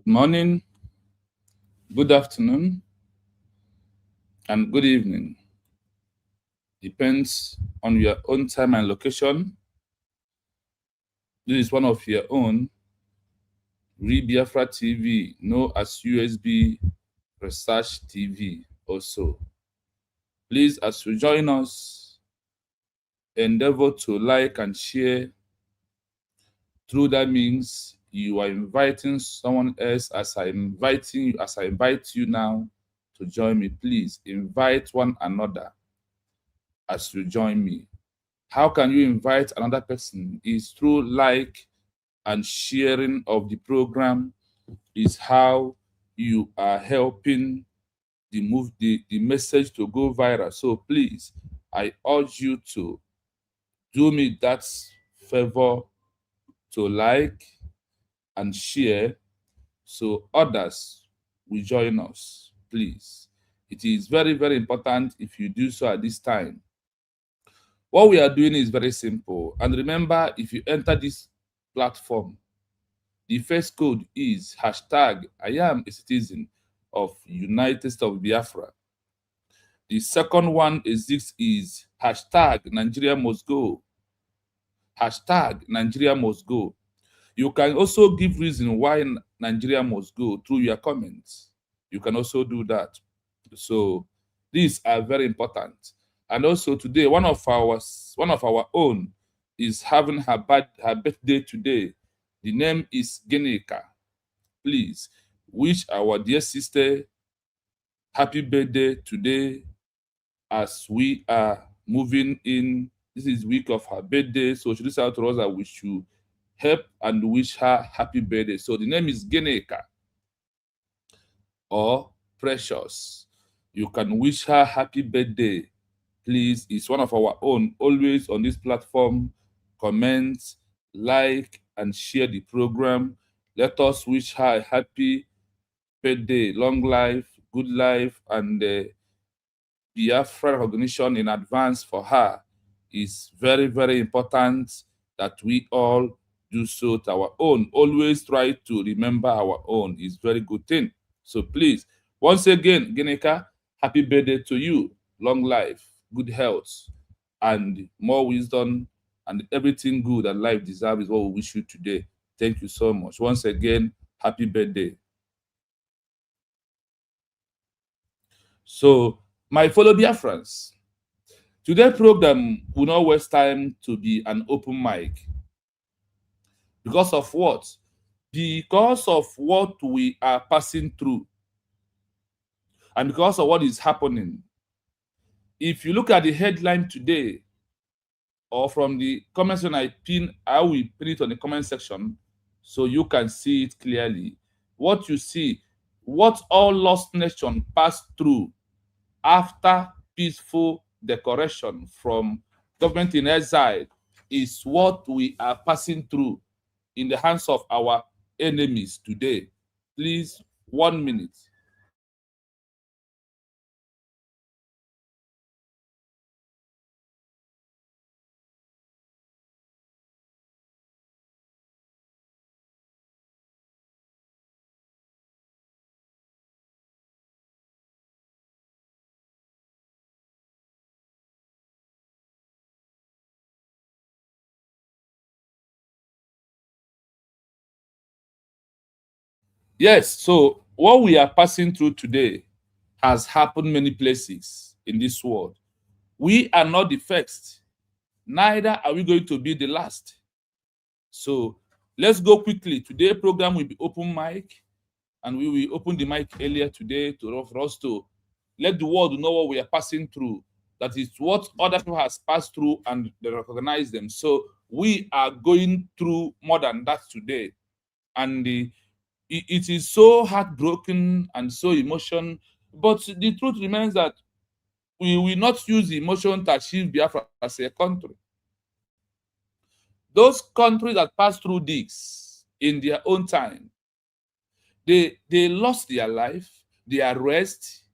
Good morning, good afternoon, and good evening. Depends on your own time and location. This is one of your own Biafra TV, known as USB Research TV also. Please, as you join us, endeavor to like and share. Through that means you are inviting someone else as I invite you now to join me. Please invite one another as you join me. How can you invite another person? Is through like and sharing of the program is how you are helping the message to go viral. So please, I urge you to do me that favor to like and share so others will join us. Please. It is very, very important if you do so at this time. What we are doing is very simple. And remember, if you enter this platform, the first code is hashtag I am a citizen of United States of Biafra. The second one is hashtag Nigeria must go. Hashtag Nigeria must go. You can also give reason why Nigeria must go through your comments. You can also do that. So these are very important. And also today, one of our own is having her birthday today. The name is Genika. Please wish our dear sister happy birthday today as we are moving in. This is week of her birthday, so she reached out to us that we should help and wish her happy birthday. So the name is Geneka or Precious. You can wish her happy birthday. Please, it's one of our own. Always on this platform, comment, like, and share the program. Let us wish her a happy birthday, long life, good life, and Biafra recognition in advance for her is very, very important that we all do so to our own. Always try to remember our own. It's very good thing. So please, once again, Geneka, happy birthday to you. Long life, good health, and more wisdom and everything good that life deserves is what we wish you today. Thank you so much. Once again, happy birthday. So, my fellow Biafrans, today's program will not waste time to be an open mic. Because of what? Because of what we are passing through and because of what is happening. If you look at the headline today or from the comment section I will pin it on the comment section so you can see it clearly. What you see, what all lost nation passed through after peaceful decoration from government in exile is what we are passing through in the hands of our enemies today. Please, 1 minute. Yes, so what we are passing through today has happened many places in this world. We are not the first, neither are we going to be the last. So let's go quickly. Today's program will be open mic, and we will open the mic earlier today for us to let the world know what we are passing through. That is what other people has passed through and they recognize them. So we are going through more than that today. And it is so heartbroken and so emotion. But the truth remains that we will not use emotion to achieve Biafra as a country. Those countries that pass through this in their own time, they lost their life, the arrest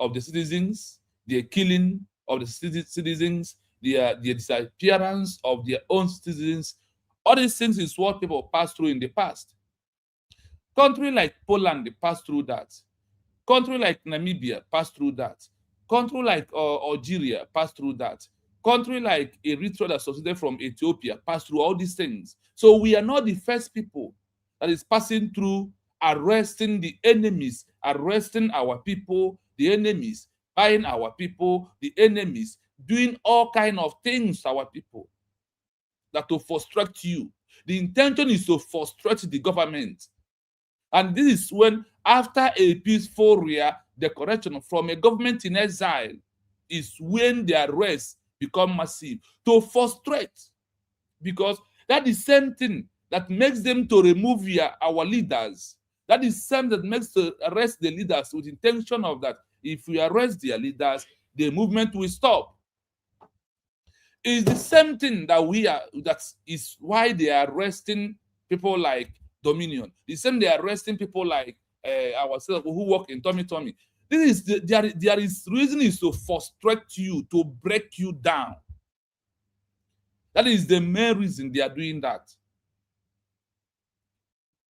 of the citizens, the killing of the citizens, the disappearance of their own citizens. All these things is what people passed through in the past. Country like Poland, they passed through that. Country like Namibia passed through that. Country like Algeria passed through that. Country like Eritrea that succeeded from Ethiopia passed through all these things. So we are not the first people that is passing through, arresting the enemies, arresting our people, the enemies, buying our people, the enemies, doing all kind of things to our people that to frustrate you. The intention is to frustrate the government. And this is when, after a peaceful declaration from a government in exile, is when the arrests become massive to frustrate. Because that is the same thing that makes them to remove our leaders. That is same that makes to arrest the leaders with intention of that. If we arrest their leaders, the movement will stop. It's the same thing that is why they are arresting people like Dominion. The same they are arresting people like ourselves who work in Tommy Tommy. This is there is reason is to frustrate you, to break you down. That is the main reason they are doing that.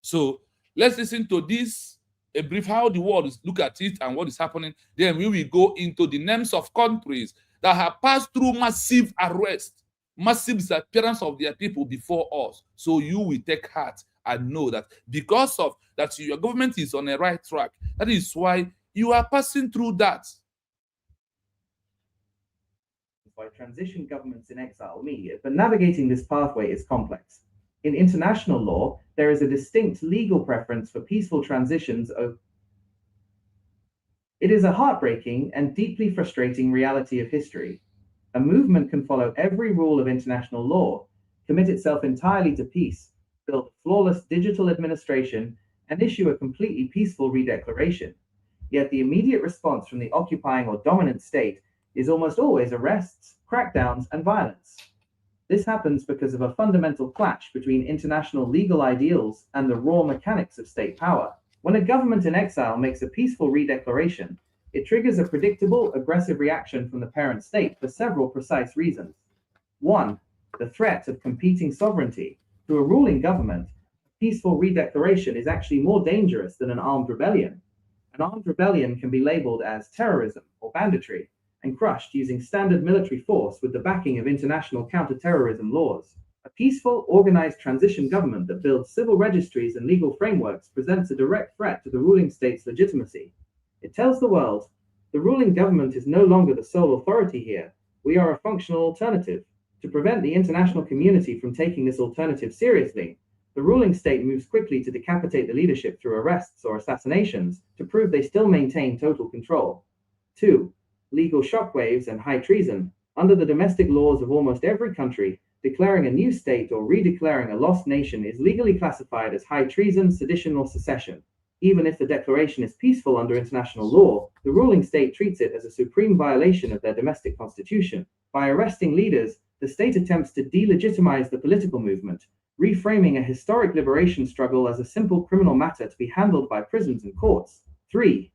So let's listen to this, a brief how the world is look at it and what is happening. Then we will go into the names of countries that have passed through massive arrest, massive disappearance of their people before us. So you will take heart and know that because of that your government is on the right track. That is why you are passing through that. By transition governments in exile need, but navigating this pathway is complex. In international law, there is a distinct legal preference for peaceful transitions of. It is a heartbreaking and deeply frustrating reality of history. A movement can follow every rule of international law, commit itself entirely to peace, build flawless digital administration, and issue a completely peaceful redeclaration. Yet the immediate response from the occupying or dominant state is almost always arrests, crackdowns, and violence. This happens because of a fundamental clash between international legal ideals and the raw mechanics of state power. When a government in exile makes a peaceful redeclaration, it triggers a predictable, aggressive reaction from the parent state for several precise reasons. 1. The threat of competing sovereignty. To a ruling government, a peaceful redeclaration is actually more dangerous than an armed rebellion. An armed rebellion can be labeled as terrorism or banditry and crushed using standard military force with the backing of international counterterrorism laws. A peaceful, organized transition government that builds civil registries and legal frameworks presents a direct threat to the ruling state's legitimacy. It tells the world, the ruling government is no longer the sole authority here. We are a functional alternative. To prevent the international community from taking this alternative seriously, the ruling state moves quickly to decapitate the leadership through arrests or assassinations to prove they still maintain total control. 2. Legal shockwaves and high treason. Under the domestic laws of almost every country, declaring a new state or redeclaring a lost nation is legally classified as high treason, sedition, or secession. Even if the declaration is peaceful under international law, the ruling state treats it as a supreme violation of their domestic constitution. By arresting leaders, the state attempts to delegitimize the political movement, reframing a historic liberation struggle as a simple criminal matter to be handled by prisons and courts. 3.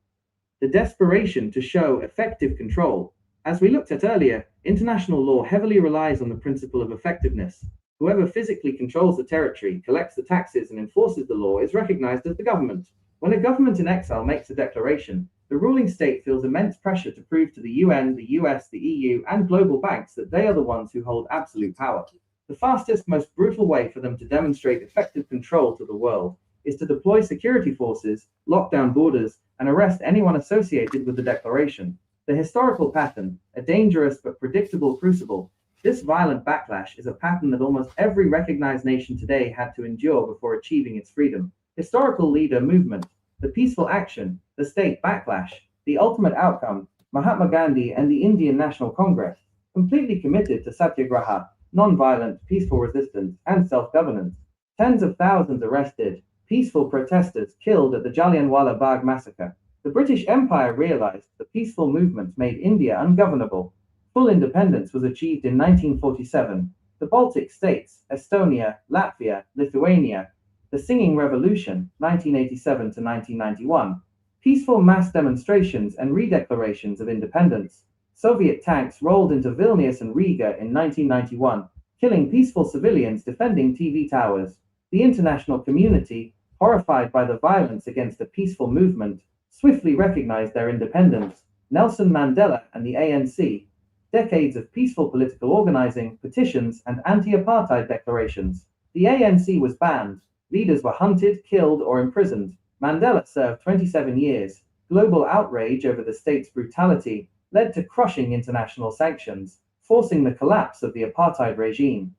The desperation to show effective control. As we looked at earlier, international law heavily relies on the principle of effectiveness. Whoever physically controls the territory, collects the taxes, and enforces the law is recognized as the government. When a government in exile makes a declaration, the ruling state feels immense pressure to prove to the UN, the US, the EU, and global banks that they are the ones who hold absolute power. The fastest, most brutal way for them to demonstrate effective control to the world is to deploy security forces, lock down borders, and arrest anyone associated with the declaration. The historical pattern, a dangerous but predictable crucible, this violent backlash is a pattern that almost every recognized nation today had to endure before achieving its freedom. Historical leader movement, the peaceful action, the state backlash, the ultimate outcome, Mahatma Gandhi and the Indian National Congress, completely committed to satyagraha, non-violent, peaceful resistance, and self-governance. Tens of thousands arrested, peaceful protesters killed at the Jallianwala Bagh massacre. The British Empire realized the peaceful movement made India ungovernable. Full independence was achieved in 1947. The Baltic states, Estonia, Latvia, Lithuania, the Singing Revolution, 1987 to 1991, peaceful mass demonstrations and redeclarations of independence. Soviet tanks rolled into Vilnius and Riga in 1991, killing peaceful civilians defending TV towers. The international community, horrified by the violence against a peaceful movement, swiftly recognized their independence. Nelson Mandela and the ANC, decades of peaceful political organizing, petitions, and anti-apartheid declarations. The ANC was banned, leaders were hunted, killed, or imprisoned. Mandela served 27 years. Global outrage over the state's brutality led to crushing international sanctions, forcing the collapse of the apartheid regime.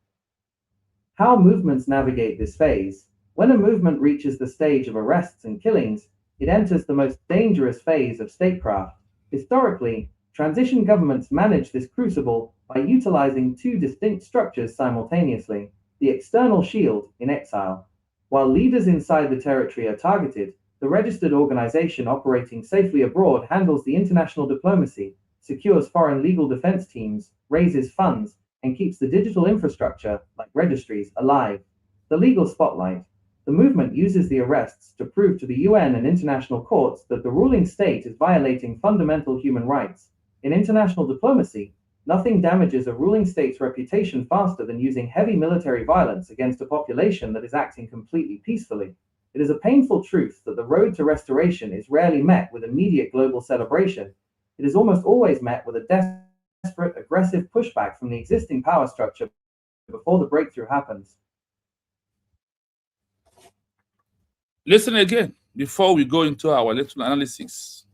How movements navigate this phase. When a movement reaches the stage of arrests and killings, it enters the most dangerous phase of statecraft. Historically, transition governments manage this crucible by utilizing two distinct structures simultaneously: the external shield, in exile. While leaders inside the territory are targeted, the registered organization operating safely abroad handles the international diplomacy, secures foreign legal defense teams, raises funds, and keeps the digital infrastructure, like registries, alive. The legal spotlight. The movement uses the arrests to prove to the UN and international courts that the ruling state is violating fundamental human rights. In international diplomacy, nothing damages a ruling state's reputation faster than using heavy military violence against a population that is acting completely peacefully. It is a painful truth that the road to restoration is rarely met with immediate global celebration. It is almost always met with a desperate, aggressive pushback from the existing power structure before the breakthrough happens. Listen again before we go into our little analysis.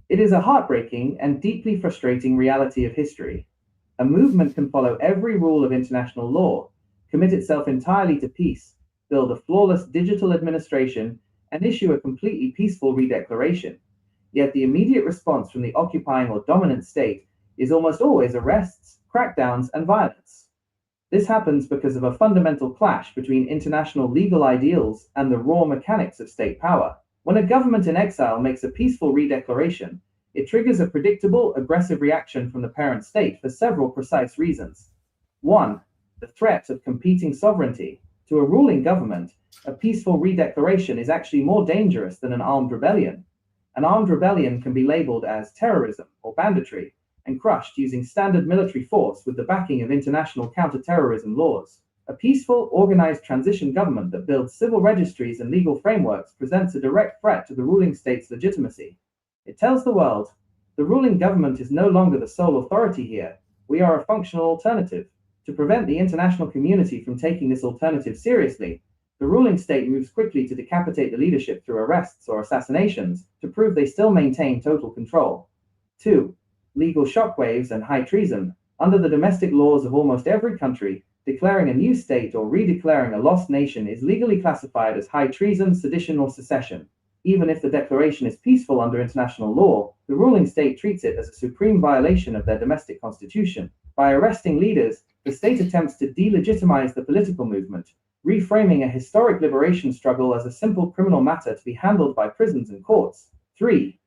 It is a heartbreaking and deeply frustrating reality of history. A movement can follow every rule of international law, commit itself entirely to peace, build a flawless digital administration, and issue a completely peaceful redeclaration. Yet the immediate response from the occupying or dominant state is almost always arrests, crackdowns, and violence. This happens because of a fundamental clash between international legal ideals and the raw mechanics of state power. When a government in exile makes a peaceful redeclaration, it triggers a predictable, aggressive reaction from the parent state for several precise reasons. 1. The threat of competing sovereignty. To a ruling government, a peaceful redeclaration is actually more dangerous than an armed rebellion. An armed rebellion can be labeled as terrorism or banditry and crushed using standard military force with the backing of international counterterrorism laws. A peaceful, organized transition government that builds civil registries and legal frameworks presents a direct threat to the ruling state's legitimacy. It tells the world, the ruling government is no longer the sole authority here. We are a functional alternative. To prevent the international community from taking this alternative seriously, the ruling state moves quickly to decapitate the leadership through arrests or assassinations to prove they still maintain total control. 2. Legal shockwaves and high treason. Under the domestic laws of almost every country, declaring a new state or redeclaring a lost nation is legally classified as high treason, sedition, or secession. Even if the declaration is peaceful under international law, the ruling state treats it as a supreme violation of their domestic constitution. By arresting leaders, the state attempts to delegitimize the political movement, reframing a historic liberation struggle as a simple criminal matter to be handled by prisons and courts. 3.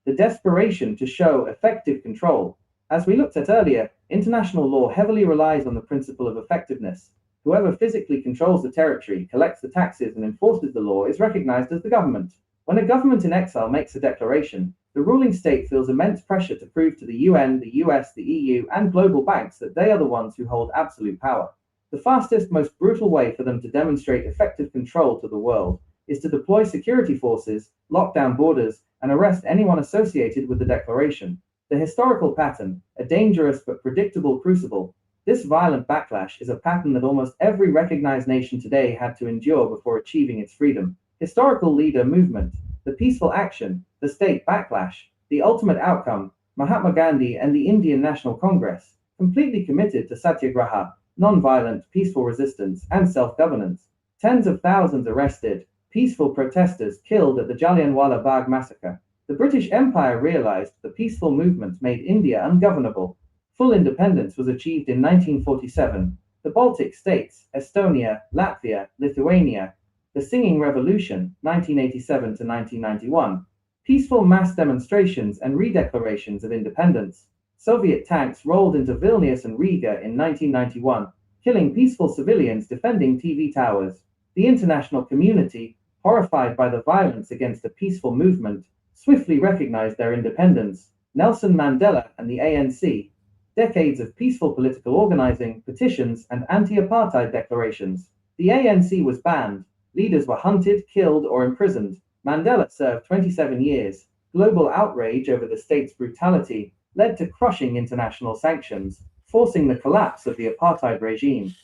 The desperation to show effective control. As we looked at earlier, international law heavily relies on the principle of effectiveness. Whoever physically controls the territory, collects the taxes, and enforces the law is recognized as the government. When a government in exile makes a declaration, the ruling state feels immense pressure to prove to the UN, the US, the EU, and global banks that they are the ones who hold absolute power. The fastest, most brutal way for them to demonstrate effective control to the world is to deploy security forces, lock down borders, and arrest anyone associated with the declaration. The historical pattern, a dangerous but predictable crucible, this violent backlash is a pattern that almost every recognized nation today had to endure before achieving its freedom. Historical leader movement, the peaceful action, the state backlash, the ultimate outcome, Mahatma Gandhi and the Indian National Congress, completely committed to satyagraha, non-violent, peaceful resistance, and self-governance. Tens of thousands arrested, peaceful protesters killed at the Jallianwala Bagh massacre. The British Empire realized the peaceful movement made India ungovernable. Full independence was achieved in 1947. The Baltic states, Estonia, Latvia, Lithuania, the Singing Revolution, 1987 to 1991, peaceful mass demonstrations and redeclarations of independence. Soviet tanks rolled into Vilnius and Riga in 1991, killing peaceful civilians defending TV towers. The international community, horrified by the violence against the peaceful movement, swiftly recognized their independence. Nelson Mandela and the ANC, decades of peaceful political organizing, petitions, and anti-apartheid declarations. The ANC was banned, leaders were hunted, killed, or imprisoned. Mandela served 27 years. Global outrage over the state's brutality led to crushing international sanctions, forcing the collapse of the apartheid regime.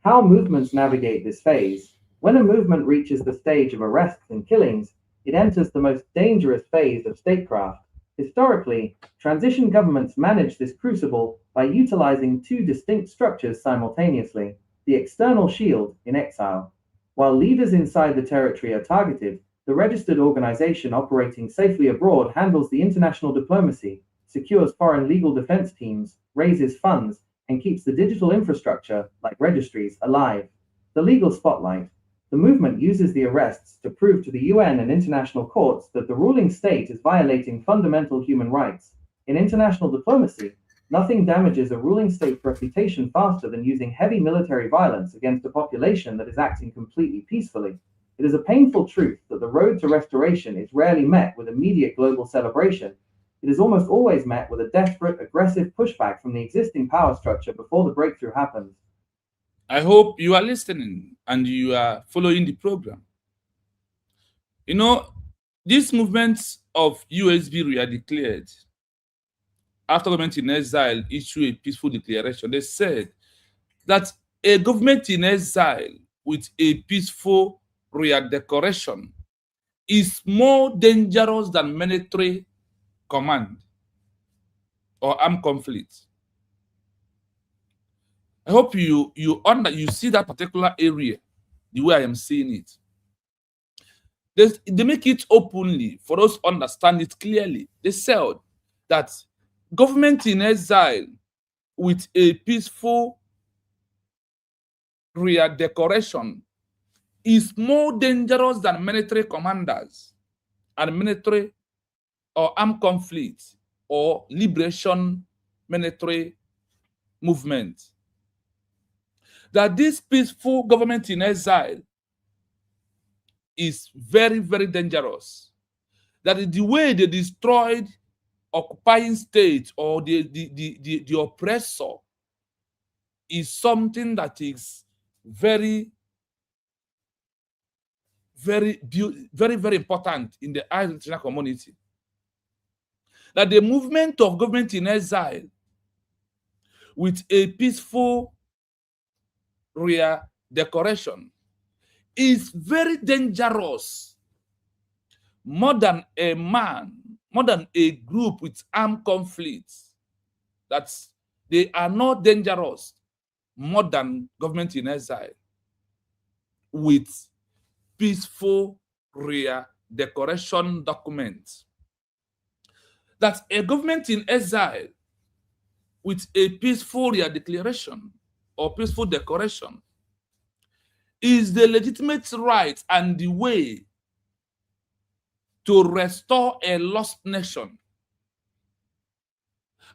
How movements navigate this phase. When a movement reaches the stage of arrests and killings, it enters the most dangerous phase of statecraft. Historically, transition governments manage this crucible by utilizing two distinct structures simultaneously: the external shield, in exile. While leaders inside the territory are targeted, the registered organization operating safely abroad handles the international diplomacy, secures foreign legal defense teams, raises funds, and keeps the digital infrastructure, like registries, alive. The legal spotlight. The movement uses the arrests to prove to the UN and international courts that the ruling state is violating fundamental human rights. In international diplomacy, nothing damages a ruling state's reputation faster than using heavy military violence against a population that is acting completely peacefully. It is a painful truth that the road to restoration is rarely met with immediate global celebration. It is almost always met with a desperate, aggressive pushback from the existing power structure before the breakthrough happens. I hope you are listening and you are following the program. You know, these movements of USB were declared after government in exile issued a peaceful declaration. They said that a government in exile with a peaceful redecoration is more dangerous than military command or armed conflict. I hope you see that particular area the way I am seeing it. They make it openly for us to understand it clearly. They said that government in exile with a peaceful redecoration is more dangerous than military commanders and military or armed conflict or liberation military movement. That this peaceful government in exile is very, very dangerous. That the way they destroyed occupying state or the oppressor is something that is very, very, very, very important in the international community. That the movement of government in exile with a peaceful redecoration is very dangerous, more than a man, more than a group with armed conflicts. That they are not dangerous more than government in exile with peaceful redecoration documents. That a government in exile with a peaceful declaration or peaceful decoration is the legitimate right and the way to restore a lost nation.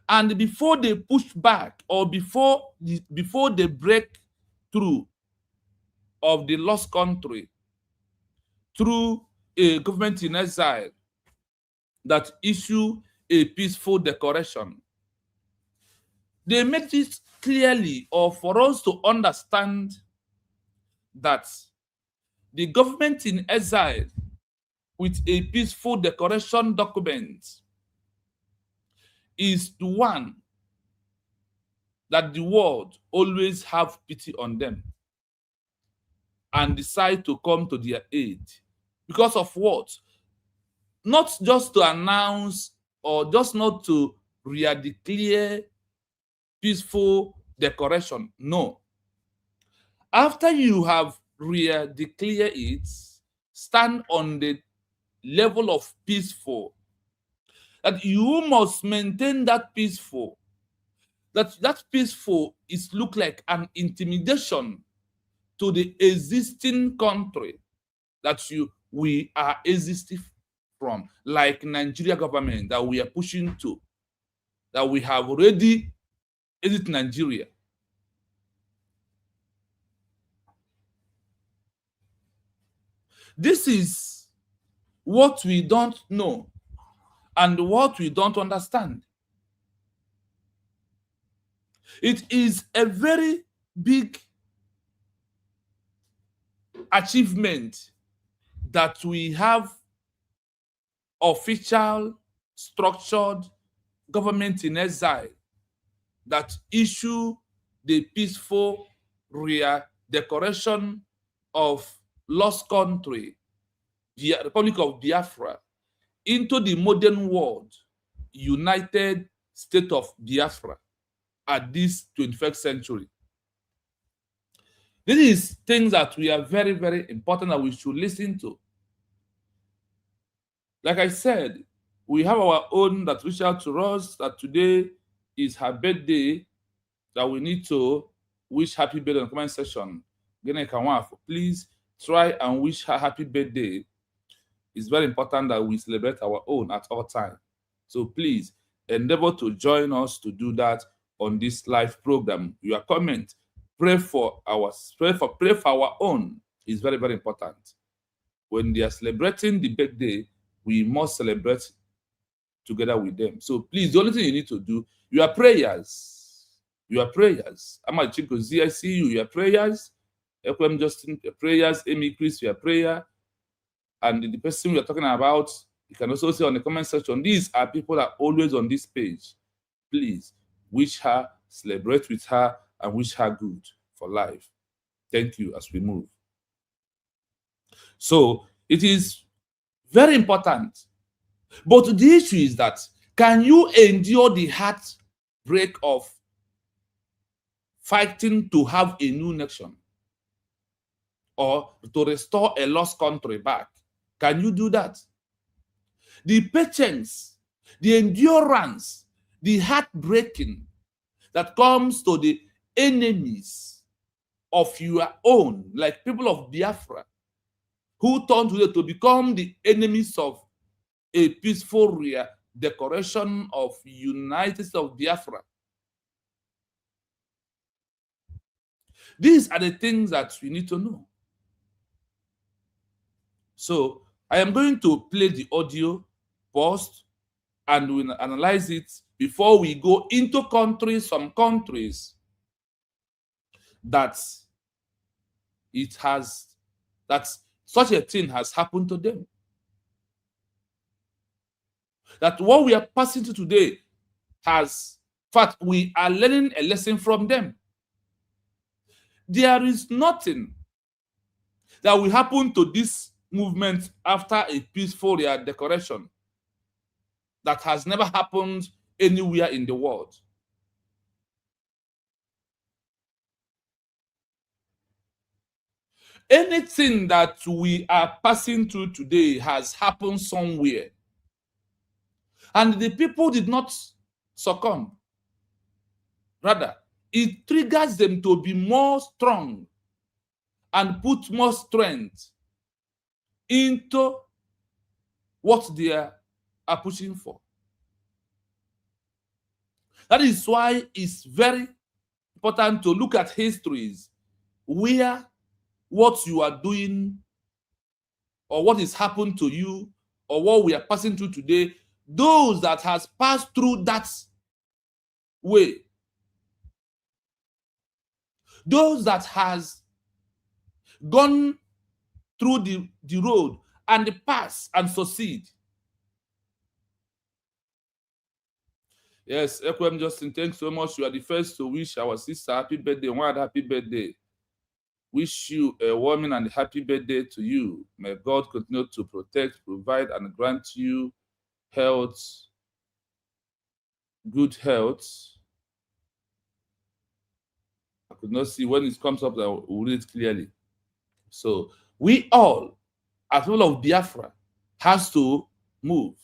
And before they push back or before they break through of the lost country through a government in exile that issue a peaceful declaration, they made it clearly or for us to understand that the government in exile with a peaceful declaration document is the one that the world always have pity on them and decide to come to their aid. Because of what? Not just to announce or just not to declare peaceful declaration. No. After you have declare it, stand on the level of peaceful. That you must maintain that peaceful. That peaceful is look like an intimidation to the existing country that we are existing from, like Nigeria government that we are pushing to, that we have already exit Nigeria. This is what we don't know and what we don't understand. It is a very big achievement that we have official, structured government in exile that issue the peaceful redecoration of lost country, the Republic of Biafra, into the modern world, United State of Biafra at this 21st century. This is things that we are very, very important that we should listen to. Like I said, we have our own that reach out to us that today is her birthday, that we need to wish happy birthday in the comment section. Please try and wish her happy birthday. It's very important that we celebrate our own at all time. So please endeavor to join us to do that on this live program. Your comment, pray for our own is very, very important. When they are celebrating the birthday, we must celebrate together with them. So please, the only thing you need to do, your prayers. Ama Chinko Z, I see you, your prayers. Ekwem Justin, your prayers. Amy Chris, your prayer. And the person we are talking about, you can also see on the comment section, these are people that are always on this page. Please wish her, celebrate with her, and wish her good for life. Thank you as we move. So it is very important. But the issue is that, can you endure the heartbreak of fighting to have a new nation or to restore a lost country back? Can you do that? The patience, the endurance, the heartbreaking that comes to the enemies of your own, like people of Biafra, who turned today to become the enemies of a peaceful decoration of United States of Biafra. These are the things that we need to know. So I am going to play the audio first and we'll analyze it before we go into some countries that such a thing has happened to them. That what we are passing to today in fact, we are learning a lesson from them. There is nothing that will happen to this movement after a peaceful redecoration that has never happened anywhere in the world. Anything that we are passing through today has happened somewhere. And the people did not succumb. Rather, it triggers them to be more strong and put more strength into what they are pushing for. That is why it's very important to look at histories where what you are doing or what is happening to you or what we are passing through today, those that has passed through that way, those that has gone through the road and the pass and succeed. Yes, Ekwem Justin, thanks so much. You are the first to wish our sister happy birthday. One happy birthday. Wish you a warming and happy birthday to you. May God continue to protect, provide, and grant you health, good health. I could not see when it comes up, I will read it clearly. So we all, as people of Biafra, has to move.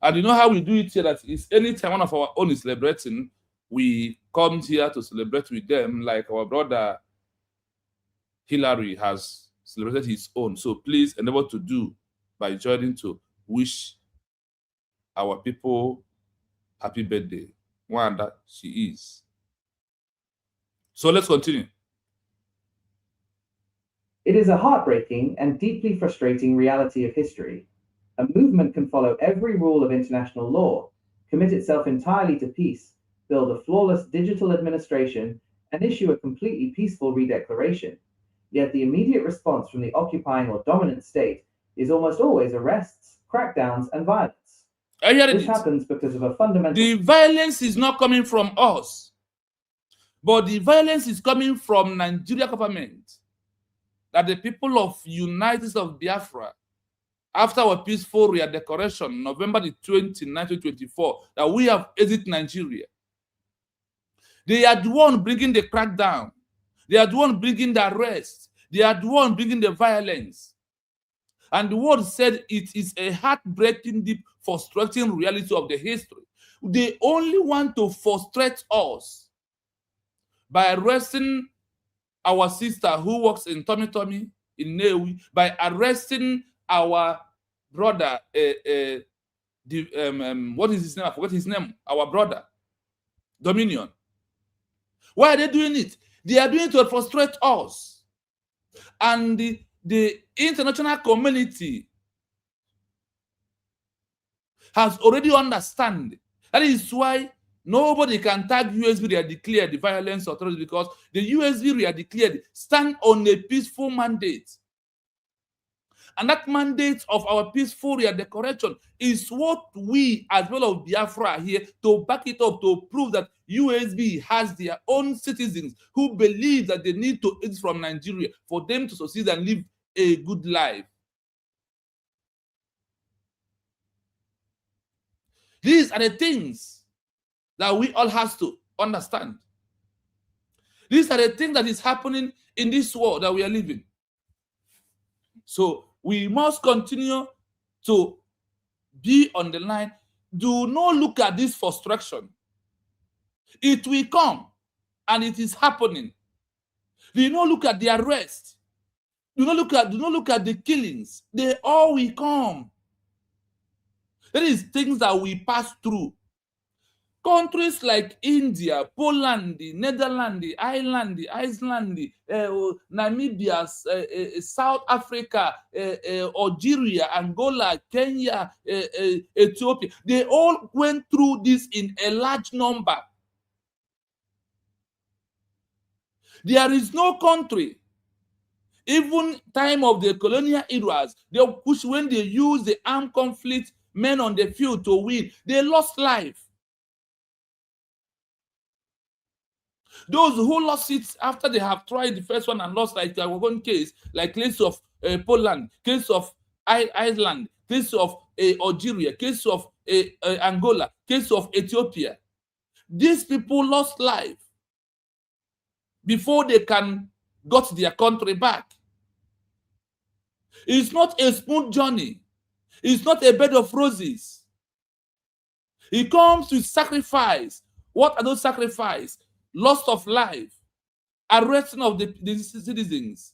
And you know how we do it here? That is, anytime one of our own is celebrating, we come here to celebrate with them, like our brother Hillary has celebrated his own. So please endeavor to do by joining to wish our people happy birthday. One that she is. So let's continue. It is a heartbreaking and deeply frustrating reality of history. A movement can follow every rule of international law, commit itself entirely to peace, build a flawless digital administration, and issue a completely peaceful redeclaration. Yet the immediate response from the occupying or dominant state is almost always arrests, crackdowns, and violence. Are you hearing This it? happens because of a fundamental. The violence is not coming from us, but the violence is coming from Nigeria government. That the people of United States of Biafra, after our peaceful redecoration, November the 29th, 2024, that we have exited Nigeria. They are the one bringing the crackdown. They are the one bringing the arrest. They are the one bringing the violence. And the word said it is a heartbreaking, deep, frustrating reality of the history. They only want to frustrate us by arresting our sister who works in Tommy Tommy in Newi, by arresting our brother, what is his name? I forgot his name. Our brother, Dominion. Why are they doing it? They are doing it to frustrate us. And the international community has already understand. That is why nobody can tag USB they are declared the violence authority, because the USB they are declared stand on a peaceful mandate. And that mandate of our peaceful redecoration is what we, as well as Biafra, are here to back it up, to prove that USB has their own citizens who believe that they need to exit from Nigeria for them to succeed and live a good life. These are the things that we all have to understand. These are the things that is happening in this world that we are living. So we must continue to be on the line. Do not look at this frustration. It will come, and it is happening. Do not look at the arrest. Do not look at the killings. They all will come. There is things that we pass through. Countries like India, Poland, Netherlands, Ireland, Iceland, Namibia, South Africa, Algeria, Angola, Kenya, Ethiopia, they all went through this in a large number. There is no country, even time of the colonial eras, they push when they use the armed conflict, men on the field to win, they lost life. Those who lost it after they have tried the first one and lost, like our own case, like case of Poland, case of Iceland, case of Algeria, case of Angola, case of Ethiopia. These people lost life before they can got their country back. It's not a smooth journey. It's not a bed of roses. It comes with sacrifice. What are those sacrifices? Loss of life, arresting of the citizens,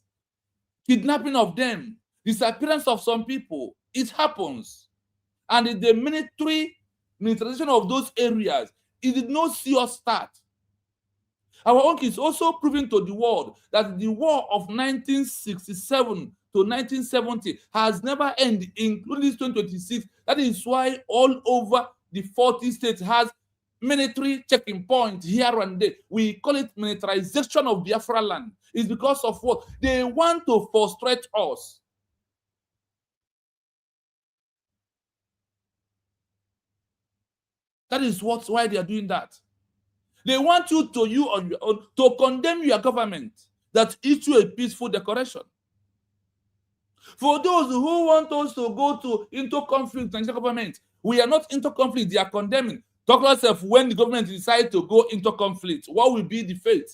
kidnapping of them, disappearance of some people. It happens. And in the militarization of those areas, it did not see us start. Our own is also proving to the world that the war of 1967 to 1970 has never ended, including this 2026. That is why all over the 40 states has military checking points here and there. We call it militarization of Biafra land. It's because of what? They want to frustrate us. That is why they are doing that. They want you on your own to condemn your government that issue a peaceful declaration. For those who want us to go into conflict with the Nigerian government, we are not into conflict. They are condemning. Talk about yourself when the government decides to go into conflict. What will be the fate?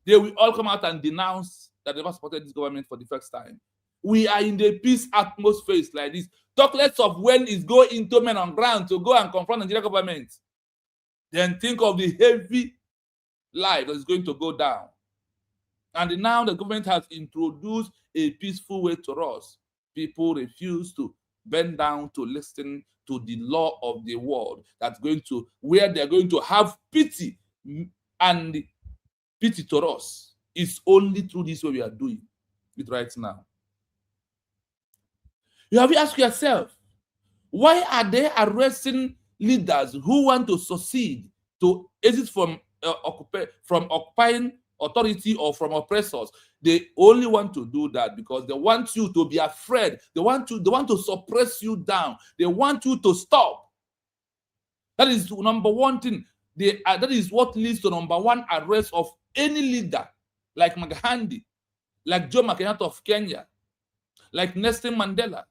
They will all come out and denounce that they never supported this government for the first time. We are in the peace atmosphere like this. Talk less of when it's go into men on ground to go and confront the Nigerian government. Then think of the heavy life that is going to go down. And now the government has introduced a peaceful way to us. People refuse to bend down to listen to the law of the world that's going to, where they're going to have pity, and pity to us is only through this way we are doing it right now. You have to ask yourself, why are they arresting leaders who want to succeed, to exit from occupying authority or from oppressors. They only want to do that because they want you to be afraid. They want to suppress you down. They want you to stop. That is number one thing. That is what leads to number one arrest of any leader, like Gandhi, like Jomo Kenyatta of Kenya, like Nelson Mandela,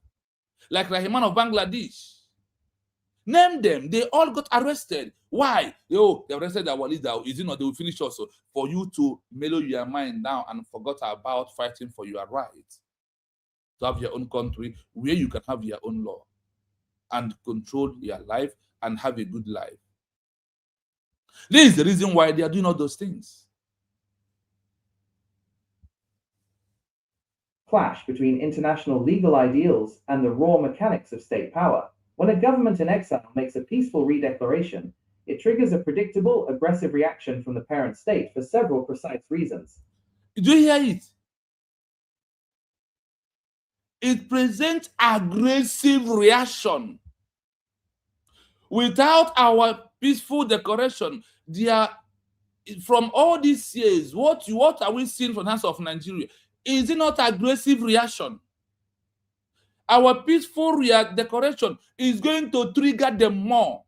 like Rahman of Bangladesh. Name them. They all got arrested. Why? They arrested our leader. Is it not? They will finish also for you to mellow your mind down and forget about fighting for your rights. To have your own country where you can have your own law and control your life and have a good life. This is the reason why they are doing all those things. Clash between international legal ideals and the raw mechanics of state power. When a government in exile makes a peaceful redeclaration, it triggers a predictable, aggressive reaction from the parent state for several precise reasons. Did you hear it? It presents aggressive reaction. Without our peaceful declaration, from all these years, what are we seeing from the hands of Nigeria? Is it not aggressive reaction? Our peaceful declaration is going to trigger them more.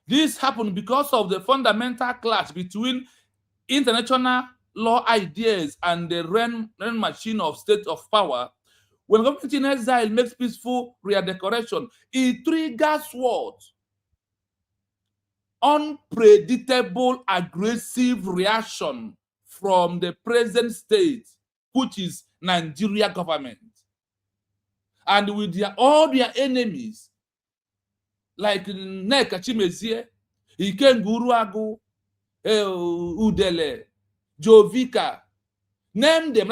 This happened because of the fundamental clash between international law ideas and the reign machine of state of power. When government in exile makes peaceful redeclaration, it triggers what? Unpredictable, aggressive reaction from the present state, which is Nigeria government. And with all their enemies, like Nneka Chimezie, Ikenguruagu, Udele, Jovika, name them,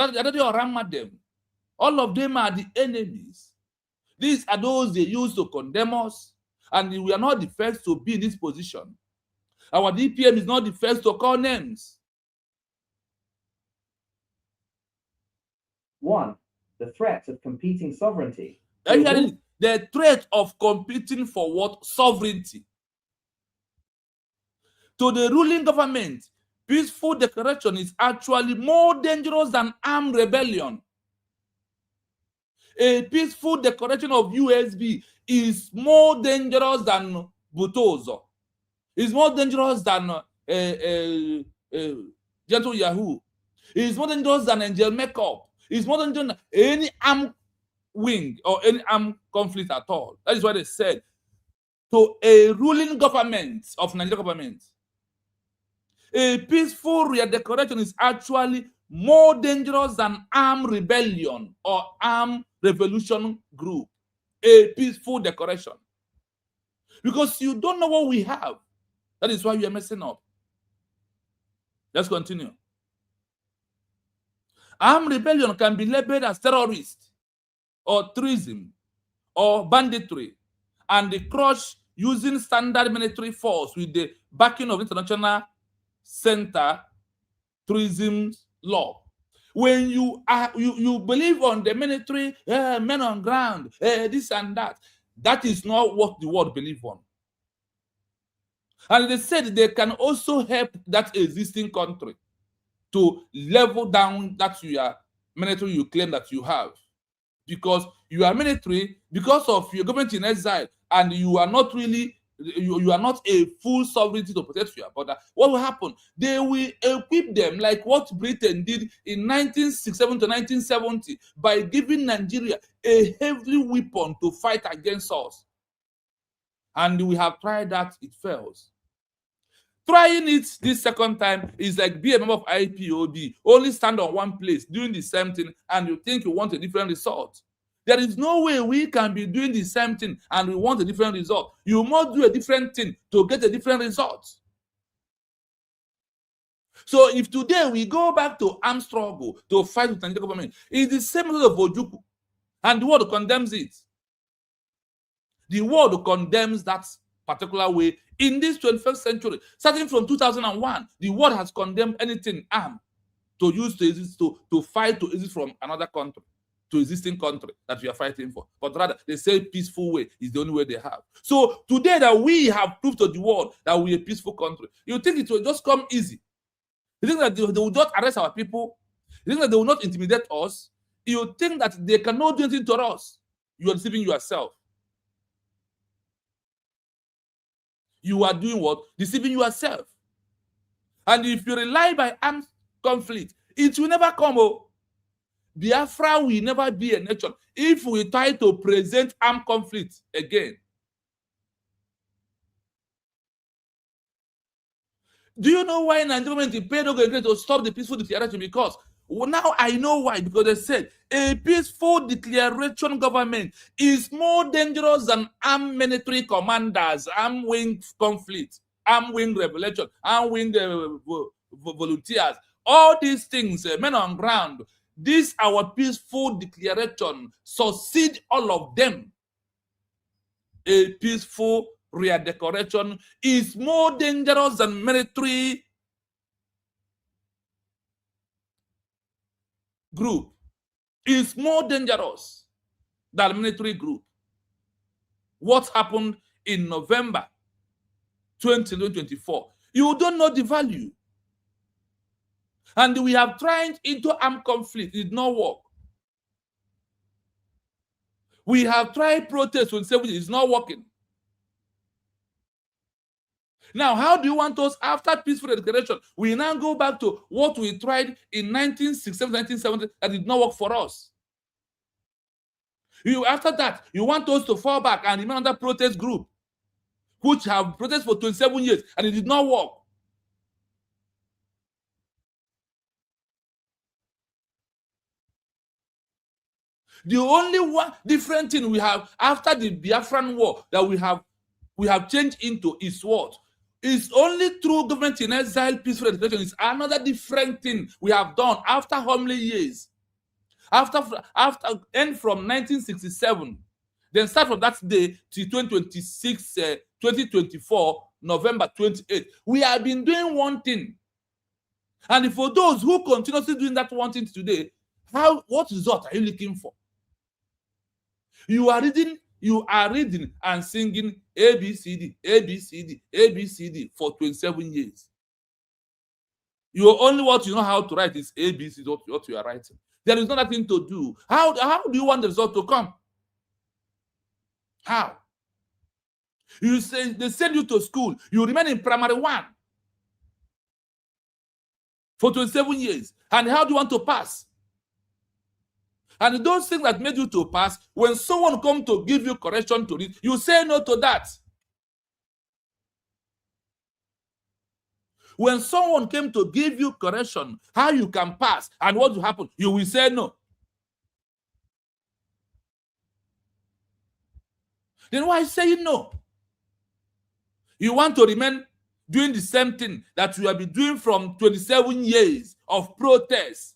them. All of them are the enemies. These are those they use to condemn us, and we are not the first to be in this position. Our DPM is not the first to call names. 1. The threat of competing sovereignty. The threat of competing for what? Sovereignty. To the ruling government, peaceful declaration is actually more dangerous than armed rebellion. A peaceful declaration of USB is more dangerous than Butozo. It's more dangerous than Gentle Yahoo. It's more dangerous than Angel Makeup. It's more dangerous than any armed wing or any armed conflict at all. That is why they said to a ruling government of Nigeria government, a peaceful redeclaration is actually more dangerous than armed rebellion or armed revolution group. A peaceful declaration. Because you don't know what we have. That is why you are messing up. Let's continue. Armed rebellion can be labeled as terrorist or treason or banditry, and the crush using standard military force with the backing of international center treason law. When you believe on the military, men on ground, this and that, that is not what the world believe on. And they said they can also help that existing country to level down that your military you claim that you have. Because you are military, because of your government in exile, and you are not really, you are not a full sovereignty to protect your border. What will happen? They will equip them like what Britain did in 1967 to 1970 by giving Nigeria a heavy weapon to fight against us. And we have tried that, it fails. Trying it this second time is like be a member of IPOB, only stand on one place, doing the same thing, and you think you want a different result. There is no way we can be doing the same thing and we want a different result. You must do a different thing to get a different result. So if today we go back to armed struggle to fight with the Nigerian government, it's the same method of Ojuku, and the world condemns it. The world condemns that particular way in this 21st century. Starting from 2001, the world has condemned anything armed to use to exist, to fight to exist from another country. to existing country that we are fighting for, but rather they say peaceful way is the only way they have. So today that we have proved to the world that we are a peaceful country, you think it will just come easy? You think that they will not arrest our people? You think that they will not intimidate us? You think that they cannot do anything to us? You are deceiving yourself. You are doing what? Deceiving yourself. And if you rely by armed conflict, it will never come. Oh, Biafra will never be a nation if we try to present armed conflict again. Do you know why Nigerian government paid okay to stop the peaceful declaration? Because now I know why. Because they said a peaceful declaration government is more dangerous than armed military commanders, armed wing conflict, armed wing revelation, armed wing volunteers. All these things, men on ground. This our peaceful declaration succeed all of them. A peaceful redecoration is more dangerous than military group. Is more dangerous than military group. What happened in November 2024? You don't know the value. And we have tried into armed conflict. It did not work. We have tried protest when it's not working. Now, how do you want us, after peaceful declaration, we now go back to what we tried in 1967, 1970 that did not work for us? After that, you want us to fall back and remain under protest group, which have protested for 27 years and it did not work. The only one different thing we have after the Biafran war that we have changed into is what? It's only through government in exile, peaceful declaration. It's another different thing we have done after how many years? After end from 1967, then start from that day to 2026, 2024, November 28. We have been doing one thing. And for those who continuously doing that one thing today, what result are you looking for? You are reading and singing ABCD, ABCD, ABCD for 27 years. Only what you know how to write is ABCD, what you are writing. There is nothing to do. How do you want the result to come? How? You say they send you to school, you remain in primary 1 for 27 years. And how do you want to pass? And those things that made you to pass, when someone comes to give you correction to it, you say no to that. When someone came to give you correction, how you can pass and what will happen, you will say no. Then why say no? You want to remain doing the same thing that you have been doing from 27 years of protest,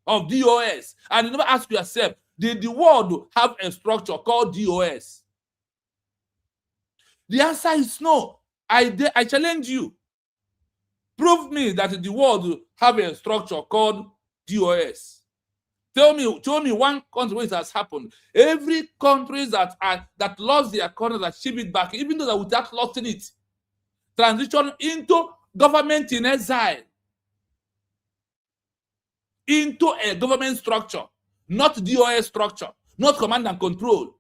of DOS, and you never ask yourself, did the world have a structure called DOS? The answer is no. I challenge you. Prove me that the world have a structure called DOS. Show me one country where it has happened. Every country that lost their country, that ship it back, even though that without losing it, transition into government in exile, into a government structure, not DOS structure, not command and control.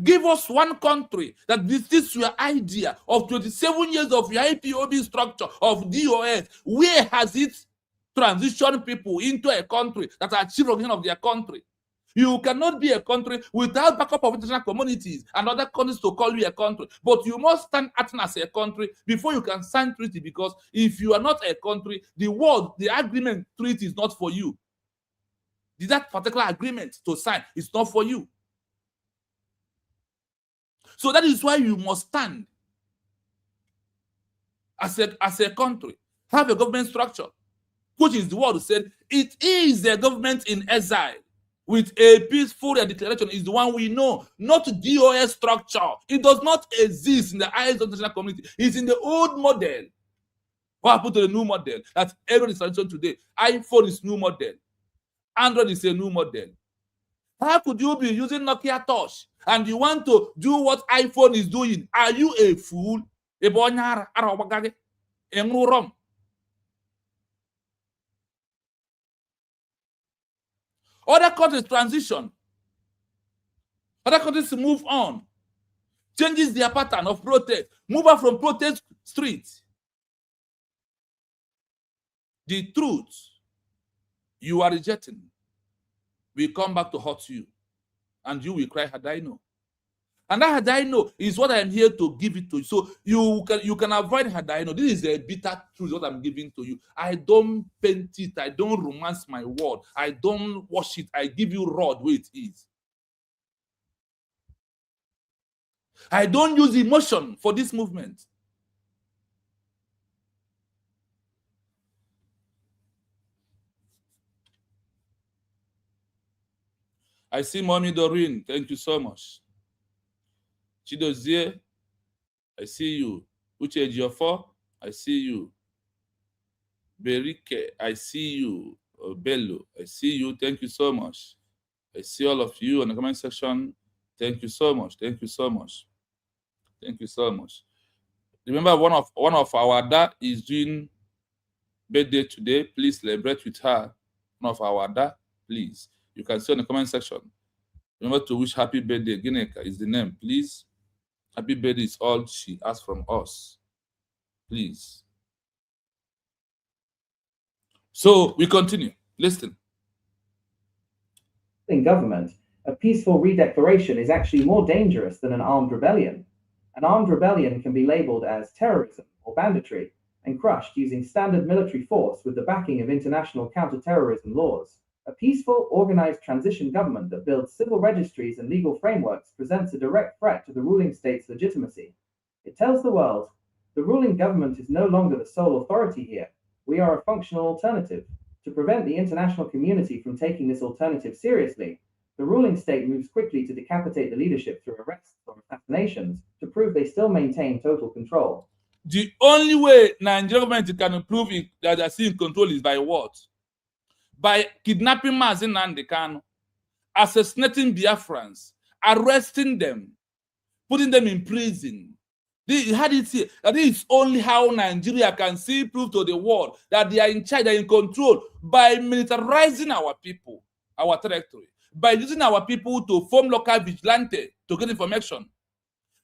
Give us one country that this is your idea of 27 years of your IPOB structure of DOS. Where has it transitioned people into a country that achieve recognition of their country? You cannot be a country without backup of international communities and other countries to call you a country. But you must stand acting as a country before you can sign treaty, because if you are not a country, the agreement treaty is not for you. That particular agreement to sign is not for you. So that is why you must stand as a country, have a government structure, which is the word who said it is a government in exile with a peaceful declaration is the one we know, not DOS structure. It does not exist in the eyes of the international community. It's in the old model What happened to the new model that everyone is transitioning today? iPhone is new model. Android is a new model. How could you be using Nokia Touch and you want to do what iPhone is doing? Are you a fool? Other countries transition. Other countries move on. Changes their pattern of protest. Move on from protest streets. The truth you are rejecting will come back to hurt you. And you will cry, had I known. And that had I know is what I am here to give it to you. So you can avoid had I know. This is a bitter truth, what I'm giving to you. I don't paint it. I don't romance my word. I don't wash it. I give you raw the way it is. I don't use emotion for this movement. I see Mommy Doreen. Thank you so much. Chidozie, I see you. Uche Ejiofor, I see you. Berike, I see you. Bello, I see you. Thank you so much. I see all of you in the comment section. Thank you so much. Thank you so much. Thank you so much. Remember, one of our dad is doing birthday today. Please celebrate with her. One of our dad, please. You can see in the comment section. Remember to wish happy birthday. Gineka is the name. Please. Happy birthday is all she asks from us. Please. So we continue. Listen. In government, a peaceful redeclaration is actually more dangerous than an armed rebellion. An armed rebellion can be labeled as terrorism or banditry and crushed using standard military force with the backing of international counterterrorism laws. A peaceful, organized transition government that builds civil registries and legal frameworks presents a direct threat to the ruling state's legitimacy. It tells the world, the ruling government is no longer the sole authority here. We are a functional alternative. To prevent the international community from taking this alternative seriously, the ruling state moves quickly to decapitate the leadership through arrests or assassinations to prove they still maintain total control. The only way Nigerian government can prove it, that they're still in control is by what? By kidnapping Mazi Nnamdi Kanu, assassinating Biafrans, arresting them, putting them in prison. How did it say that this is only how Nigeria can see prove to the world that they are in charge, they are in control, by militarizing our people, our territory, by using our people to form local vigilante to get information,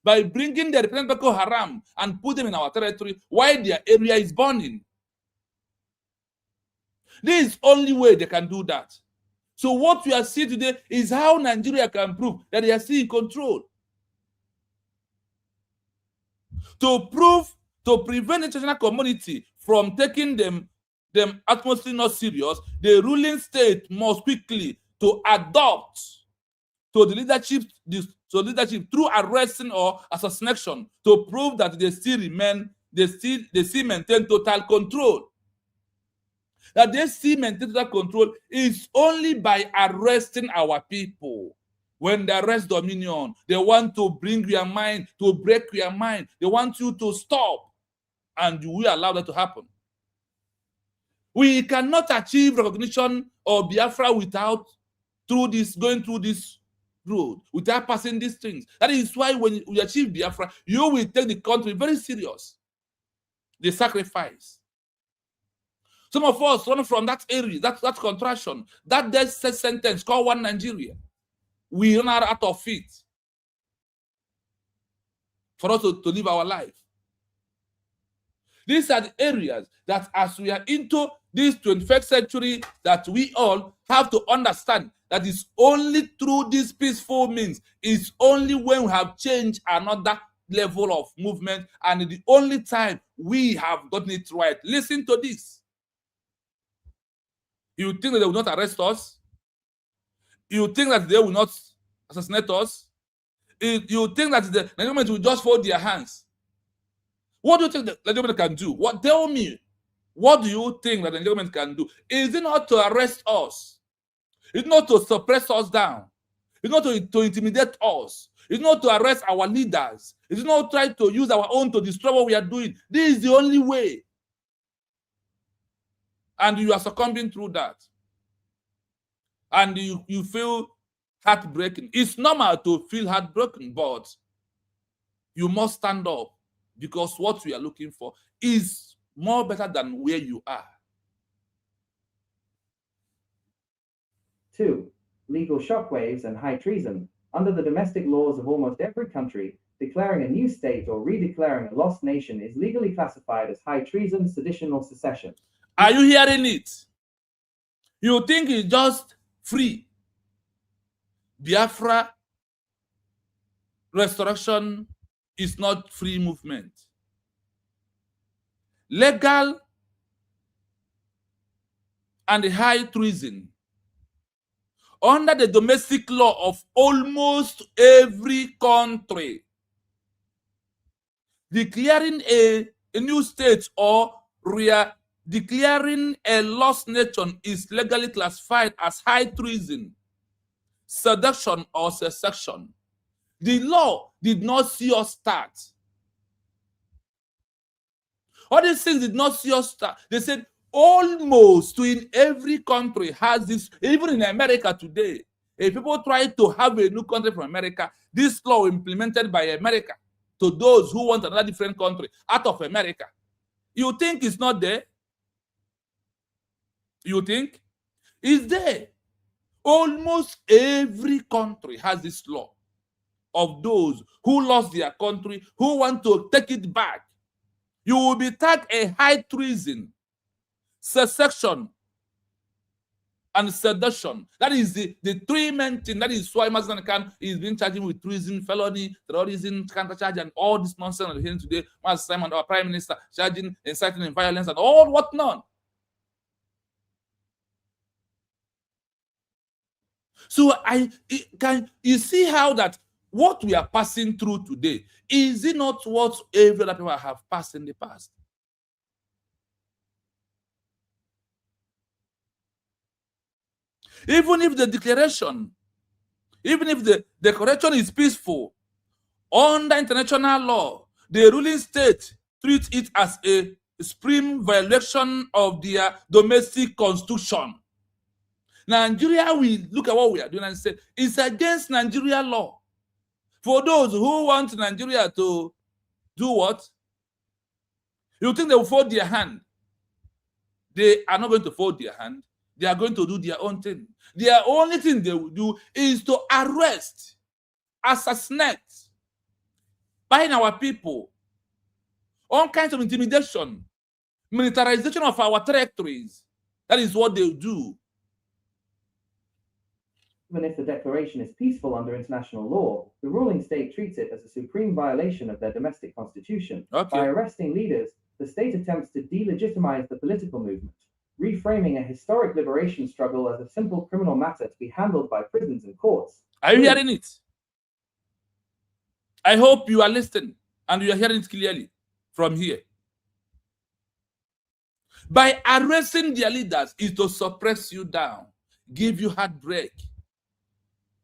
by bringing the representative Boko Haram and put them in our territory while their area is burning. This is the only way they can do that. So what we are seeing today is how Nigeria can prove that they are still in control. To prevent the international community from taking them atmosphere not serious, the ruling state must quickly to adopt to the leadership through arresting or assassination to prove that they still maintain total control. That they still maintain total control is only by arresting our people. When they arrest Dominion, they want to bring your mind, to break your mind. They want you to stop. And we allow that to happen. We cannot achieve recognition of Biafra without going through this road, without passing these things. That is why when we achieve Biafra, you will take the country very serious. The sacrifice. Some of us run from that area, that contraction, that death sentence called One Nigeria. We run out of it for us to live our life. These are the areas that as we are into this 21st century that we all have to understand that it's only through these peaceful means, it's only when we have changed another level of movement, and the only time we have gotten it right. Listen to this. You think that they will not arrest us? You think that they will not assassinate us? You think that the Nigerian government will just fold their hands? What do you think the Nigerian government can do? Tell me, what do you think that the Nigerian government can do? Is it not to arrest us? It's not to suppress us down. It's not to intimidate us. It's not to arrest our leaders. It's not try to use our own to destroy what we are doing. This is the only way. and you are succumbing through that, and you feel heartbreaking. It's normal to feel heartbroken, but you must stand up, because what we are looking for is more better than where you are. 2. Legal shockwaves and high treason. Under the domestic laws of almost every country, declaring a new state or redeclaring a lost nation is legally classified as high treason, sedition, or secession. Are you hearing it? You think it's just free? Biafra restoration is not free movement. Legal and high treason under the domestic law of almost every country. Declaring a new state or declaring a lost nation is legally classified as high treason, seduction, or secession. The law did not see us start. All these things did not see us start. They said almost in every country has this, even in America today. If people try to have a new country from America, this law implemented by America to those who want another different country out of America. You think it's not there? You think? It's there. Almost every country has this law of those who lost their country, who want to take it back. You will be tagged a high treason, secession, and sedition. That is the three main things. That is why Mazen Khan is being charged with treason, felony, terrorism, countercharge, and all this nonsense we're hearing today. Master Simon, our Prime Minister, charging, inciting violence, and all whatnot. So can you see how that what we are passing through today, is it not what every other people have passed in the past? Even if the declaration is peaceful, under international law, the ruling state treats it as a supreme violation of their domestic constitution. Nigeria will look at what we are doing and say it's against Nigeria law. For those who want Nigeria to do what? You think they will fold their hand? They are not going to fold their hand. They are going to do their own thing. Their only thing they will do is to arrest, assassinate, bind our people, all kinds of intimidation, militarization of our territories. That is what they do. Even if the declaration is peaceful under international law, the ruling state treats it as a supreme violation of their domestic constitution. Okay. By arresting leaders, the state attempts to delegitimize the political movement, reframing a historic liberation struggle as a simple criminal matter to be handled by prisons and courts. Are you hearing it? I hope you are listening and you are hearing it clearly from here. By arresting their leaders is to suppress you down, give you heartbreak.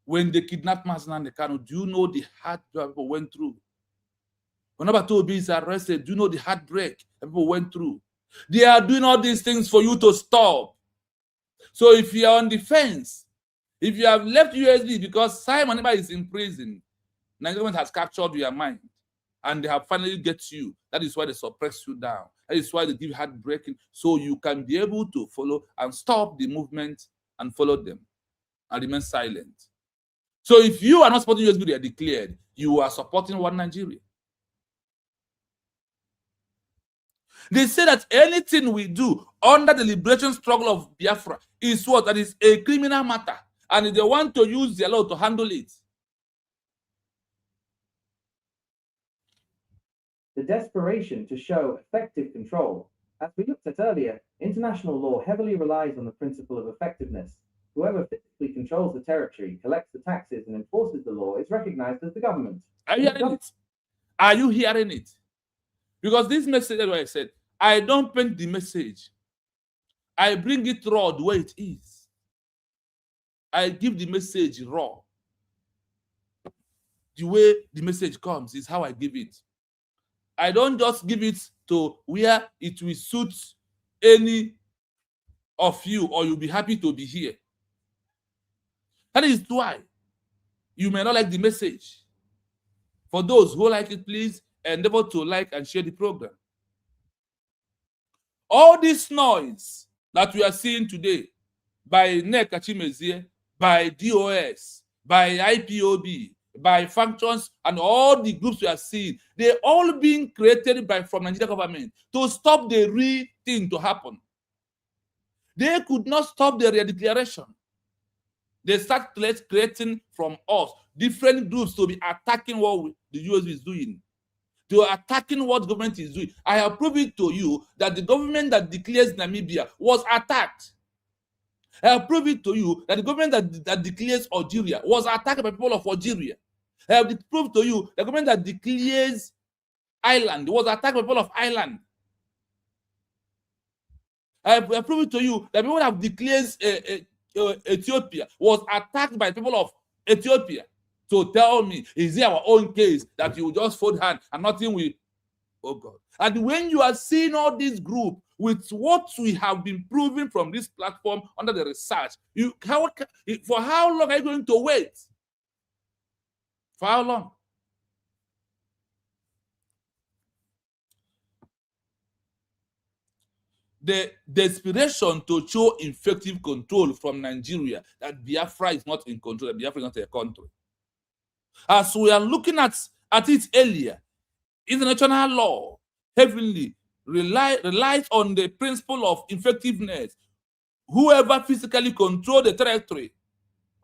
When they kidnapped Mazen Khan, do you know the heartbreak people went through? When Number 2 is arrested, do you know the heartbreak people went through? They are doing all these things for you to stop. So if you are on the fence, if you have left USB because Simon Ekpa is in prison, Nigerian government has captured your mind and they have finally get you. That is why they suppress you down. That is why they give you heartbreaking, so you can be able to follow and stop the movement and follow them and remain silent. So if you are not supporting USB, they are declared, you are supporting one Nigeria. They say that anything we do under the liberation struggle of Biafra is what? That is a criminal matter. And they want to use their law to handle it. The desperation to show effective control. As we looked at earlier, international law heavily relies on the principle of effectiveness. Whoever physically controls the territory, collects the taxes, and enforces the law is recognized as the government. Are you hearing it? Are you hearing it? Because this message, as I said, I don't paint the message. I bring it raw the way it is. I give the message raw. The way the message comes is how I give it. I don't just give it to where it will suit any of you, or you'll be happy to be here. That is why you may not like the message. For those who like it, please endeavor to like and share the program. All this noise that we are seeing today by NEC Achimezie, by DOS, by IPOB, by functions, and all the groups we are seeing, they're all being created from Nigeria government to stop the real thing to happen. They could not stop the redeclaration. They start creating from us different groups to be attacking what the US is doing. They are attacking what government is doing. I have proved to you that the government that declares Namibia was attacked. I have proved to you that the government that declares Algeria was attacked by people of Algeria. I have proved to you the government that declares Ireland was attacked by people of Ireland. I have proved to you that people that declares Ethiopia was attacked by people of Ethiopia. So tell me, is it our own case that you just fold hand and nothing will? Oh God. And when you are seeing all this group with what we have been proving from this platform under the research, for how long are you going to wait? For how long? The desperation to show effective control from Nigeria, that Biafra is not in control, that Biafra is not a country. As we are looking at it earlier, international law heavily relies on the principle of effectiveness. Whoever physically controls the territory,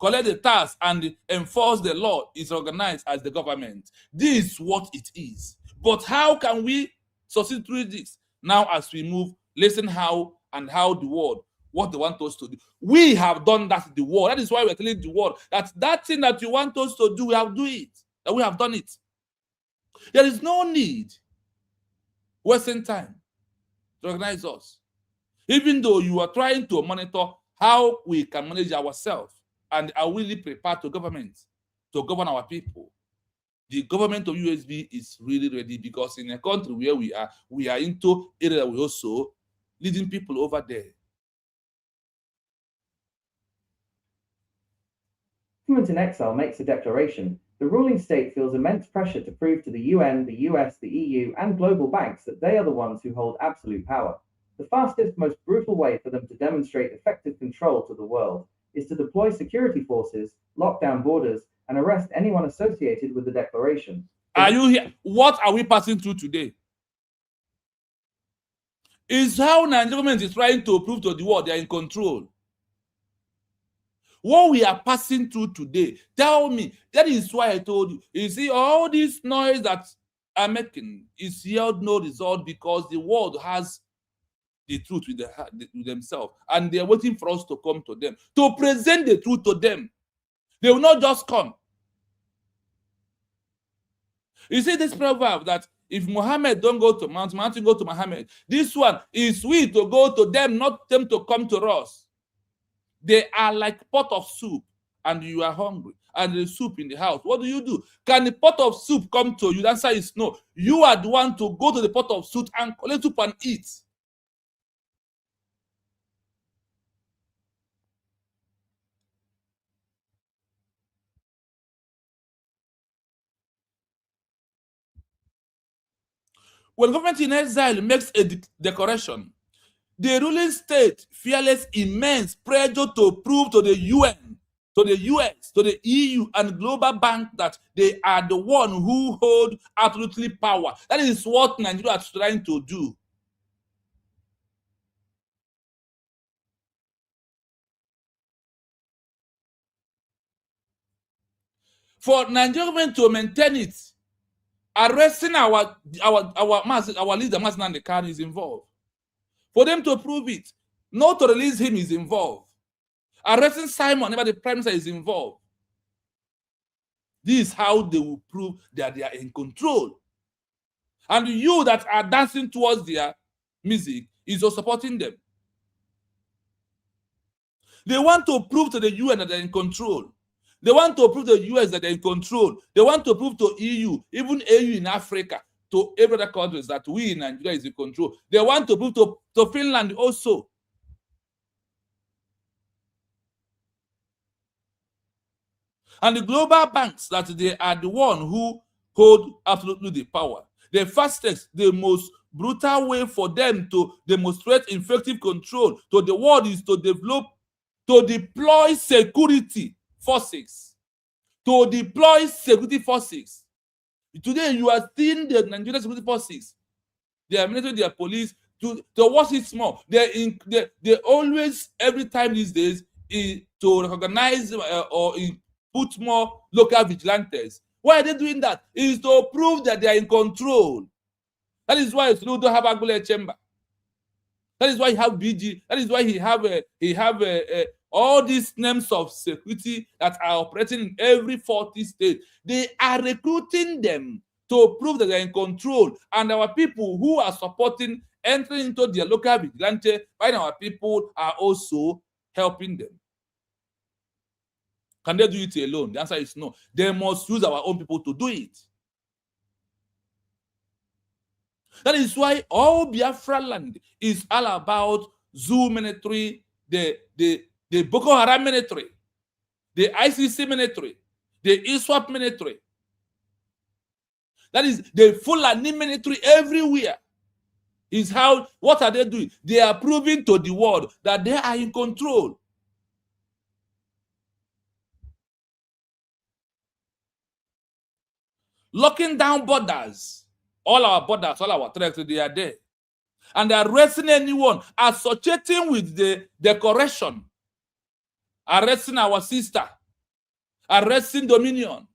collect the tax, and enforce the law is organized as the government. This is what it is. But how can we succeed through this? Now, as we move, listen how the world, what they want us to do. We have done that to the world. That is why we're telling the world that thing that you want us to do, we have do it. That we have done it. There is no need wasting time to organize us. Even though you are trying to monitor how we can manage ourselves and are really prepared to govern our people. The government of USB is really ready, because in a country where we are into area that we also leading people over there. Government in exile makes a declaration. The ruling state feels immense pressure to prove to the UN, the US, the EU, and global banks that they are the ones who hold absolute power. The fastest, most brutal way for them to demonstrate effective control to the world is to deploy security forces, lock down borders, and arrest anyone associated with the declaration. Are you here? What are we passing through today? Is how Nigerian government is trying to prove to the world they are in control. What we are passing through today, tell me, that is why I told you. You see, all this noise that I'm making is yield no result, because the world has the truth with themselves, and they are waiting for us to come to them, to present the truth to them. They will not just come. You see this proverb that if Muhammad don't go to Mount, Mount go to Muhammad. This one is we to go to them, not them to come to us. They are like pot of soup, and you are hungry, and the soup in the house. What do? Can the pot of soup come to you? The answer is no. You are the one to go to the pot of soup and collect soup and eat. When government in exile makes a declaration, the ruling state feels immense pressure to prove to the UN, to the US, to the EU, and global bank that they are the one who hold absolutely power. That is what Nigeria is trying to do. For Nigerian government to maintain it, arresting our leader, Mazi Nnamdi Kanu, is involved. For them to prove it, not to release him is involved. Arresting Simon, never the prime minister, is involved. This is how they will prove that they are in control. And you that are dancing towards their music is also supporting them. They want to prove to the UN that they're in control. They want to prove to the US that they're in control. They want to prove to EU, even EU in Africa, to every other countries that we in Nigeria is in control. They want to prove to Finland also. And the global banks, that they are the one who hold absolutely the power. The fastest, the most brutal way for them to demonstrate effective control to the world is to deploy security forces. To deploy security forces. Today, you are seeing the Nigerian security forces, their military, their police, to watch it small. They always, every time these days, to recognize or put more local vigilantes. Why are they doing that? It is to prove that they are in control. That is why Sulu don't have Agule Chamber. That is why he have BG. That is why he have all these names of security that are operating in every 40 state. They are recruiting them to prove that they are in control. And our people who are supporting entering into their local vigilante, while our people are also helping them. Can they do it alone? The answer is no. They must use our own people to do it. That is why all Biafra land is all about Zoo military, the Boko Haram military, the ICC military, the ISWAP military. That is the Fulani military everywhere. Is how, what are they doing? They are proving to the world that they are in control. Locking down borders. All our borders, all our territory, they are there. And they are arresting anyone associating with the decoration. Arresting our sister. Arresting Dominion.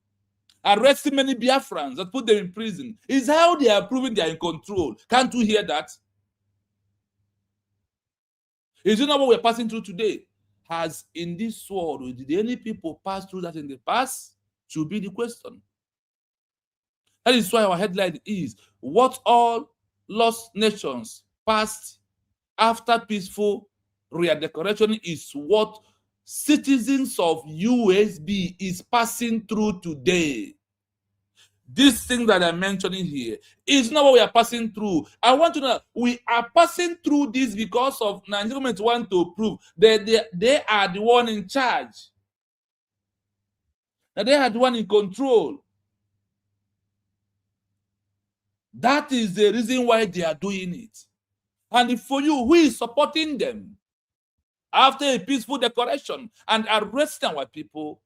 Arresting many Biafrans that put them in prison. Is how they are proving they are in control. Can't you hear that? Is it not what we're passing through today? Has in this world, did any people pass through that in the past? Should be the question. That is why our headline is, what all lost nations passed after peaceful redecoration is what citizens of USB is passing through today. This thing that I'm mentioning here is not what we are passing through. I want to know, we are passing through this because of Nigerian government want to prove that they are the one in charge. That they are the one in control. That is the reason why they are doing it. And for you, who is supporting them after a peaceful decoration and arresting our people,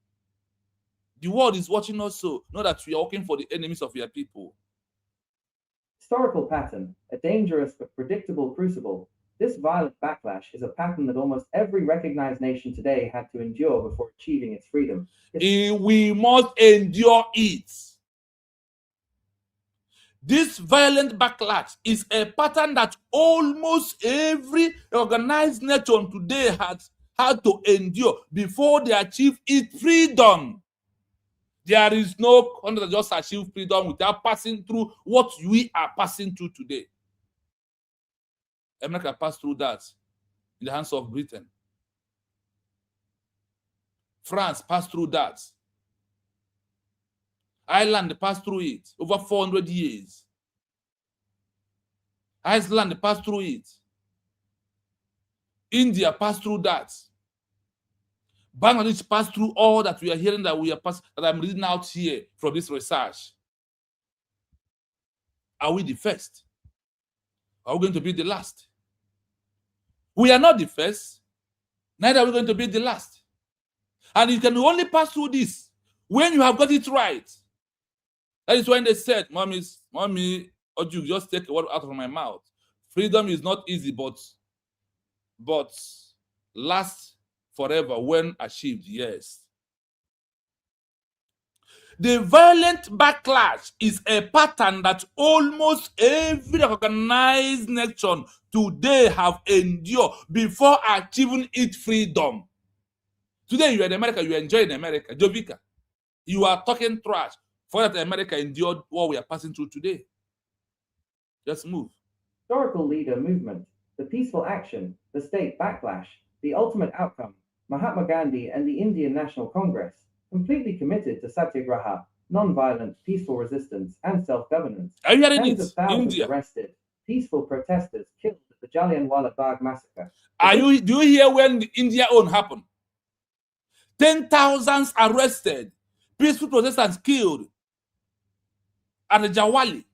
the world is watching also. Know that we are working for the enemies of your people. Historical pattern, a dangerous but predictable crucible. This violent backlash is a pattern that almost every recognized nation today had to endure before achieving its freedom. We must endure it. This violent backlash is a pattern that almost every organized nation today has had to endure before they achieve its freedom. There is no country that just achieve freedom without passing through what we are passing through today. America passed through that in the hands of Britain. France passed through that. Ireland passed through it over 400 years. Iceland passed through it. India passed through that. Bangladesh passed through all that we are hearing that I'm reading out here from this research. Are we the first? Are we going to be the last? We are not the first, neither are we going to be the last. And you can only pass through this when you have got it right. That is when they said, Mommy, or you just take a word out of my mouth. Freedom is not easy, but lasts forever when achieved, yes. The violent backlash is a pattern that almost every organized nation today have endured before achieving its freedom. Today you are in America, you enjoy in America. Jovica, you are talking trash for that America endured what we are passing through today. Just move. Historical leader movement, the peaceful action, the state backlash, the ultimate outcome, Mahatma Gandhi and the Indian National Congress, completely committed to satyagraha, non-violent, peaceful resistance, and self-governance. Are you hearing Tens it? of thousands India. arrested, peaceful protesters killed at the Jallianwala Bagh massacre. Do you hear when the India own happened? 10,000 arrested, Peaceful protestants killed at the Jawali,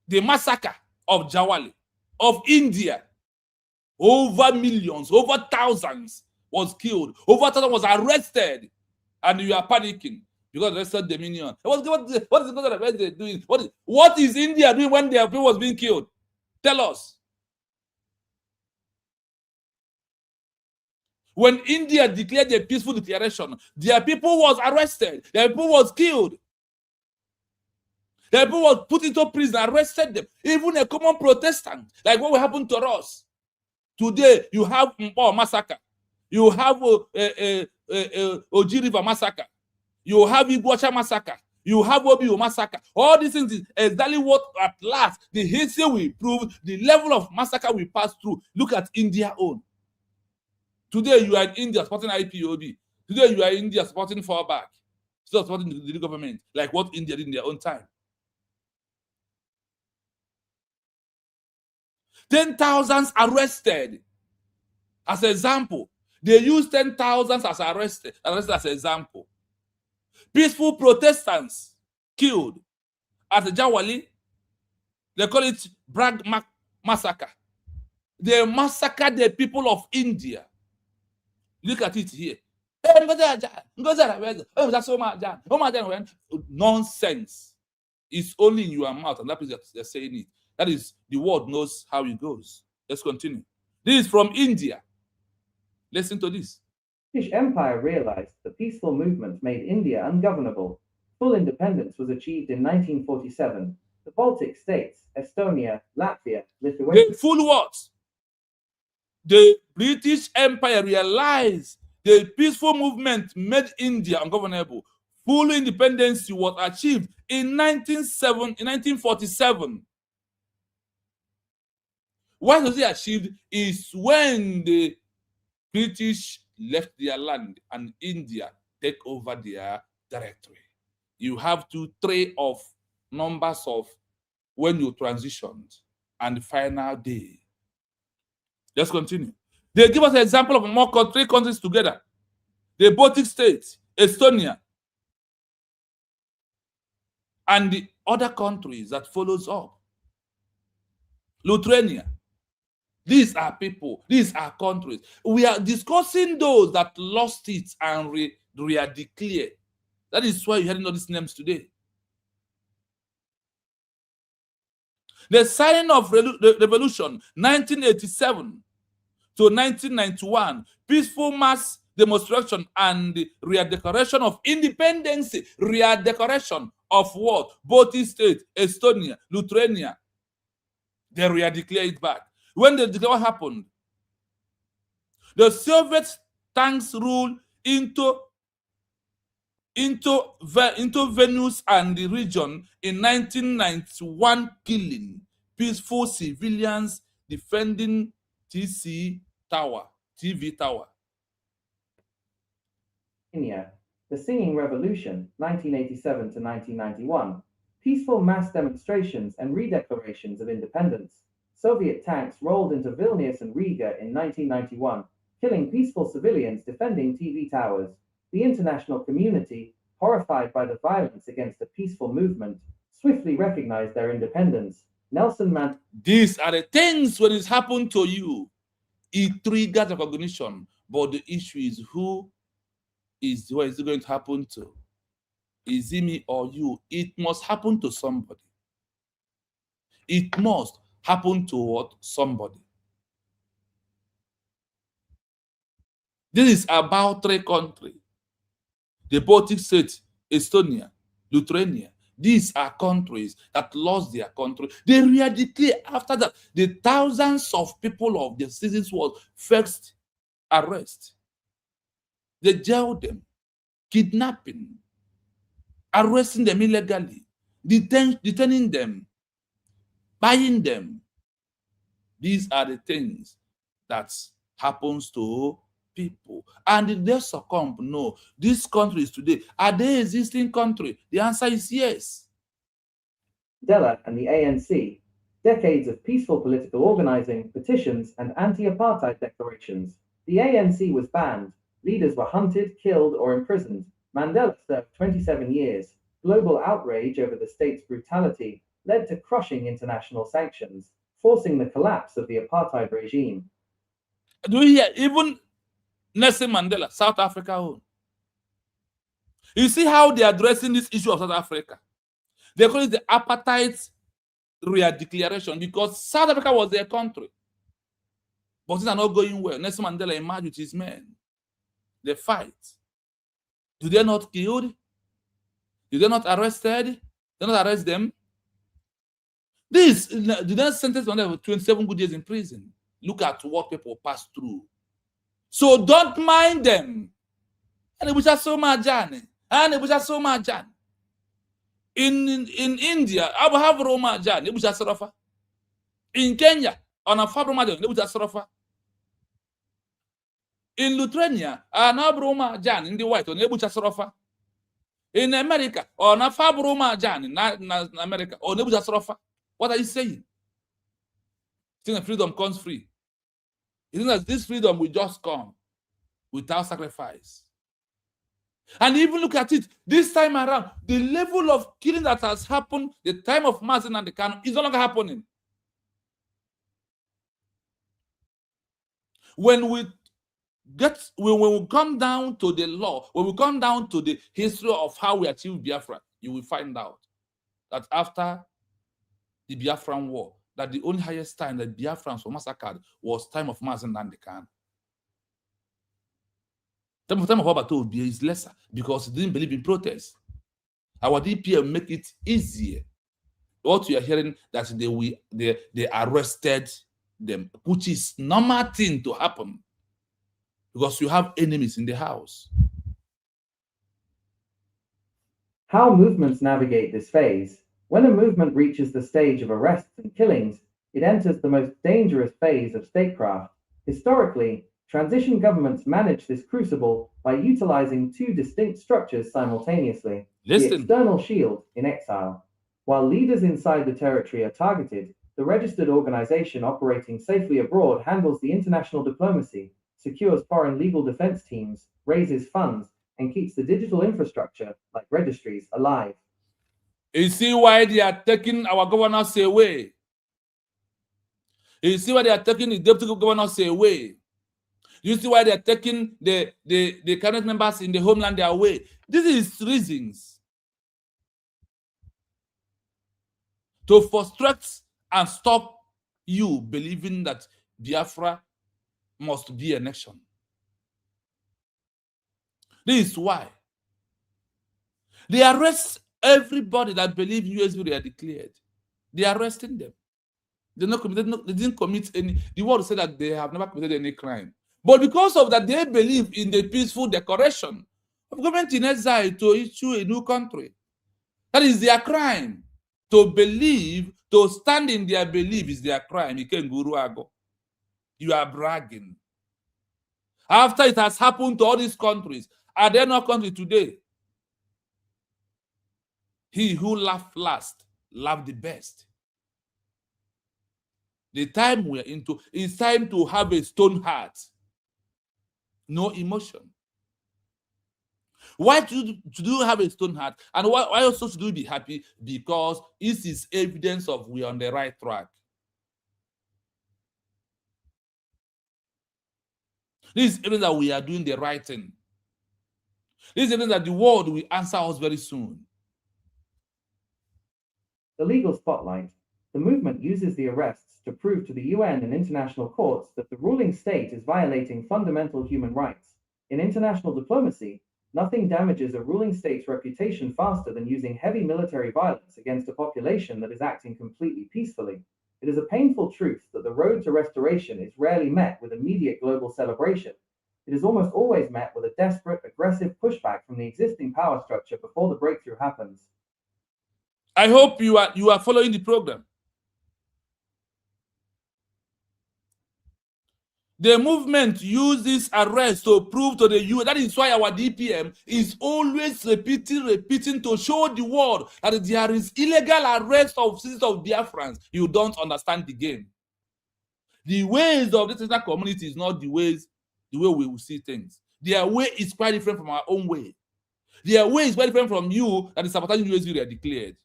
the massacre of Jawali, of India. Over millions, over thousands was killed, over thousands was arrested, and you are panicking because the Western Dominion. What is the doing? What is India doing when their people was being killed? Tell us. When India declared a peaceful declaration, their people was arrested, their people was killed, their people was put into prison, arrested them. Even a common Protestant, like what will happen to us. Today, you have Mpo massacre, you have Oji River massacre, you have Iguacha massacre, you have Obio massacre. All these things is exactly what at last the history will prove the level of massacre we pass through. Look at India own. Today you are in India supporting IPOB. Today you are in India supporting fallback, still supporting the government, like what India did in their own time. 10,000 arrested as an example. They use 10,000 as arrested as an example. Peaceful Protestants killed at the Jawali. They call it Bragg massacre. They massacred the people of India. Look at it here. Nonsense. It's only in your mouth, and that is they're saying it. That is, the world knows how it goes. Let's continue. This is from India. Listen to this. The British Empire realized the peaceful movement made India ungovernable. Full independence was achieved in 1947. The Baltic states, Estonia, Latvia, Lithuania. The full what? The British Empire realized the peaceful movement made India ungovernable. Full independence was achieved in 1947. What was it achieved is when the British left their land and India take over their territory. You have to trade off numbers of when you transitioned and the final day. Let's continue. They give us an example of more three countries together. The Baltic states, Estonia, and the other countries that follows up. Lithuania. These are people, these are countries. We are discussing those that lost it and re-declare. That is why you're hearing all these names today. The signing of the revolution, 1987 to 1991, peaceful mass demonstration and the re-declaration of independence, re-declaration of what? Baltic states, Estonia, Lithuania. They re-declare it back. When the declaration happened, the Soviet tanks ruled into Venus and the region in 1991, killing peaceful civilians defending TV tower. The Singing Revolution, 1987 to 1991, peaceful mass demonstrations and redeclarations of independence. Soviet tanks rolled into Vilnius and Riga in 1991, killing peaceful civilians defending TV towers. The international community, horrified by the violence against the peaceful movement, swiftly recognized their independence. Nelson Mandela. These are the things when it's happened to you. It triggers recognition, but the issue is what is it going to happen to? Is it me or you? It must happen to somebody. It must happen to what? Somebody. This is about three countries. The Baltic states, Estonia, Lithuania. These are countries that lost their country. They re-declare after that. The thousands of people of the citizens was first arrest. They jailed them, kidnapping, arresting them illegally, detaining them, buying them. These are the things that happens to people. And if they succumb, no. These countries today, are they existing country? The answer is yes. Decl and the ANC, decades of peaceful political organizing, petitions, and anti-apartheid declarations. The ANC was banned. Leaders were hunted, killed, or imprisoned. Mandela served 27 years. Global outrage over the state's brutality led to crushing international sanctions, forcing the collapse of the apartheid regime. Do you hear? Even Nelson Mandela, South Africa. You see how they are addressing this issue of South Africa? They call it the apartheid declaration because South Africa was their country. But things are not going well. Nelson Mandela emerged with his men. They fight. Do they not killed? Do they not arrested? They not arrest them? This, do they not sentence Mandela for 27 good years in prison? Look at what people pass through. So don't mind them. In India, I have Roma Jan, in Kenya, on a Fabromajan, in Lithuania, an Abroma Jan in the white on Nebucha Sorofa. In America, on a Fabroma Jan in America, or Nebucha Sorofa. What are you saying? Think that freedom comes free. You think that this freedom will just come without sacrifice. And even look at it, this time around, the level of killing that has happened, the time of Mazen and the Kano, is no longer happening. When we come down to the law, when we come down to the history of how we achieved Biafra, you will find out that after the Biafran War, that the only highest time that Biafrans were massacred was time of Mazen and the Kano. Time of Obato is lesser because he didn't believe in protest. Our DPM make it easier. What you are hearing that they arrested them, which is normal thing to happen because you have enemies in the house. How movements navigate this phase. When a movement reaches the stage of arrests and killings, it enters the most dangerous phase of statecraft. Historically, transition governments manage this crucible by utilizing two distinct structures simultaneously. Listen. The external shield, in exile. While leaders inside the territory are targeted, the registered organization operating safely abroad handles the international diplomacy, secures foreign legal defense teams, raises funds, and keeps the digital infrastructure, like registries, alive. You see why they are taking our governors away? You see why they are taking the deputy governors away? You see why they are taking the cabinet members in the homeland away? This is reasons to frustrate and stop you believing that Biafra must be a nation. This is why they arrest everybody that believes USB are declared. They are arresting them. They didn't commit any. The world said that they have never committed any crime. But because of that, they believe in the peaceful declaration of government in exile to issue a new country. That is their crime. To believe, to stand in their belief is their crime. You are bragging. After it has happened to all these countries, are there no country today? He who laughed last, laughed the best. The time we're into, it's time to have a stone heart. No emotion. Why should you have a stone heart? And why also should you be happy? Because this is evidence of we are on the right track. This is evidence that we are doing the right thing. This is evidence that the world will answer us very soon. The legal spotlight. The movement uses the arrests to prove to the UN and international courts that the ruling state is violating fundamental human rights. In international diplomacy, nothing damages a ruling state's reputation faster than using heavy military violence against a population that is acting completely peacefully. It is a painful truth that the road to restoration is rarely met with immediate global celebration. It is almost always met with a desperate, aggressive pushback from the existing power structure before the breakthrough happens. I hope you are following the program. The movement uses arrest to prove to the UN. That is why our DPM is always repeating to show the world that there is illegal arrest of citizens of Biafrans. You don't understand the game. The ways of the international community is not the way we will see things. Their way is quite different from our own way. Their way is very different from you that is sabotaging USV are declared.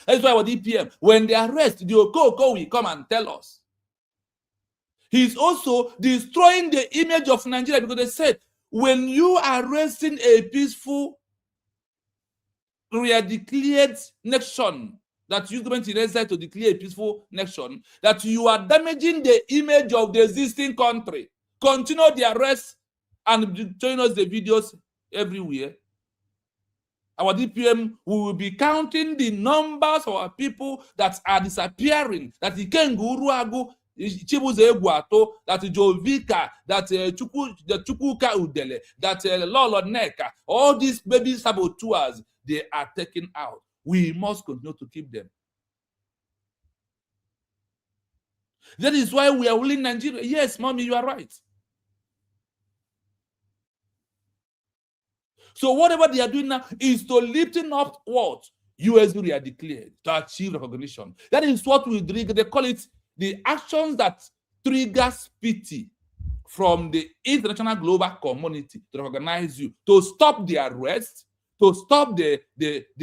That's why our DPM, when they arrest, the Okoko will come and tell us. He's also destroying the image of Nigeria because they said, when you are arresting a peaceful, declared nation, that you government is necessary to declare a peaceful nation, that you are damaging the image of the existing country. Continue the arrest and showing us the videos everywhere. Our DPM will be counting the numbers of our people that are disappearing, that Ikenguruagu, Chibuze Egwato, that Jovika, that Chukwuka Udele, that Lolo Neka, all these baby saboteurs, they are taken out. We must continue to keep them. That is why we are ruling Nigeria. Yes, mommy, you are right. So whatever they are doing now is to lifting up what USD are declared to achieve recognition. That is what we trigger. They call it the actions that triggers pity from the international global community to recognize you, to stop the arrest, to stop the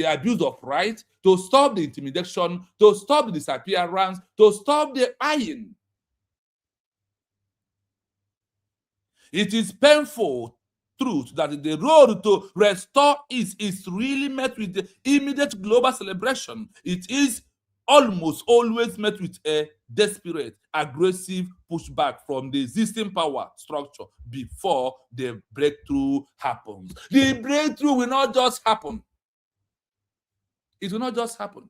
abuse of rights, to stop the intimidation, to stop the disappearance, to stop the eyeing. It is painful truth that the road to restore is really met with the immediate global celebration. It is almost always met with a desperate, aggressive pushback from the existing power structure before the breakthrough happens. The breakthrough will not just happen. It will not just happen.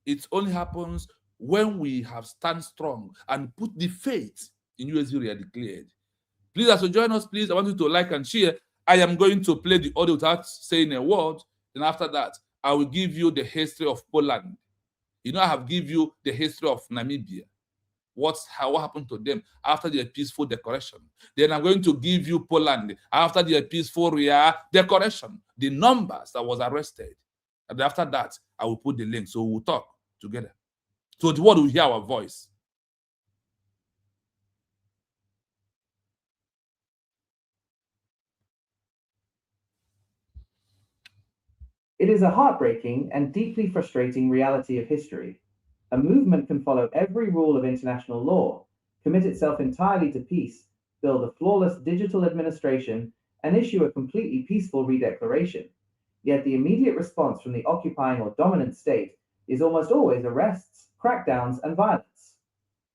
It only happens when we have stand strong and put the faith in USV declared. Please, as you join us, please, I want you to like and share. I am going to play the audio without saying a word. Then after that, I will give you the history of Poland. You know, I have given you the history of Namibia. What happened to them after their peaceful decoration. Then I'm going to give you Poland after their peaceful decoration, the numbers that was arrested. And after that, I will put the link. So we'll talk together. So the world will hear our voice. It is a heartbreaking and deeply frustrating reality of history. A movement can follow every rule of international law, commit itself entirely to peace, build a flawless digital administration, and issue a completely peaceful redeclaration. Yet the immediate response from the occupying or dominant state is almost always arrests, crackdowns, and violence.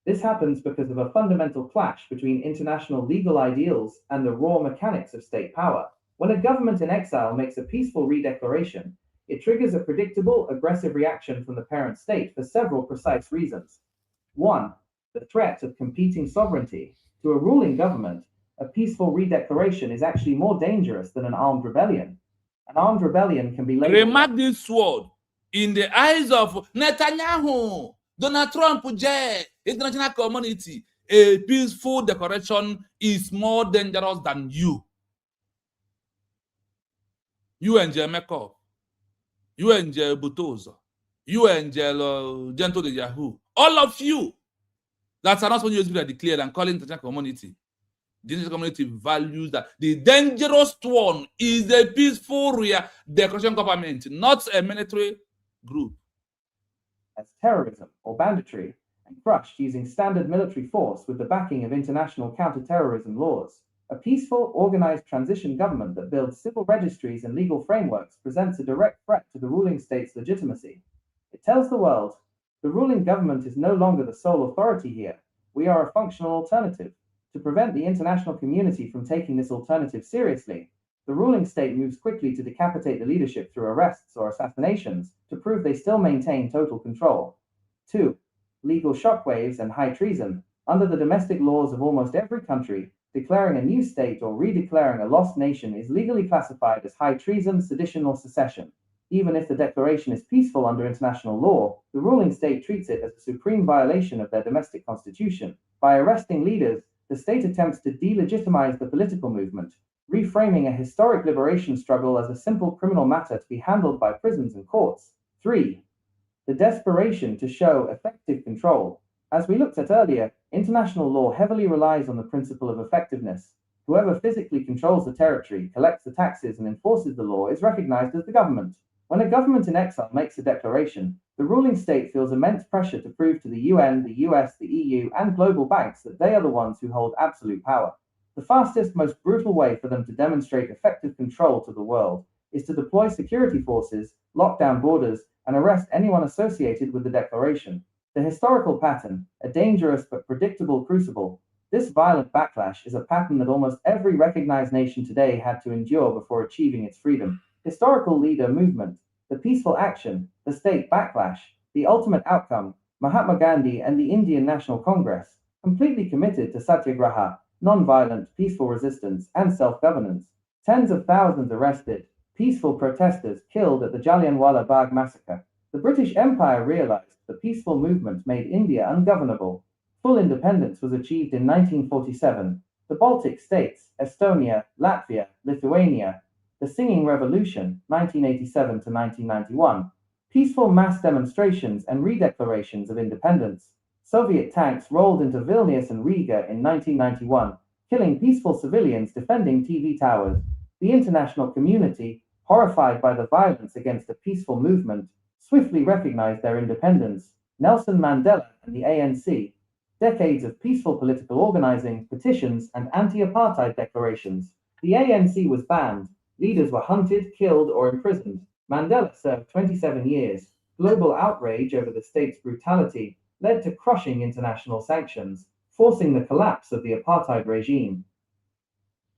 This happens because of a fundamental clash between international legal ideals and the raw mechanics of state power. When a government in exile makes a peaceful redeclaration, it triggers a predictable, aggressive reaction from the parent state for several precise reasons. 1. The threat of competing sovereignty. To a ruling government, a peaceful redeclaration is actually more dangerous than an armed rebellion. An armed rebellion can be labeled. Remark this word. In the eyes of Netanyahu, Donald Trump, international community, a peaceful declaration is more dangerous than you. You and Makeup, you and Butoza, you and Gento de Yahoo, all of you that are not supposed to be declared and calling the international community. The international community values that the dangerous one is a peaceful declaration government, not a military group. As terrorism or banditry, and crushed using standard military force with the backing of international counterterrorism laws. A peaceful, organized transition government that builds civil registries and legal frameworks presents a direct threat to the ruling state's legitimacy. It tells the world, the ruling government is no longer the sole authority here. We are a functional alternative. To prevent the international community from taking this alternative seriously, the ruling state moves quickly to decapitate the leadership through arrests or assassinations to prove they still maintain total control. 2. Legal shockwaves and high treason. Under the domestic laws of almost every country, declaring a new state or redeclaring a lost nation is legally classified as high treason, sedition, or secession. Even if the declaration is peaceful under international law, the ruling state treats it as a supreme violation of their domestic constitution. By arresting leaders, the state attempts to delegitimize the political movement, reframing a historic liberation struggle as a simple criminal matter to be handled by prisons and courts. 3. The desperation to show effective control. As we looked at earlier, international law heavily relies on the principle of effectiveness. Whoever physically controls the territory, collects the taxes, and enforces the law is recognized as the government. When a government in exile makes a declaration, the ruling state feels immense pressure to prove to the UN, the US, the EU, and global banks that they are the ones who hold absolute power. The fastest, most brutal way for them to demonstrate effective control to the world is to deploy security forces, lock down borders, and arrest anyone associated with the declaration. The historical pattern, a dangerous but predictable crucible, this violent backlash is a pattern that almost every recognized nation today had to endure before achieving its freedom. Historical leader movement, the peaceful action, the state backlash, the ultimate outcome, Mahatma Gandhi and the Indian National Congress, completely committed to satyagraha, non-violent, peaceful resistance, and self-governance. Tens of thousands arrested, peaceful protesters killed at the Jallianwala Bagh massacre. The British Empire realized the peaceful movement made India ungovernable. Full independence was achieved in 1947. The Baltic states, Estonia, Latvia, Lithuania, the Singing Revolution, 1987 to 1991, peaceful mass demonstrations and redeclarations of independence. Soviet tanks rolled into Vilnius and Riga in 1991, killing peaceful civilians defending TV towers. The international community, horrified by the violence against a peaceful movement, swiftly recognized their independence. Nelson Mandela and the ANC, decades of peaceful political organizing, petitions, and anti-apartheid declarations. The ANC was banned. Leaders were hunted, killed, or imprisoned. Mandela served 27 years. Global outrage over the state's brutality led to crushing international sanctions, forcing the collapse of the apartheid regime.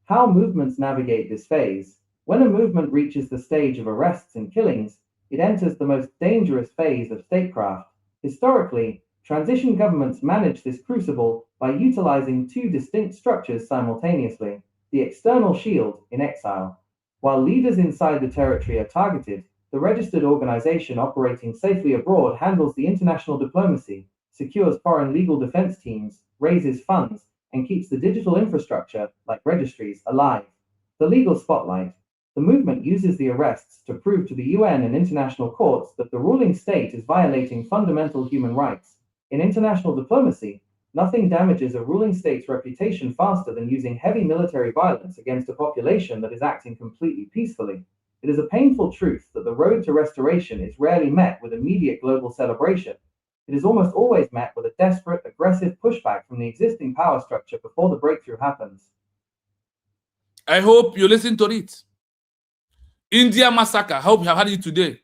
How movements navigate this phase. When a movement reaches the stage of arrests and killings, it enters the most dangerous phase of statecraft. Historically, transition governments manage this crucible by utilizing two distinct structures simultaneously: the external shield, in exile. While leaders inside the territory are targeted, the registered organization operating safely abroad handles the international diplomacy, secures foreign legal defense teams, raises funds, and keeps the digital infrastructure, like registries, alive. The legal spotlight. The movement uses the arrests to prove to the UN and international courts that the ruling state is violating fundamental human rights. In international diplomacy, nothing damages a ruling state's reputation faster than using heavy military violence against a population that is acting completely peacefully. It is a painful truth that the road to restoration is rarely met with immediate global celebration. It is almost always met with a desperate, aggressive pushback from the existing power structure before the breakthrough happens. I hope you listen to it. India massacre, I hope you have had it today.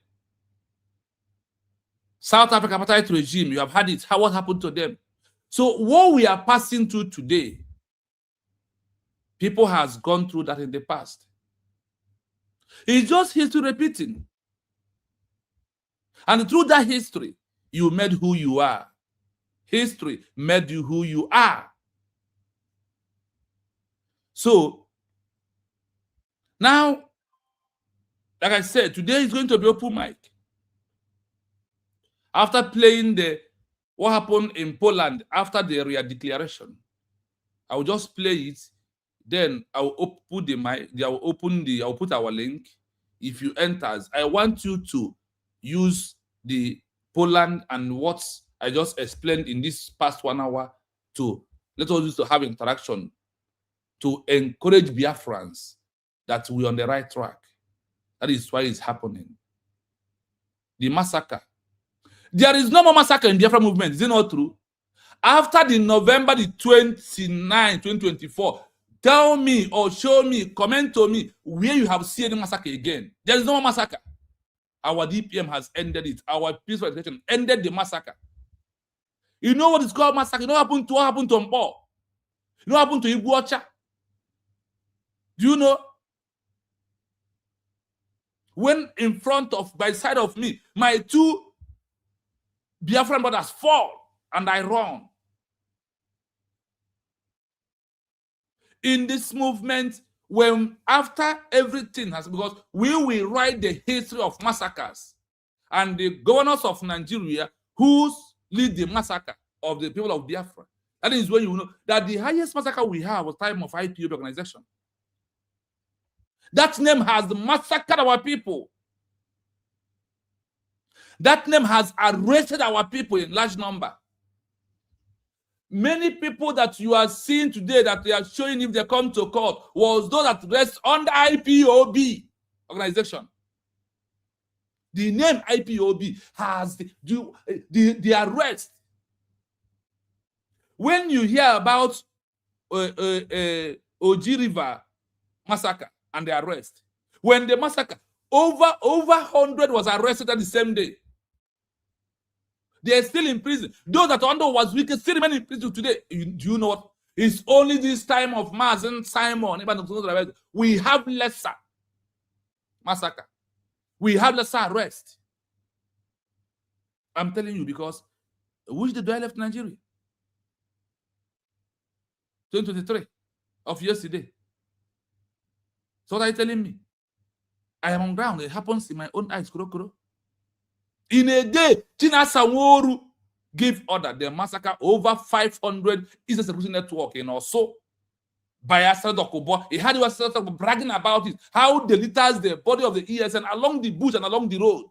South Africa apartheid regime, you have had it. What happened to them? So what we are passing through today, people has gone through that in the past. It's just history repeating. And through that history, you made who you are. History made you who you are. So, now, like I said, today is going to be open mic. After playing what happened in Poland after the declaration, I will just play it. Then I will put the mic. I will put our link. If you enter, I want you to use the Poland and what I just explained in this past 1 hour to let us use to have interaction to encourage Biafrans that we're on the right track. That is why it's happening. The massacre. There is no more massacre in Biafra movement. Is it not true? After the November the 29, 2024, tell me or show me, comment to me where you have seen the massacre again. There is no more massacre. Our DPM has ended it. Our peaceful education ended the massacre. You know what is called massacre? You know what happened to Mpo? You know what happened to Iguacha? Do you know? When in front of, by side of me, my two Biafran brothers fall and I run. In this movement, when after everything has, because we will write the history of massacres, and the governors of Nigeria who lead the massacre of the people of Biafra. That is when you know that the highest massacre we have was time of IPOB organization. That name has massacred our people. That name has arrested our people in large number. Many people that you are seeing today that they are showing if they come to court was those that rest under IPOB organization. The name IPOB has the arrest. When you hear about Oji River massacre and the arrest, when the massacre, over 100 was arrested at the same day. They are still in prison. Those that under was wicked still remain in prison today. Do you know what? It's only this time of Mazen Simon. We have lesser massacre. We have lesser arrest. I'm telling you because which the day left Nigeria? 2023 of yesterday. So what are you telling me? I am on ground. It happens in my own eyes. In a day, Tina Saworu gave order. They massacre over 500 is a security network and also by Asad Okobo. He had was bragging about it, how they litters the body of the ESN along the bush and along the road.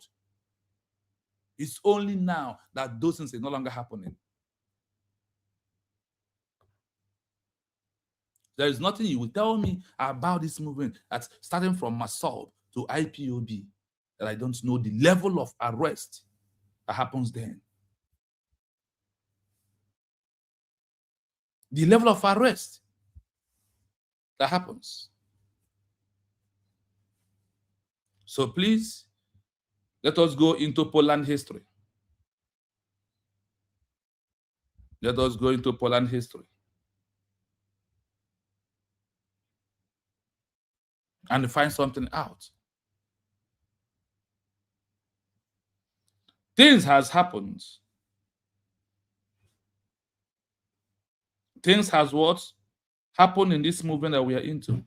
It's only now that those things are no longer happening. There is nothing you will tell me about this movement that's starting from Masol to IPOB that I don't know the level of arrest that happens then. The level of arrest that happens. So please, let us go into Poland history. Let us go into Poland history. And find something out. Things has happened. Things has what happened in this movement that we are into.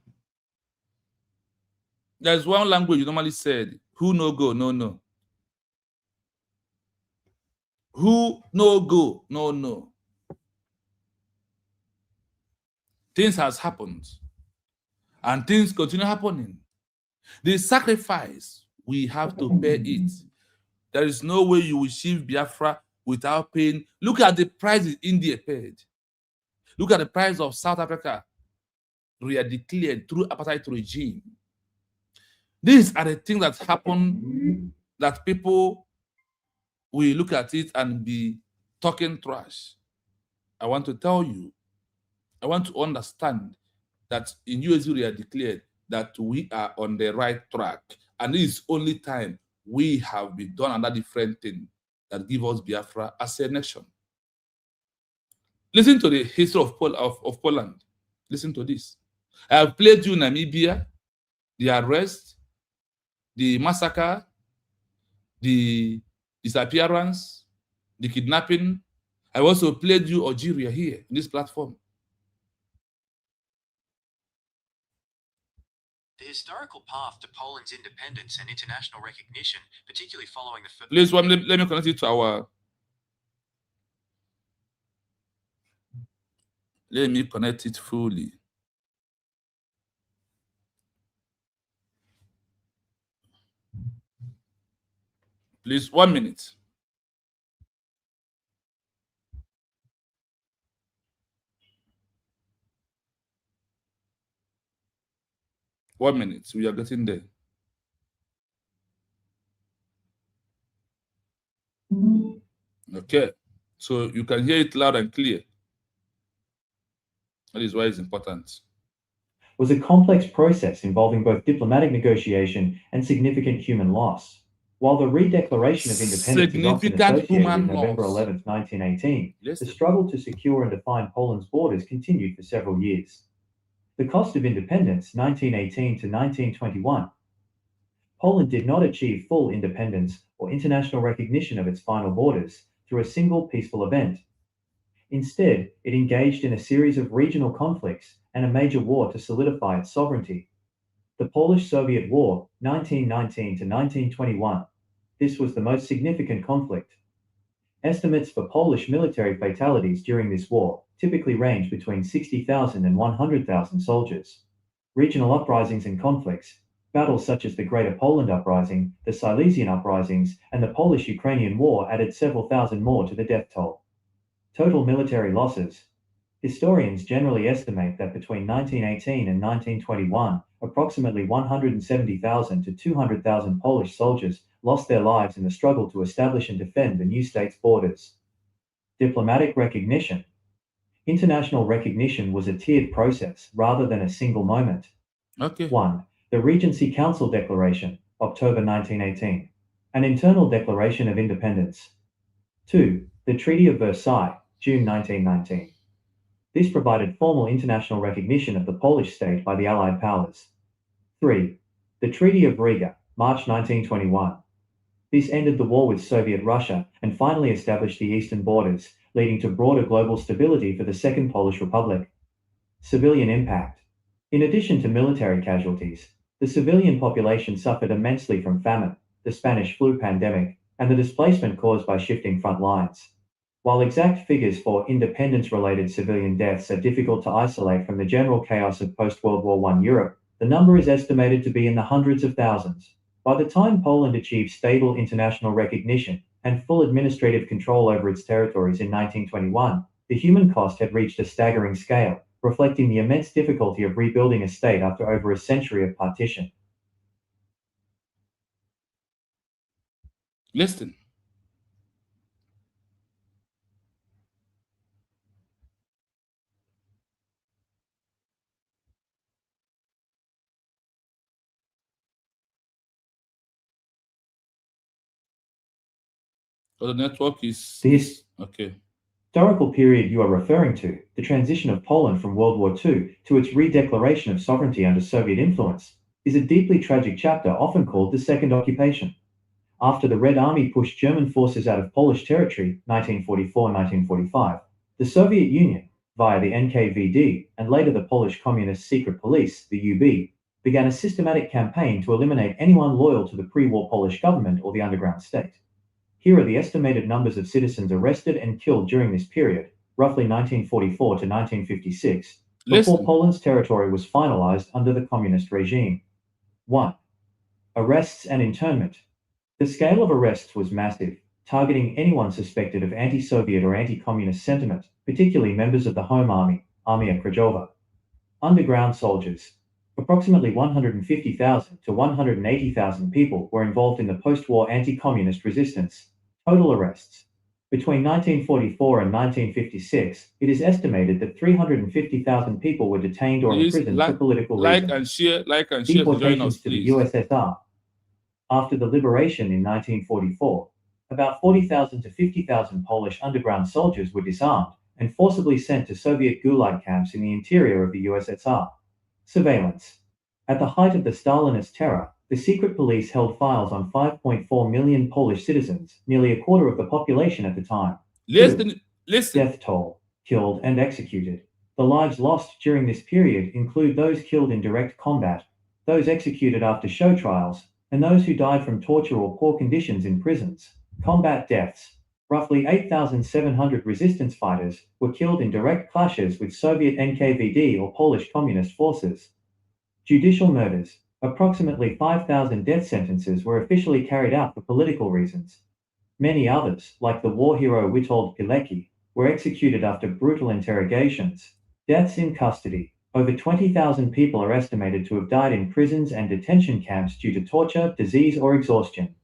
There's one language you normally said, who no go, no no. Who no go, no no. Things has happened. And things continue happening. The sacrifice, we have to pay it. There is no way you will achieve Biafra without paying. Look at the price India paid. Look at the price of South Africa declared through apartheid regime. These are the things that happen that people will look at it and be talking trash. I want to tell you, I want to understand that in USU we are declared that we are on the right track. And this is only time we have been done another different thing that give us Biafra as a nation. Listen to the history of Poland. Listen to this. I have played you Namibia, the arrest, the massacre, the disappearance, the kidnapping. I also played you Algeria here in this platform. The historical path to Poland's independence and international recognition, particularly following the... Please, let me connect it to our... Let me connect it fully. Please, 1 minute. One minute, we are getting there. Okay, so you can hear it loud and clear. That is why it's important. Was a complex process involving both diplomatic negotiation and significant human loss. While the redeclaration of independence is often associated with November 11, 1918, the struggle to secure and define Poland's borders continued for several years. The cost of independence, 1918 to 1921. Poland did not achieve full independence or international recognition of its final borders through a single peaceful event. Instead, it engaged in a series of regional conflicts and a major war to solidify its sovereignty. The Polish-Soviet War, 1919 to 1921. This was the most significant conflict. Estimates for Polish military fatalities during this war typically range between 60,000 and 100,000 soldiers. Regional uprisings and conflicts, battles such as the Greater Poland Uprising, the Silesian Uprisings, and the Polish-Ukrainian War added several thousand more to the death toll. Total military losses. Historians generally estimate that between 1918 and 1921, approximately 170,000 to 200,000 Polish soldiers lost their lives in the struggle to establish and defend the new state's borders. Diplomatic recognition. International recognition was a tiered process rather than a single moment. Okay. 1. The Regency Council Declaration, October 1918. An internal declaration of independence. 2. The Treaty of Versailles, June 1919. This provided formal international recognition of the Polish state by the Allied powers. 3. The Treaty of Riga, March 1921. This ended the war with Soviet Russia and finally established the eastern borders, leading to broader global stability for the Second Polish Republic. Civilian impact. In addition to military casualties, the civilian population suffered immensely from famine, the Spanish flu pandemic, and the displacement caused by shifting front lines. While exact figures for independence-related civilian deaths are difficult to isolate from the general chaos of post-World War I Europe, the number is estimated to be in the hundreds of thousands. By the time Poland achieved stable international recognition and full administrative control over its territories in 1921, the human cost had reached a staggering scale, reflecting the immense difficulty of rebuilding a state after over a century of partition. Listen. So the network is okay. Historical period you are referring to, the transition of Poland from World War II to its redeclaration of sovereignty under Soviet influence, is a deeply tragic chapter often called the Second Occupation. After the Red Army pushed German forces out of Polish territory, 1944-1945, the Soviet Union, via the NKVD and later the Polish Communist Secret Police, the UB, began a systematic campaign to eliminate anyone loyal to the pre-war Polish government or the underground state. Here are the estimated numbers of citizens arrested and killed during this period, roughly 1944 to 1956, before Listen. Poland's territory was finalized under the communist regime. 1. Arrests and internment. The scale of arrests was massive, targeting anyone suspected of anti-Soviet or anti-communist sentiment, particularly members of the Home Army, Armia Krajowa. Underground soldiers. Approximately 150,000 to 180,000 people were involved in the post-war anti-communist resistance. Total arrests. Between 1944 and 1956, it is estimated that 350,000 people were detained or Please imprisoned for political reasons. Like and share to join us, Deportations to the please. USSR. After the liberation in 1944, about 40,000 to 50,000 Polish underground soldiers were disarmed and forcibly sent to Soviet gulag camps in the interior of the USSR. Surveillance. At the height of the Stalinist terror, the secret police held files on 5.4 million Polish citizens, nearly a quarter of the population at the time. Listen. Death toll, killed and executed. The lives lost during this period include those killed in direct combat, those executed after show trials, and those who died from torture or poor conditions in prisons. Combat deaths. Roughly 8,700 resistance fighters were killed in direct clashes with Soviet NKVD or Polish Communist forces. Judicial murders. Approximately 5,000 death sentences were officially carried out for political reasons. Many others, like the war hero Witold Pilecki, were executed after brutal interrogations. Deaths in custody. Over 20,000 people are estimated to have died in prisons and detention camps due to torture, disease, or exhaustion.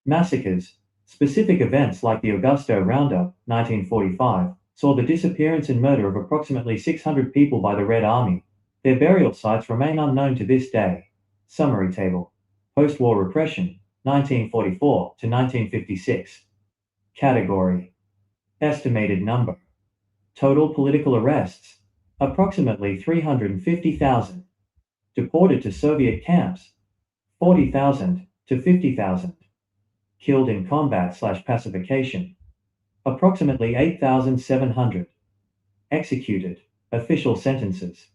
Massacres. Specific events like the Augusto Roundup, 1945, saw the disappearance and murder of approximately 600 people by the Red Army. Their burial sites remain unknown to this day. Summary table. Post-war repression, 1944 to 1956. Category. Estimated number. Total political arrests. Approximately 350,000. Deported to Soviet camps. 40,000 to 50,000. Killed in combat/pacification. Approximately 8,700. Executed. Official sentences.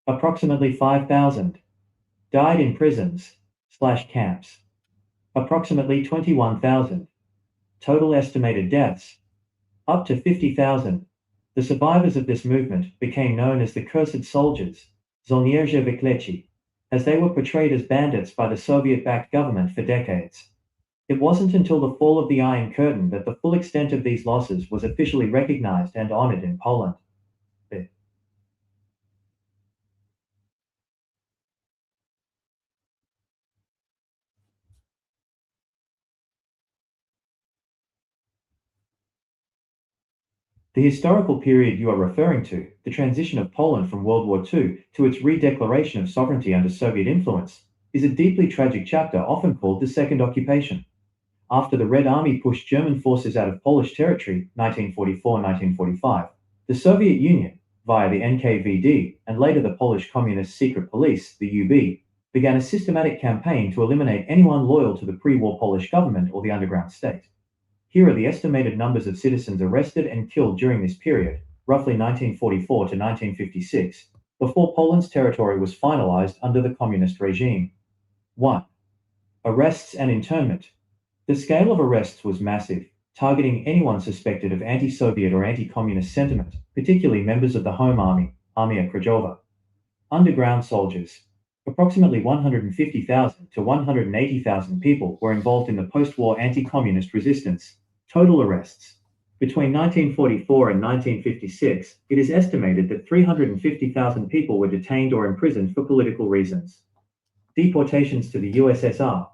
Approximately 5,000. Died in prisons/camps. Approximately 21,000. Total estimated deaths. Up to 50,000. The survivors of this movement became known as the Cursed Soldiers, Żołnierze Wyklęci, as they were portrayed as bandits by the Soviet-backed government for decades. It wasn't until the fall of the Iron Curtain that the full extent of these losses was officially recognized and honored in Poland. The historical period you are referring to, the transition of Poland from World War II to its redeclaration of sovereignty under Soviet influence, is a deeply tragic chapter often called the Second Occupation. After the Red Army pushed German forces out of Polish territory 1944-1945, the Soviet Union, via the NKVD and later the Polish Communist Secret Police, the UB, began a systematic campaign to eliminate anyone loyal to the pre-war Polish government or the underground state. Here are the estimated numbers of citizens arrested and killed during this period, roughly 1944 to 1956, before Poland's territory was finalized under the communist regime. 1. Arrests and internment. The scale of arrests was massive, targeting anyone suspected of anti-Soviet or anti-communist sentiment, particularly members of the Home Army, Armia Krajowa. Underground soldiers. Approximately 150,000 to 180,000 people were involved in the post-war anti-communist resistance. Total arrests. Between 1944 and 1956, it is estimated that 350,000 people were detained or imprisoned for political reasons. Deportations to the USSR.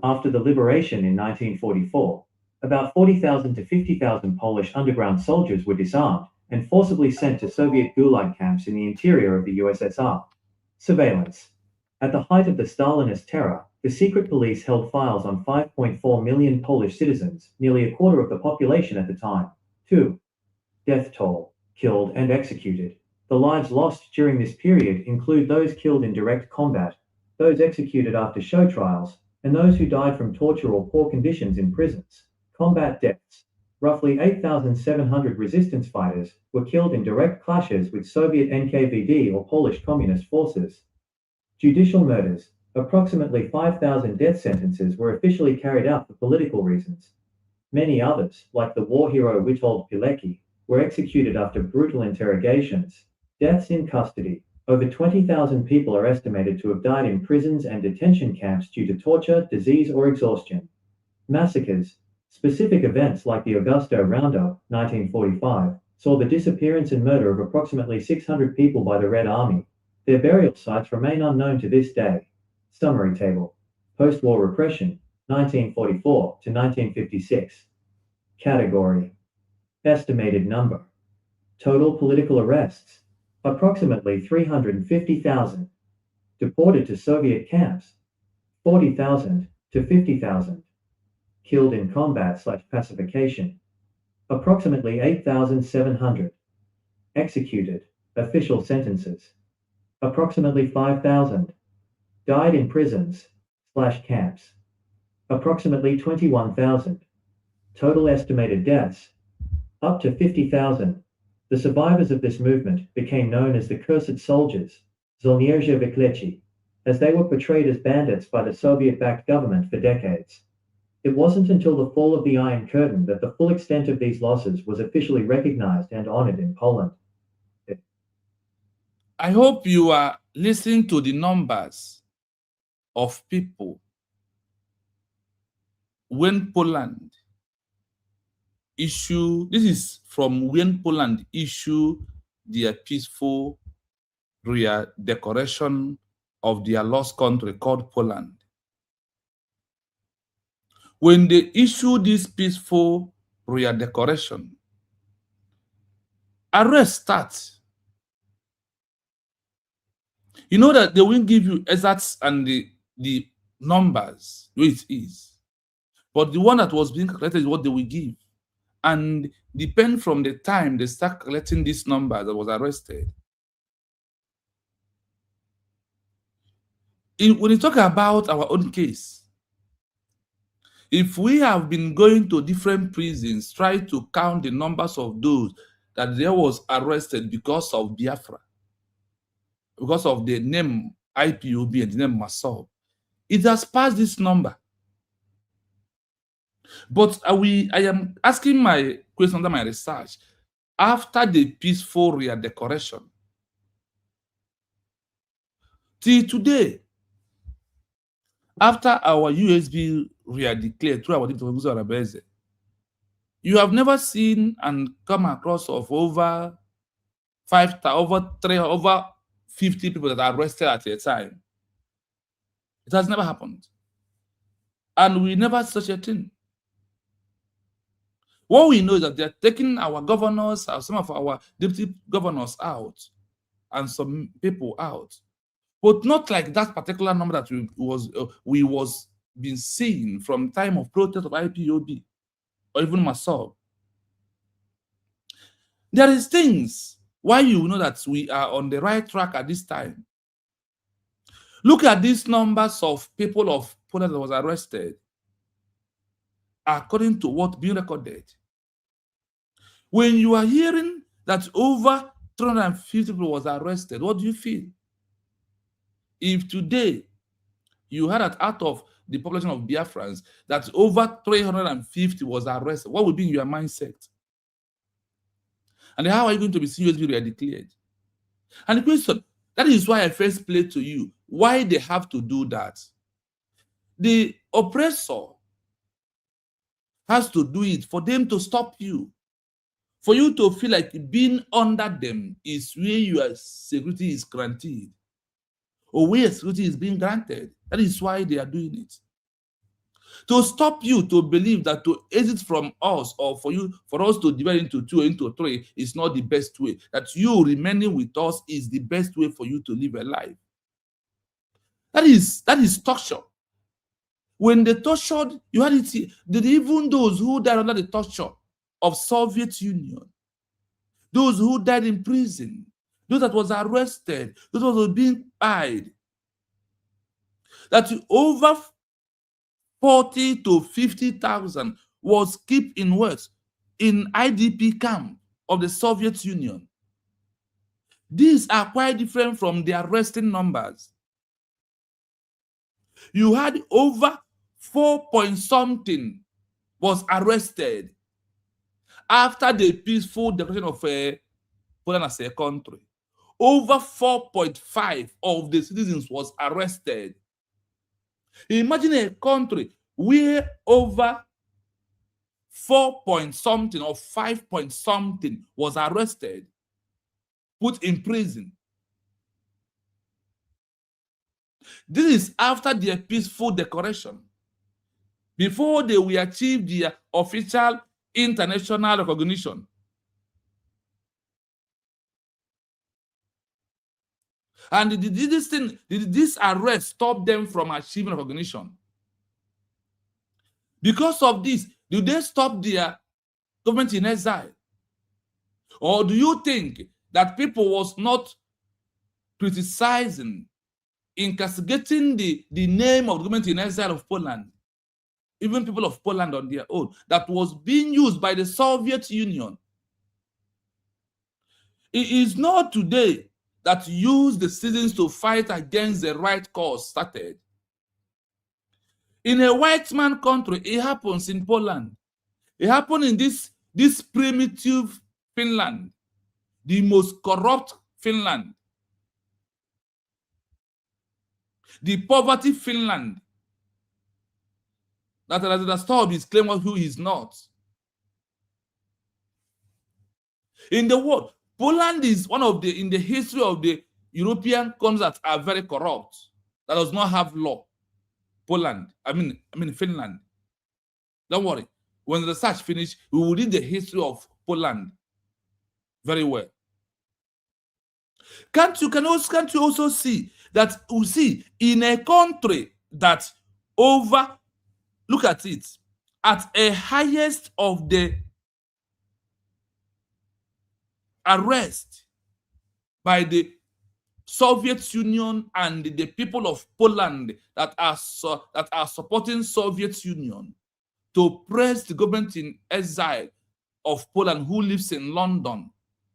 After the liberation in 1944, about 40,000 to 50,000 Polish underground soldiers were disarmed and forcibly sent to Soviet gulag camps in the interior of the USSR. Surveillance. At the height of the Stalinist terror, the secret police held files on 5.4 million Polish citizens, nearly a quarter of the population at the time. 2. Death toll. Killed and executed. The lives lost during this period include those killed in direct combat, those executed after show trials, and those who died from torture or poor conditions in prisons. Combat deaths. Roughly 8,700 resistance fighters were killed in direct clashes with Soviet NKVD or Polish Communist forces. Judicial murders. Approximately 5,000 death sentences were officially carried out for political reasons. Many others, like the war hero Witold Pilecki, were executed after brutal interrogations. Deaths in custody. Over 20,000 people are estimated to have died in prisons and detention camps due to torture, disease, or exhaustion. Massacres. Specific events like the Augusto Roundup, 1945, saw the disappearance and murder of approximately 600 people by the Red Army. Their burial sites remain unknown to this day. Summary table. Post-war repression, 1944 to 1956. Category. Estimated number. Total political arrests. Approximately 350,000. Deported to Soviet camps. 40,000 to 50,000. Killed in combat/pacification. Approximately 8,700. Executed. Official sentences. Approximately 5,000. Died in prisons/camps. Approximately 21,000. Total estimated deaths. Up to 50,000. The survivors of this movement became known as the Cursed Soldiers, Żołnierze Wyklęci, as they were portrayed as bandits by the Soviet-backed government for decades. It wasn't until the fall of the Iron Curtain that the full extent of these losses was officially recognized and honored in Poland. I hope you are listening to the numbers of people when Poland this is from when Poland issued their peaceful redecoration of their lost country called Poland. When they issued this peaceful redecoration, arrest starts. You know that they won't give you exacts and the numbers, which is. But the one that was being collected is what they will give. And depend from the time they start collecting these numbers that was arrested. When you talk about our own case, if we have been going to different prisons, try to count the numbers of those that there was arrested because of Biafra, because of the name IPOB and the name Masov, it has passed this number. But I am asking my question under my research. After the peaceful redecoration, till today, After our USB were declared through our Decl, you have never seen and come across of over 50 people that are arrested at a time. It has never happened. And we never such a thing. What we know is that they're taking our governors, some of our deputy governors out, and some people out. But not like that particular number that we was been seeing from time of protest of IPOB or even myself. There is things why you know that we are on the right track at this time. Look at these numbers of people of Poland that was arrested according to what being recorded. When you are hearing that over 350 people was arrested, what do you feel? If today you heard that out of the population of Biafrans that over 350 was arrested, what would be in your mindset? And how are you going to be seriously declared? And the question, that is why I first played to you why they have to do that. The oppressor has to do it for them to stop you, for you to feel like being under them is where your security is granted, or where security is being granted. That is why they are doing it. To stop you to believe that to exit from us or for us to divide into two or into three is not the best way. That you remaining with us is the best way for you to live a life. That is torture. When they tortured, you had it. Even those who died under the torture of Soviet Union, those who died in prison, those that was arrested, those that were being tried, that over 40 to 50,000 was kept in West in IDP camp of the Soviet Union. These are quite different from the arresting numbers. You had over 4-point-something was arrested after the peaceful declaration of Poland as a country. Over 4.5 of the citizens was arrested. Imagine a country where over 4-point-something or 5-point-something was arrested, put in prison. This is after their peaceful declaration, before they will achieve their official international recognition. And did this arrest stop them from achieving recognition? Because of this, do they stop their government in exile? Or do you think that people was not criticizing, incastigating the name of the government in exile of Poland, even people of Poland on their own, that was being used by the Soviet Union? It is not today that use the citizens to fight against the right cause started. In a white man country, it happens in Poland. It happened in this primitive Finland, the most corrupt Finland, the poverty Finland, that has stopped his claim of who he is not. In the world, Poland is one of in the history of the European countries that are very corrupt, that does not have law. Poland, I mean Finland. Don't worry. When the research finishes, we will read the history of Poland very well. Can't you also see that in a country that look at it, at a highest of the arrest by the Soviet Union and the people of Poland that are supporting Soviet Union to press the government in exile of Poland who lives in London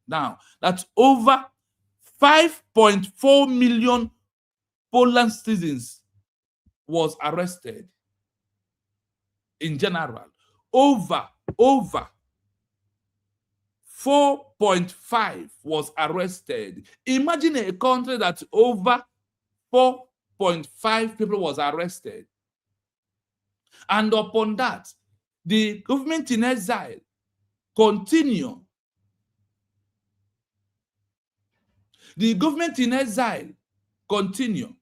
now, that over 5.4 million Poland citizens was arrested in general. Over 4.5 was arrested. Imagine a country that over 4.5 people was arrested. And upon that, the government in exile continue. The government in exile continue.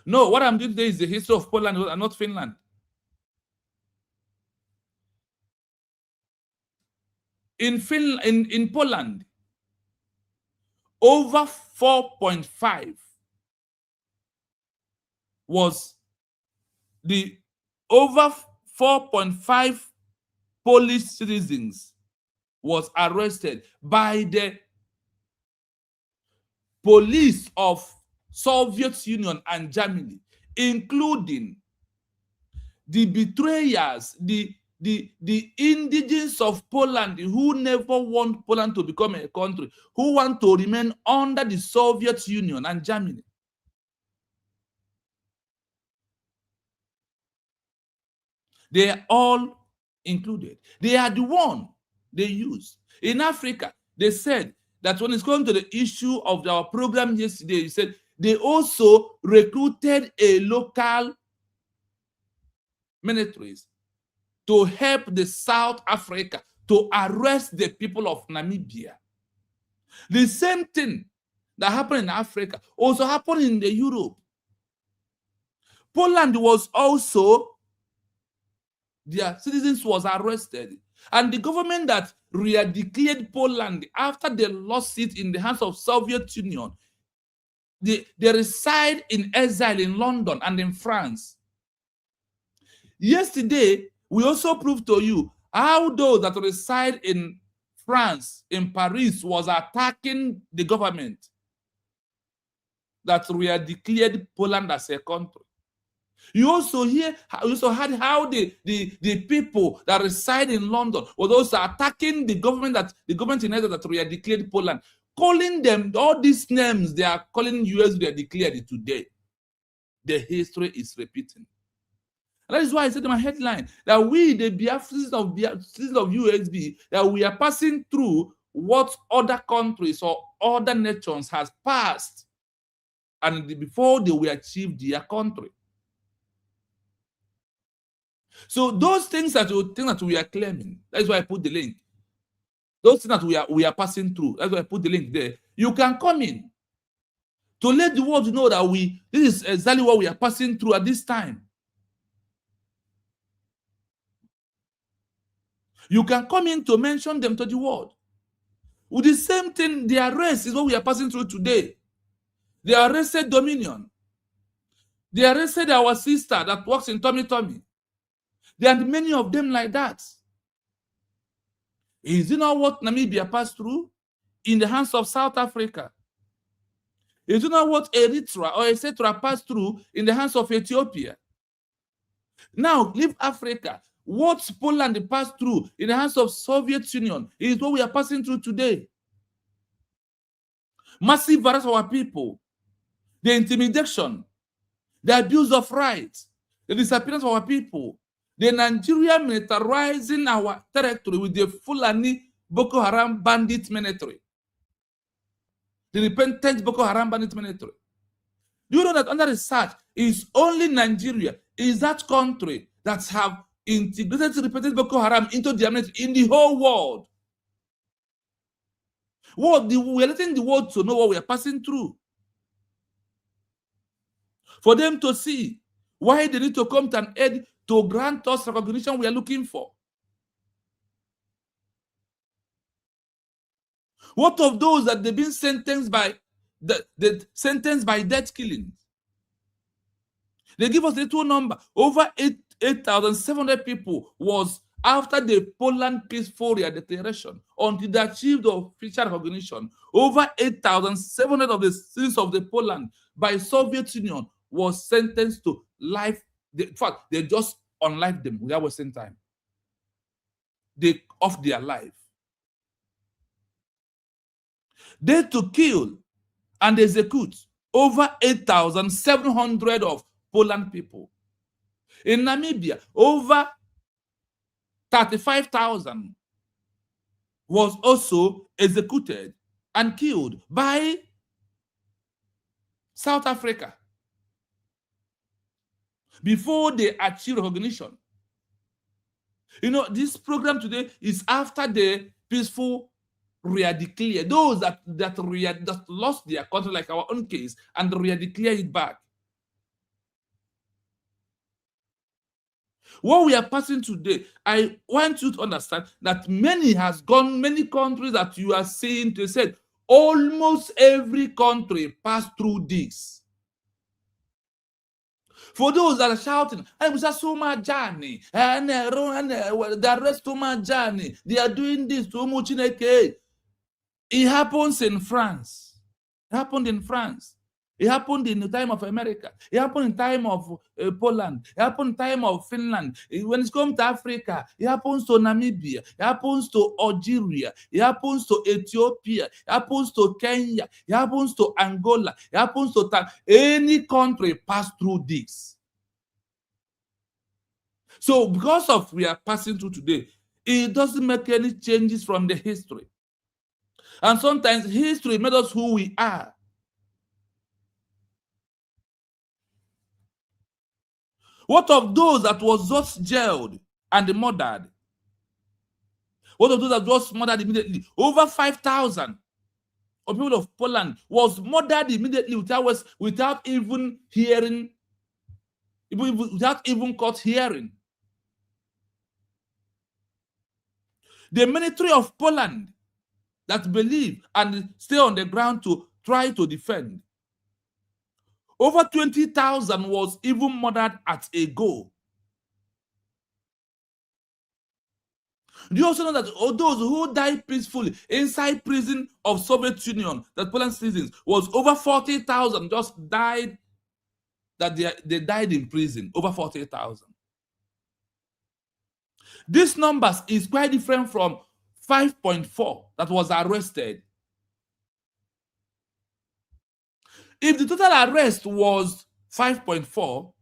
No, what I'm doing today is the history of Poland and not Finland. In Poland, over 4.5 was the over 4.5 Polish citizens was arrested by the police of Soviet Union and Germany, including the betrayers, the indigenes of Poland who never want Poland to become a country, who want to remain under the Soviet Union and Germany. They are all included. They are the one they use. In Africa, they said that when it's going to the issue of our program yesterday, you said they also recruited a local militaries to help the South Africa to arrest the people of Namibia. The same thing that happened in Africa also happened in the Europe. Poland was also, their citizens was arrested. And the government that declared Poland after they lost it in the hands of Soviet Union, they reside in exile in London and in France. Yesterday, we also proved to you how those that reside in France, in Paris, was attacking the government that declared Poland as a country. You also heard how the people that reside in London was also attacking the government in Israel that declared Poland, calling them all these names they are calling US declared today. The history is repeating. And that is why I said in my headline that we, the citizens of USB, that we are passing through what other countries or other nations has passed, and before they will achieve their country. So those things that we are claiming, that's why I put the link. Those things that we are passing through, that's why I put the link there. You can come in to let the world know that this is exactly what we are passing through at this time. You can come in to mention them to the world. With the same thing, the arrest is what we are passing through today. They arrested Dominion. They arrested our sister that works in Tommy Tommy. There are many of them like that. Is it not what Namibia passed through in the hands of South Africa? Is it not what Eritrea or etc. passed through in the hands of Ethiopia? Now, leave Africa. What Poland passed through in the hands of Soviet Union is what we are passing through today. Massive violence of our people, the intimidation, the abuse of rights, the disappearance of our people, the Nigeria militarizing our territory with the Fulani Boko Haram bandit military, the repentant Boko Haram bandit military. Do you know that under research, is only Nigeria is that country that have integrated repentant Boko Haram into their military in the whole world? We are letting the world to know what we are passing through. For them to see why they need to come to an end to grant us recognition we are looking for. What of those that they've been sentenced by by death killings? They give us the total number. Over 8,700 people was after the Poland peaceful declaration until they achieved official recognition. Over 8,700 of the citizens of the Poland by Soviet Union was sentenced to life. In fact, they just unlived them without wasting time. They off their life. They to kill and execute over 8,700 of Poland people. In Namibia, over 35,000 was also executed and killed by South Africa. before they achieve recognition. You know, this program today is after the peaceful re-declare. Those that lost their country, like our own case, and re-declare it back. What we are passing today, I want you to understand that many countries that you are seeing, they said almost every country passed through this. For those that are shouting, I'm Sasuma Jani, and the rest of my journey, they are doing this to Muchineke. It happens in France. It happened in France. It happened in the time of America. It happened in time of Poland. It happened in time of Finland. When it comes to Africa, it happens to Namibia. It happens to Algeria. It happens to Ethiopia. It happens to Kenya. It happens to Angola. It happens to any country pass through this. So because of we are passing through today, it doesn't make any changes from the history. And sometimes history made us who we are. What of those that was just jailed and murdered? What of those that was murdered immediately? Over 5,000 of people of Poland was murdered immediately without even hearing, without even court hearing. The military of Poland that believe and stay on the ground to try to defend. Over 20,000 was even murdered at a go. Do you also know that all those who died peacefully inside prison of Soviet Union, that Poland citizens, was over 40,000 just died, that they died in prison, over 40,000. This numbers is quite different from 5.4 that was arrested. If the total arrest was 5.4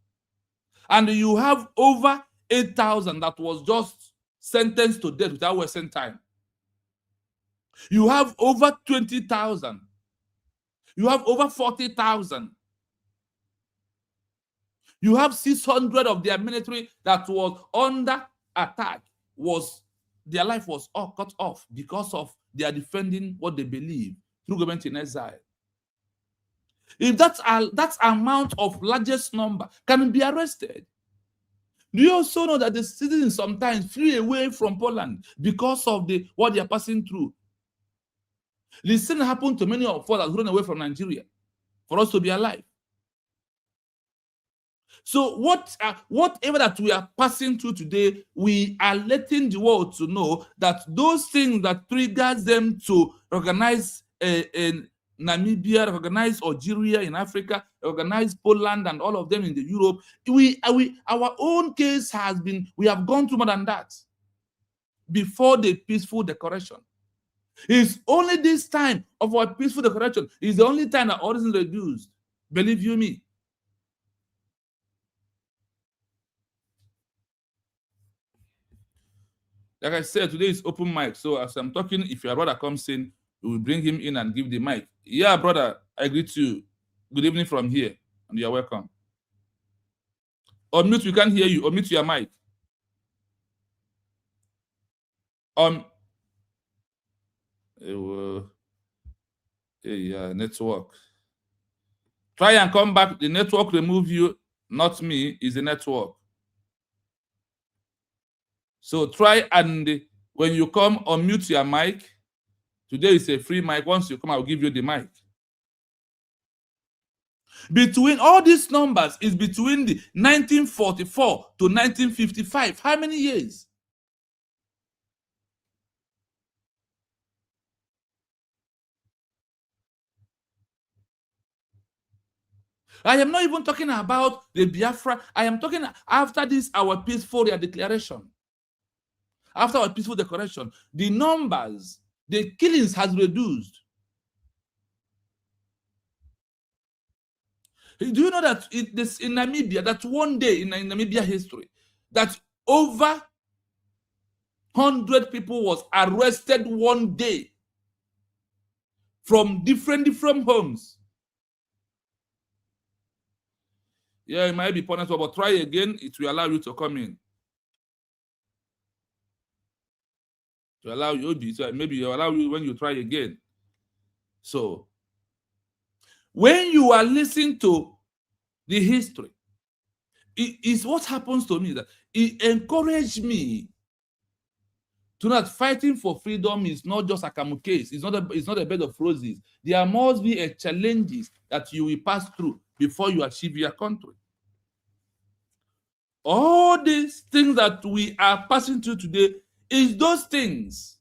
and you have over 8,000 that was just sentenced to death without wasting time, you have over 20,000, you have over 40,000, you have 600 of their military that was under attack, their life was all cut off because of they are defending what they believe through government in exile. If that amount of largest number can be arrested, do you also know that the citizens sometimes flee away from Poland because of what they are passing through? The same happened to many of us that run away from Nigeria for us to be alive. So whatever that we are passing through today, we are letting the world to know that those things that triggers them to organize in Namibia, recognize Algeria in Africa, recognize Poland and all of them in the Europe. Our own case has been, we have gone through more than that before the peaceful declaration. It's only this time of our peaceful declaration is the only time that all this is reduced. Believe you me. Like I said, today is open mic. So as I'm talking, if your brother comes in, we will bring him in and give the mic. Yeah, brother, I greet you. Good evening from here, and you're welcome. Unmute, we can't hear you. Unmute your mic. Network. Try and come back. The network remove you, not me, is the network. So try and when you come, unmute your mic. Today is a free mic. Once you come, I'll give you the mic. Between all these numbers is between the 1944 to 1955. How many years? I am not even talking about the Biafra. I am talking after this, our peaceful declaration. After our peaceful declaration, the numbers, the killings has reduced. Do you know that in Namibia, that one day in Namibia history, that over 100 people was arrested one day from different homes? Yeah, it might be punishable, but try again. It will allow you to come in. To allow you, so maybe you allow you when you try again. So when you are listening to the history, it is what happens to me that it encouraged me to know that fighting for freedom is not just a camel case. It's not a bed of roses. There must be a challenges that you will pass through before you achieve your country. All these things that we are passing through today is those things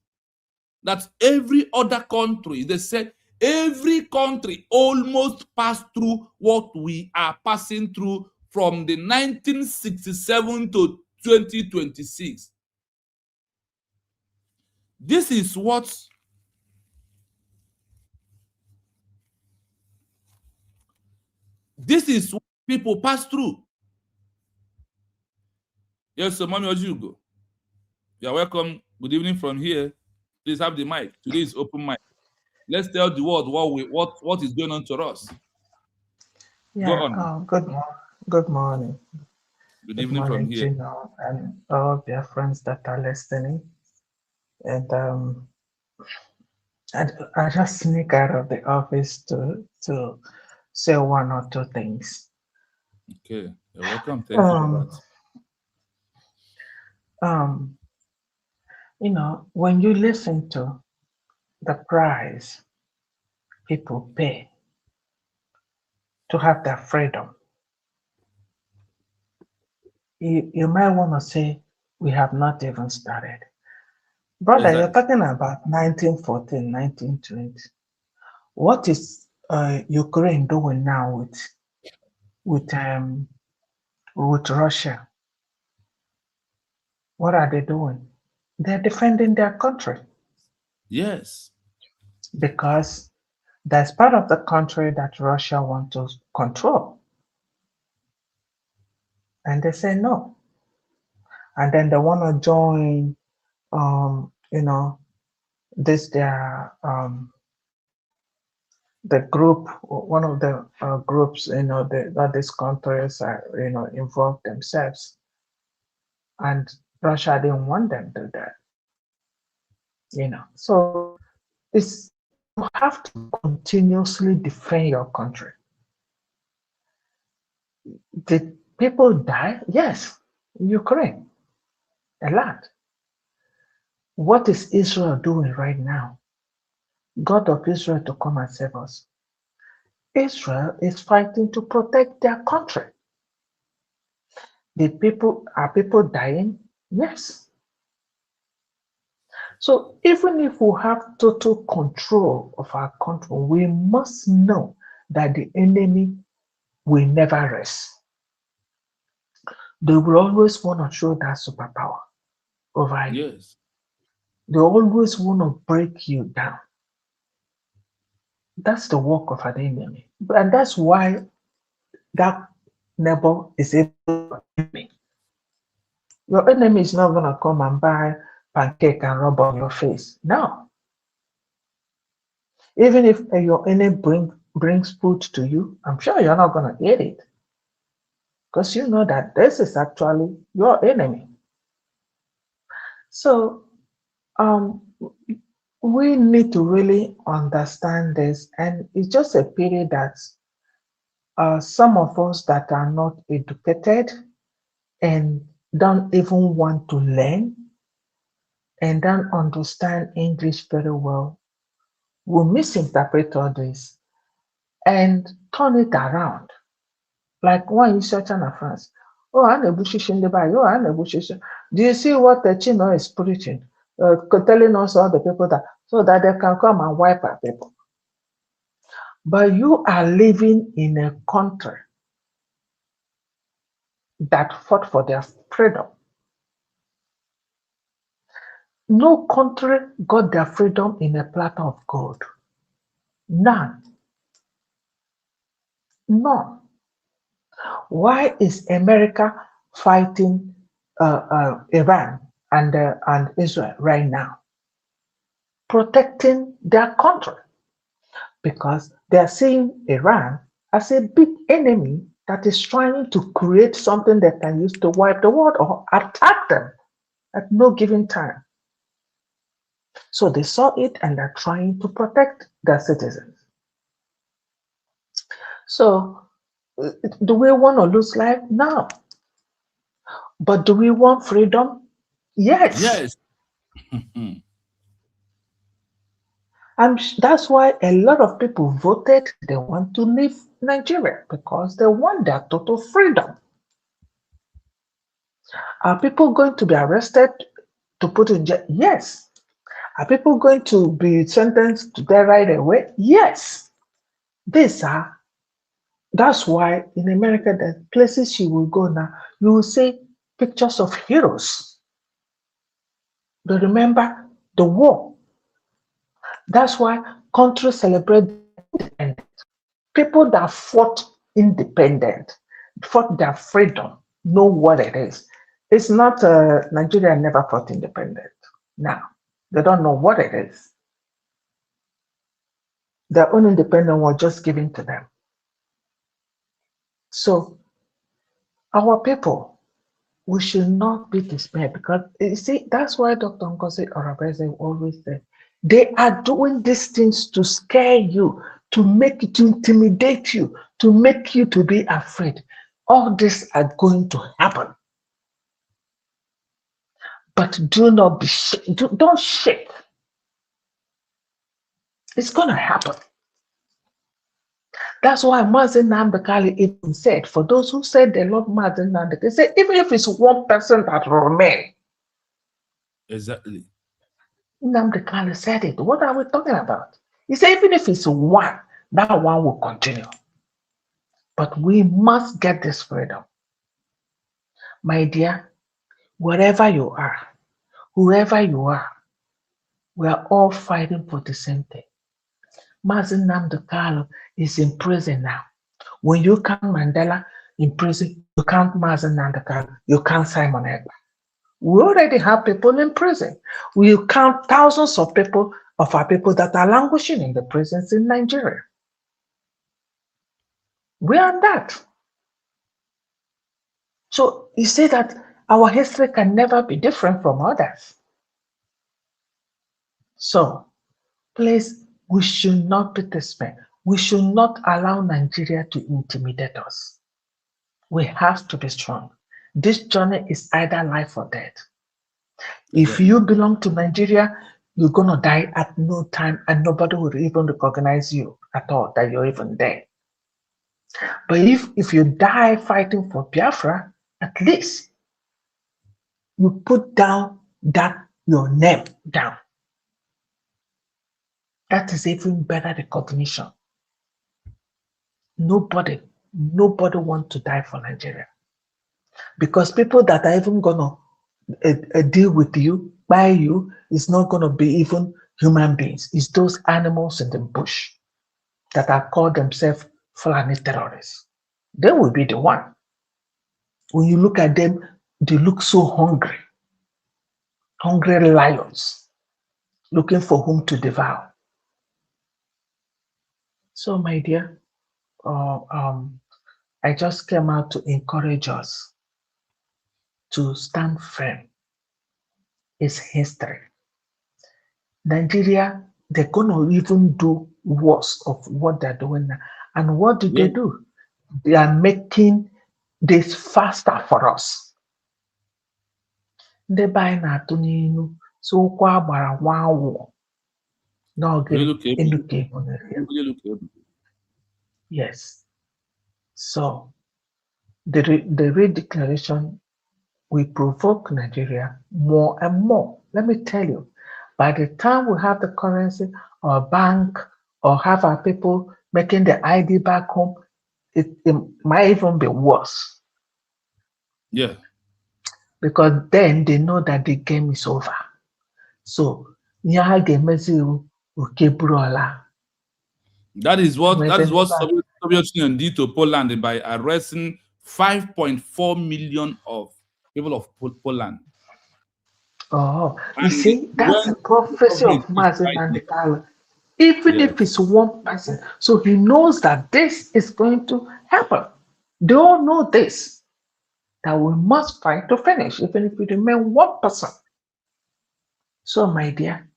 that every other country, they said every country almost passed through what we are passing through from the 1967 to 2026. This is what people pass through. Yes, so Mommy Ojugo, you are welcome. Good evening from here. Please have the mic. Today is open mic. Let's tell the world what is going on to us. Go Yeah, on. good morning. Good Good evening from morning, here. Gino, and all their friends that are listening. And I just sneak out of the office to say one or two things. Okay, you're welcome. Thank you for Um, that. um, when you listen to the price people pay to have their freedom, you might want to say we have not even started. Brother, you're Exactly. talking about 1914, 1920. What is Ukraine doing now with um with Russia? What are they doing? They're defending their country Yes. because that's part of the country that Russia wants to control, and they say no, and then they want to join, this their the group, one of the groups, that these countries are, involve themselves, and Russia didn't want them to do that. So it's you have to continuously defend your country. Did people die? Yes, in Ukraine, a lot. What is Israel doing right now? God of Israel to come and save us. Israel is fighting to protect their country. Are people dying? Yes. So even if we have total control of our country, we must know that the enemy will never rest. They will always want to show that superpower over you. Yes. They always want to break you down. That's the work of an enemy. And that's why that neighbor is your enemy. Your enemy is not going to come and buy pancake and rub on your face. No. Even if your enemy brings food to you, I'm sure you're not going to eat it because you know that this is actually your enemy. So um, we need to really understand this, and it's just a pity that some of us that are not educated and don't even want to learn and don't understand English very well will misinterpret all this and turn it around. Like one is certain France. Oh, I'm a bushish in the Bible. Oh, I'm a bushish. Do you see what the Chino is preaching? Telling us all the people that so that they can come and wipe our people. But you are living in a country that fought for their freedom. No country got their freedom in a platter of gold. None. None. Why is America fighting Iran and Israel right now? Protecting their country because they are seeing Iran as a big enemy that is trying to create something that can use to wipe the world or attack them at no given time. So they saw it and they're trying to protect their citizens. So do we want to lose life? No. But do we want freedom? Yes. Yes. That's why a lot of people voted they want to leave Nigeria because they want their total freedom. Are people going to be arrested to put in jail? Yes. Are people going to be sentenced to death right away? Yes. These are, that's why in America, the places you will go now, you will see pictures of heroes. They remember the war. That's why countries celebrate independence. People that fought independent, fought their freedom, know what it is. It's not Nigeria never fought independent. Now, they don't know what it is. Their own independence was just given to them. So, our people, we should not be dismayed because you see, that's why Dr. Ngozi Orabeze always said, they are doing these things to scare you, to make you, to intimidate you, to make you to be afraid. All this are going to happen. But do not be don't shake. It's gonna happen. That's why Mazen Namdekali even said, for those who said they love Mazen Namdekali, they say even if it's one person that remain. Exactly. Namdekali said it. What are we talking about? He said even if it's one, that one will continue. But we must get this freedom. My dear, wherever you are, whoever you are, we are all fighting for the same thing. Mazen Namdekali is in prison now. When you count Mandela in prison, you count Mazen Namdekali, you count Simon Ekpa. We already have people in prison. We count thousands of people, of our people that are languishing in the prisons in Nigeria. We are that. So you say that our history can never be different from others. So please, we should not be dismayed. We should not allow Nigeria to intimidate us. We have to be strong. This journey is either life or death. If you belong to Nigeria, you're going to die at no time and nobody will even recognize you at all that you're even there. But if you die fighting for Biafra, at least you put down that your name down. That is even better recognition. Nobody wants to die for Nigeria. Because people that are even going to deal with you, by you, is not going to be even human beings. It's those animals in the bush that are called themselves Fulani terrorists. They will be the one. When you look at them, they look so hungry. Hungry lions looking for whom to devour. So, my dear, I just came out to encourage us to stand firm. It's history. Nigeria, they're going to even do worse of what they're doing now. And what do they do? They are making this faster for us. Ndị be anyị na-atụ n'inu so ụkwụ agbara nwa awọ n'oge enuke ebonere ya. Yes. So the redeclaration will provoke Nigeria more and more. Let me tell you, by the time we have the currency or bank or have our people making the ID back home, it might even be worse. Yeah. Because then they know that the game is over. So, that is what Soviet Union did to Poland by arresting 5.4 million of people of Poland. Oh, you see, that's a prophecy of Mazen Namdekali. Even if it's one person, so he knows that this is going to happen. They all know this, that we must fight to finish, even if we remain 1%. So, my dear,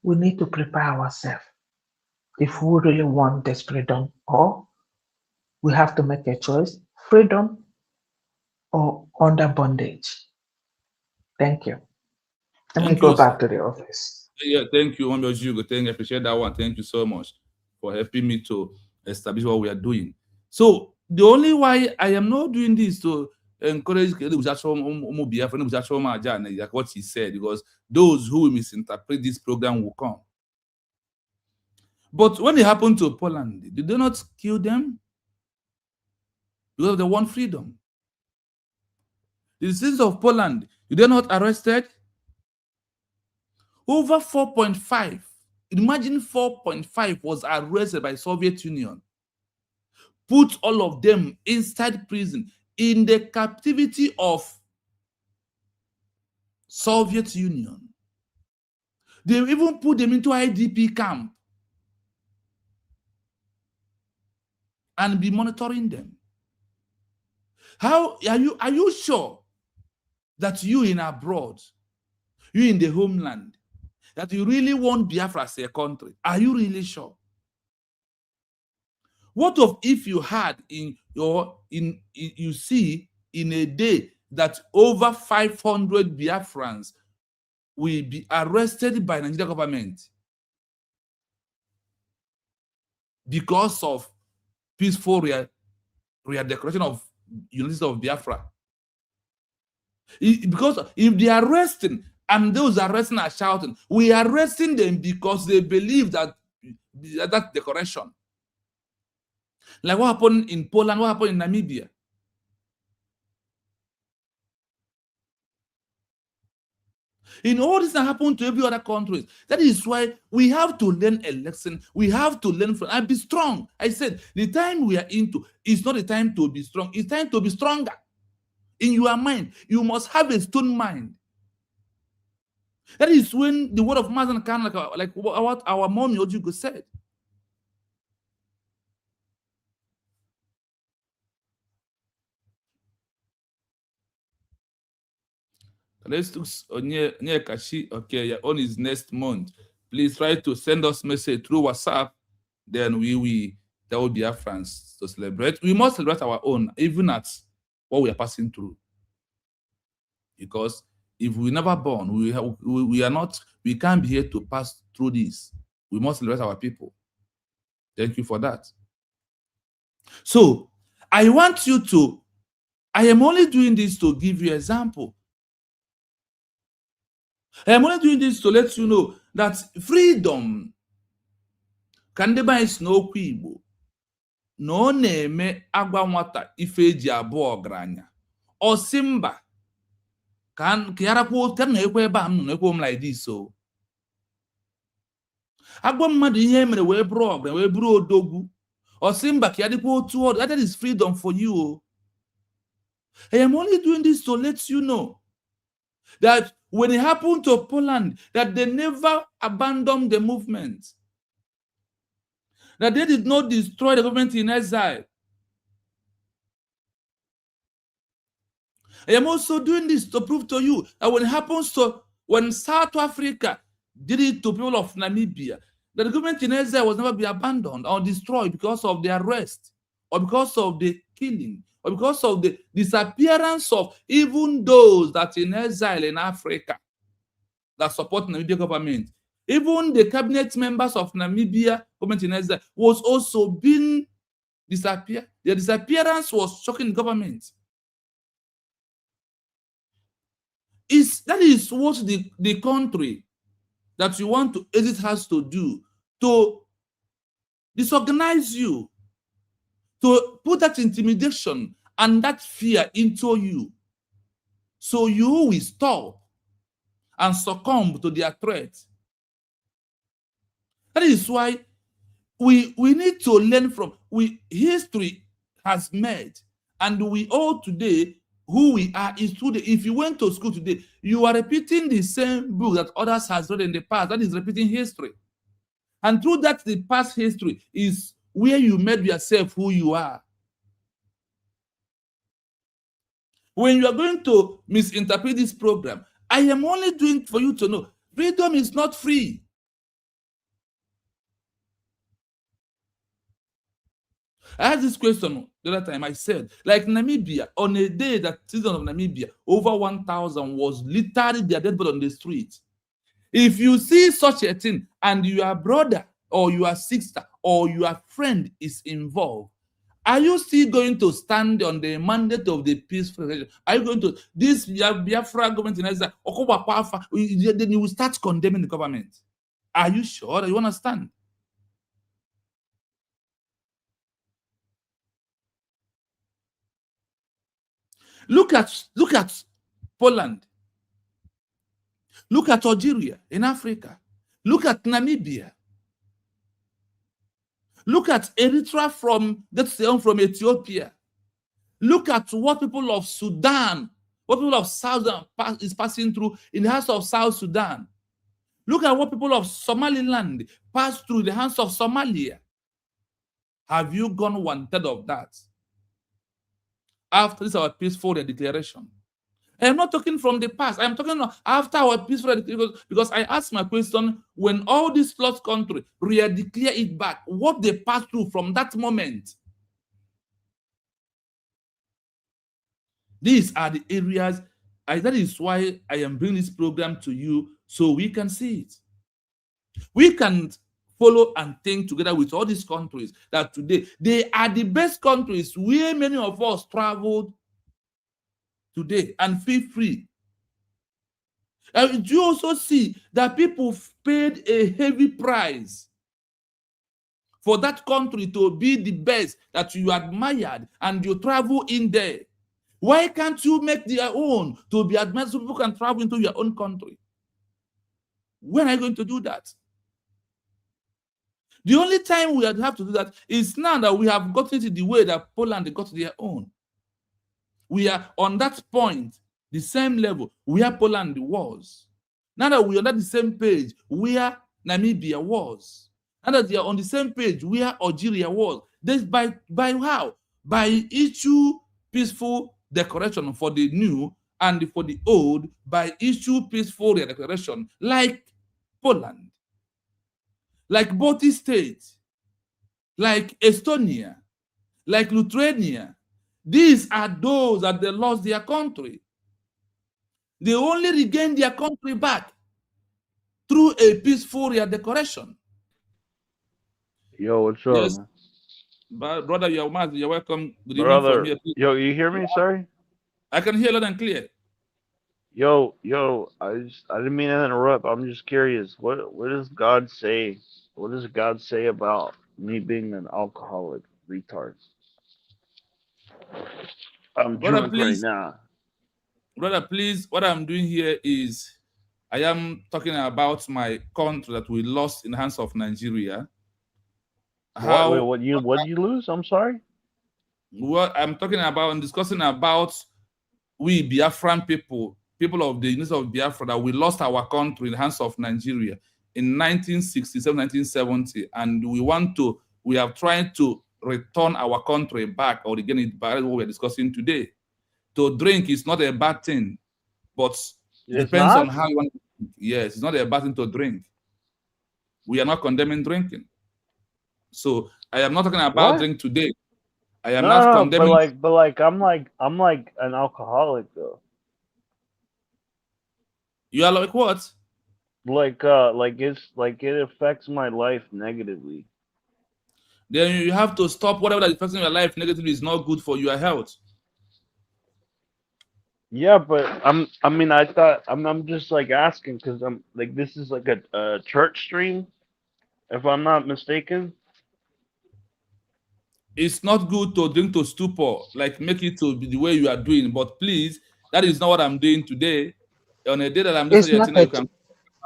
we need to prepare ourselves if we really want this freedom, or we have to make a choice, freedom or under bondage. Thank you. Let me Thank go you, sir. back to the office. Yeah, thank you, Omio Jugo. Thank you. I appreciate that one. Thank you so much for helping me to establish what we are doing. So the only why I am not doing this to encourage like what he said, because those who misinterpret this program will come. But when it happened to Poland, did they not kill them? Because they want freedom. The citizens of Poland, did they not arrested? Over 4.5. Imagine 4.5 was arrested by Soviet Union. Put all of them inside prison in the captivity of Soviet Union. They even put them into IDP camp and be monitoring them. How are you sure that you in abroad, you in the homeland, that you really want Biafra as a country? Are you really sure? What if you had you see in a day that over 500 Biafrans will be arrested by the Nigerian government because of peaceful declaration of unity of Biafra? Because if they are arresting and those arresting are shouting, we are arresting them because they believe that declaration. Like what happened in Poland, what happened in Namibia. In all this that happened to every other country. That is why we have to learn a lesson. We have to learn from and be strong. I said the time we are into is not the time to be strong. It's time to be stronger. In your mind, you must have a stone mind. That is when the word of Mazan can like what our mommy Ojugo said. Let's look near Kashi. Okay, your own is next month. Please try to send us message through WhatsApp. Then there will be our friends to celebrate. We must celebrate our own, even at what we are passing through. Because if we never born, we can't be here to pass through this. We must celebrate our people. Thank you for that. So I am only doing this to give you an example. I am only doing this to let you know that freedom can deba is no Igbo na ọ na-eme agwa nwata ife eji abụọ ọgaranya ọ sị mba ka yarakwa na ekwe ebe a m nọ ekwe m like this. So agwa mmadụ ihe mere wee bụrụ ọgaranya wee bụrụ odogwu ọ sị mba ka ya dịkwa otu ọdụ. That is freedom for you. I am only doing this to let you know that when it happened to Poland, that they never abandoned the movement, that they did not destroy the government in exile. I am also doing this to prove to you that when South Africa did it to people of Namibia, that the government in exile was never be abandoned or destroyed because of the arrest or because of the killing or because of the disappearance of even those that in exile in Africa that support Namibia government. Even the cabinet members of Namibia government in exile was also being disappeared. Their disappearance was shocking the government. That is what the country that you want to exit has to do, to disorganize you, to put that intimidation and that fear into you, so you will stop and succumb to their threat. That is why we need to learn from history has made, and we all today who we are is today. If you went to school today, you are repeating the same book that others has read in the past. That is repeating history. And through that, the past history is where you made yourself who you are. When you are going to misinterpret this program, I am only doing for you to know freedom is not free. I asked this question the other time. I said, like Namibia, on a day that citizens of Namibia, over 1,000 was literally their dead body on the street. If you see such a thing and your brother or your sister or your friend is involved, are you still going to stand on the mandate of the peaceful region? Are you going to, this Biafra government in Nigeria, then you will start condemning the government? Are you sure that you understand? Look at Poland. Look at Algeria in Africa. Look at Namibia. Look at Eritrea from Ethiopia. Look at what people of Sudan, what people of South Sudan is passing through in the hands of South Sudan. Look at what people of Somaliland pass through the hands of Somalia. Have you gone 1/3 of that? After this, our peaceful declaration. I am not talking from the past. I am talking after our peaceful declaration, because I asked my question, when all these lost countries declare it back, what they passed through from that moment. These are the areas, that is why I am bringing this program to you, so we can see it. We can follow and think together with all these countries that today, they are the best countries where many of us traveled today and feel free. And you also see that people paid a heavy price for that country to be the best that you admired and you travel in there. Why can't you make their own to be admired so people can travel into your own country? When are you going to do that? The only time we have to do that is now that we have gotten it the way that Poland got their own. We are on that point, the same level where Poland was. Now that we are on the same page where Namibia was. Now that they are on the same page where Algeria was. This by how? By issue peaceful declaration for the new and for the old, by issue peaceful declaration like Poland, like Baltic states, like Estonia, like Lithuania. These are those that they lost their country. They only regained their country back through a peaceful declaration. Yo, what's up, Yes, man? but brother, you're welcome. Good evening from Brother, here. yo, you hear me? Sorry. I can hear loud and clear. Yo, I didn't mean to interrupt. I'm just curious. What does God say? What does God say about me being an alcoholic retard? I'm Brother, drunk right please, now. what I'm doing here is I am talking about my country that we lost in the hands of Nigeria. What? Wait, How what did you lose? I'm sorry. what I'm talking about and discussing about we Biafran people of the units of Biafra, that we lost our country in the hands of Nigeria in 1967, 1970, and we have tried to return our country back or regain it back. That's what we're discussing today. To drink is not a bad thing, but it It's depends on not. how you want to drink. Yes, it's not a bad thing to drink. We are not condemning drinking. So I am not talking about What? drink today. I am No, not no, no. But condemning. like, but like, I'm like an alcoholic though. You are like what? Like it affects my life negatively. Then you have to stop whatever that is affecting your life negatively is not good for your health. Yeah, but I mean, I thought I'm just like asking because I'm like this is like a church stream, if I'm not mistaken. It's not good to drink to stupor, like make it to be the way you are doing. But please, that is not what I'm doing today. On a day that I'm just It's your not thing, you a can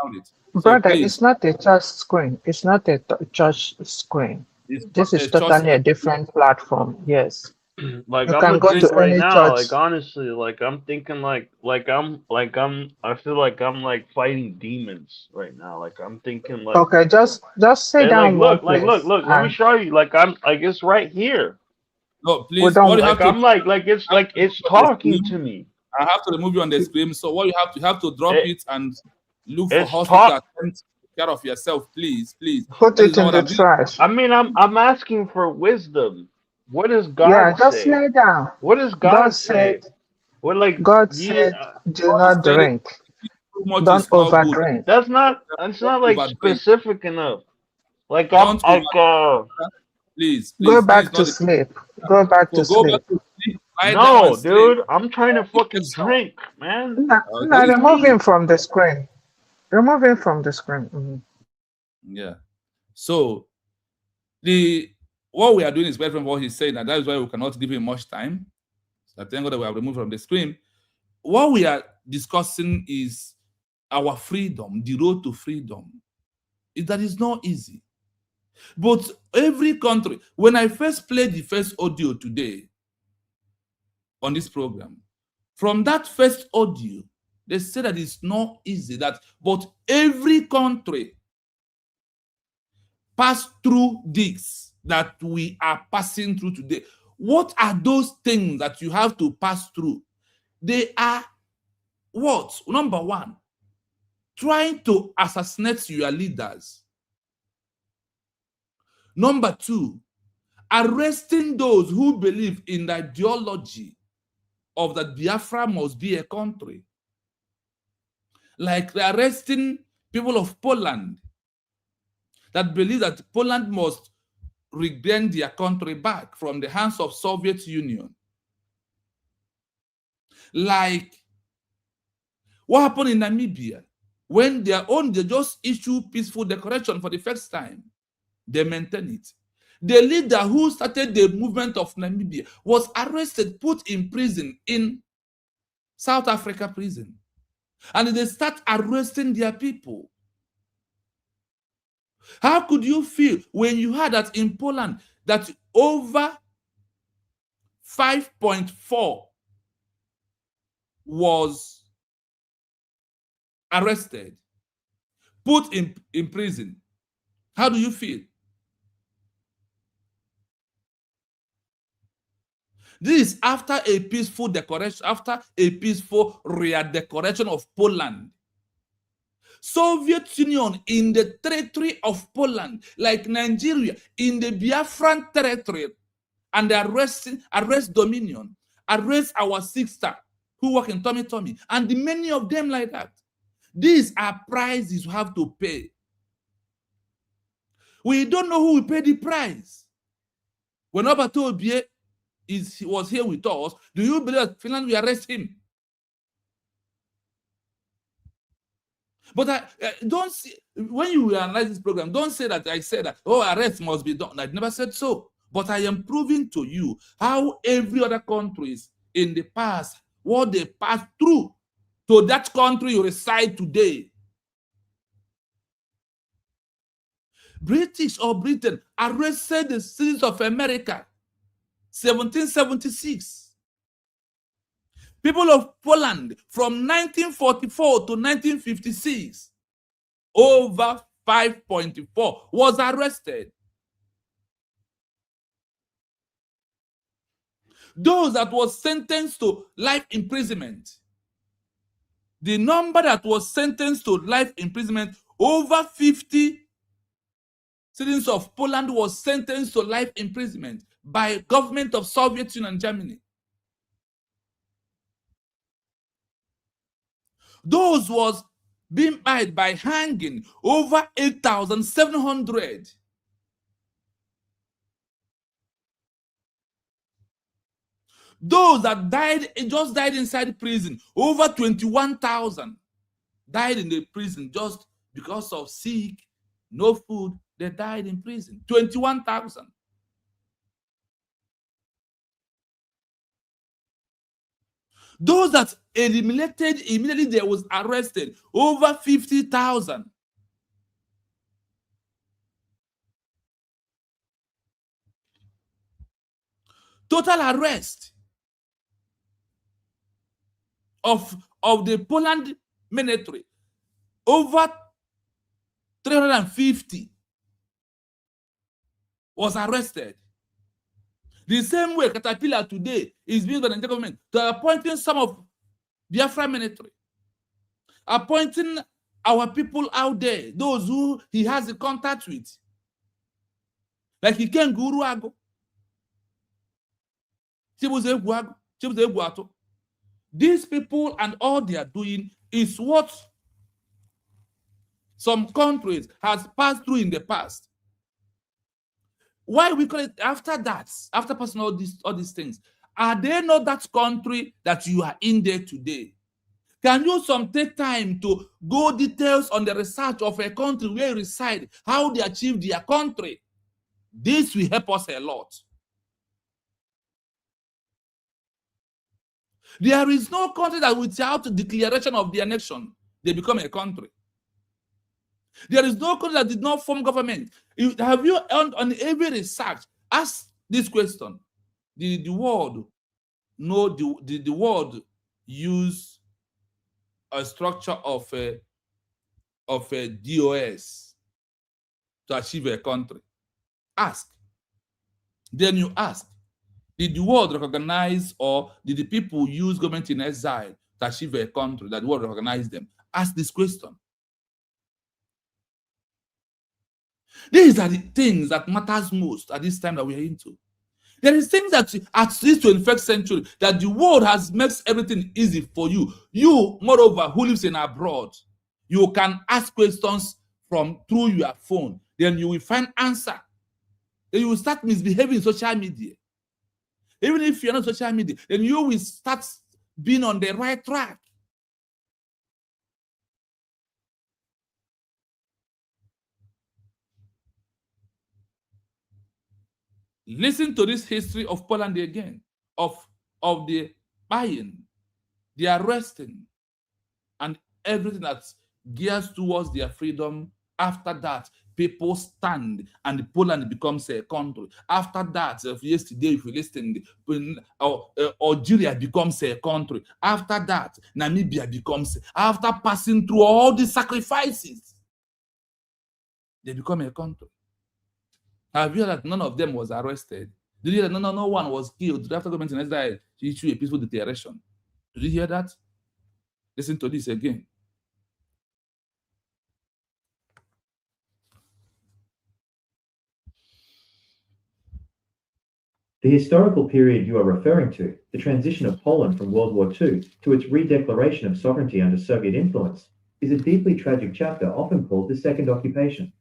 found it. So brother. please, It's not a church screen. It's not a church screen. it's not This is a church. totally a different platform. Yes, Like you I'm can gonna go drink to right any now. church. Like honestly, like I'm thinking I feel like I'm like fighting demons right now. Like I'm thinking like Okay, just sit and like down one look, like place look, let me and show you. Like I'm like it's right here. No, We please. What don't. you have Like to I'm like it's on the talking screen. to me. I have to remove you on the screen. So what you have to drop It, it and look for it's hospital talk. attend to take care of yourself, please, please. Put That is it not in what the I'm doing. trash. I mean, I'm asking for wisdom. What does Yeah, God just say? lay down. What does God God say? said, What like God you? said, do God is not telling drink. too much Don't is not good. overdrink. That's not. It's Don't not like overdrink. specific enough. Like I'm Don't over. like Please, Go please. This is back to not the. sleep. Go back to So go back sleep. to sleep. Lie down and no, sleep. dude. I'm trying to Keep fucking yourself. drink, man. Now, What now is remove wrong? him from the screen. Remove him from the screen. Yeah. So the what we are doing is better from what he's saying, and that is why we cannot give him much time. So I thank God that we have removed from the screen. What we are discussing is our freedom, the road to freedom. That is not easy. But every country, when I first played the first audio today on this program, from that first audio, they said that it's not easy, but every country passed through this that we are passing through today. What are those things that you have to pass through? They are what? Number one, trying to assassinate your leaders. Number two, arresting those who believe in the ideology of that Biafra must be a country. Like they're arresting people of Poland that believe that Poland must regain their country back from the hands of Soviet Union. Like what happened in Namibia when they just issue peaceful declaration for the first time. They maintain it. The leader who started the movement of Namibia was arrested, put in prison in South Africa prison. And they start arresting their people. How could you feel when you heard that in Poland that over 5.4 was arrested, put in prison? How do you feel? This is after a peaceful declaration, after a peaceful redecoration of Poland. Soviet Union in the territory of Poland, like Nigeria in the Biafran territory, and they arrest Dominion, arrest our sister who work in Tommy Tommy, and the many of them like that. These are prices you have to pay. We don't know who will pay the price. When Obato Obie was here with us, do you believe that Finland will arrest him? But I don't see, when you analyze this program, don't say that I said that, oh, arrest must be done. I never said so. But I am proving to you how every other countries in the past, what they passed through to that country you reside today. British or Britain arrested the citizens of America, 1776. People of Poland from 1944 to 1956, over 5.4 was arrested. Those that was sentenced to life imprisonment, the number that was sentenced to life imprisonment, over 50 citizens of Poland was sentenced to life imprisonment by government of Soviet Union and Germany. Those was being tried by hanging, over 8,700. Those that just died inside prison, over 21,000 died in the prison just because of sick, no food. They died in prison. 21,000. Those that eliminated immediately they was arrested, over 50,000. Total arrest of the Poland military, over 350 was arrested. The same way Caterpillar today is being by the government to appointing some of Biafra military, appointing our people out there, those who he has a contact with, like he can Guru Ago. These people and all they are doing is what some countries has passed through in the past. Why we call it after that, after passing all these things? Are they not that country that you are in there today? Can you take time to go details on the research of a country where you reside, how they achieve their country? This will help us a lot. There is no country that without declaration of their nation, they become a country. There is no country that did not form government. Have you on every research ask this question? The world the world use a structure of a DOS to achieve a country? Ask. Then you ask, did the world recognize, or did the people use government in exile to achieve a country that the world recognized them? Ask this question. These are the things that matters most at this time that we are into. There is things that at this 21st century that the world has makes everything easy for you. You, moreover, who lives in abroad, you can ask questions through your phone. Then you will find answer. Then you will start misbehaving in social media. Even if you're not social media, then you will start being on the right track. Listen to this history of Poland again, of the buying, the arresting, and everything that gears towards their freedom. After that, people stand and Poland becomes a country. After that, yesterday, if you listen, Algeria becomes a country. After that, Namibia becomes, after passing through all the sacrifices, they become a country. Have you heard that none of them was arrested? Did you hear that no one was killed after government in Israel to issue a peaceful declaration? Did you hear that? Listen to this again. The historical period you are referring to, the transition of Poland from World War II to its redeclaration of sovereignty under Soviet influence, is a deeply tragic chapter often called the Second Occupation.